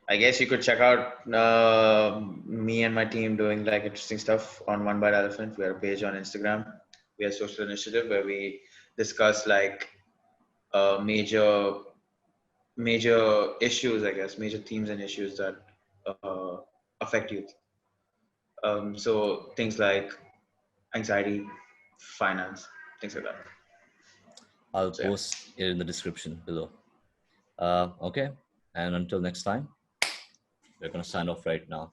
I guess you could check out me and my team doing like interesting stuff on One Bite Elephant. We have a page on Instagram. We have a social initiative where we discuss like major issues, I guess, major themes and issues that uh, affect youth. So things like anxiety, finance, things like that. I'll So yeah, post it in the description below. Okay. And until next time, we're gonna sign off right now.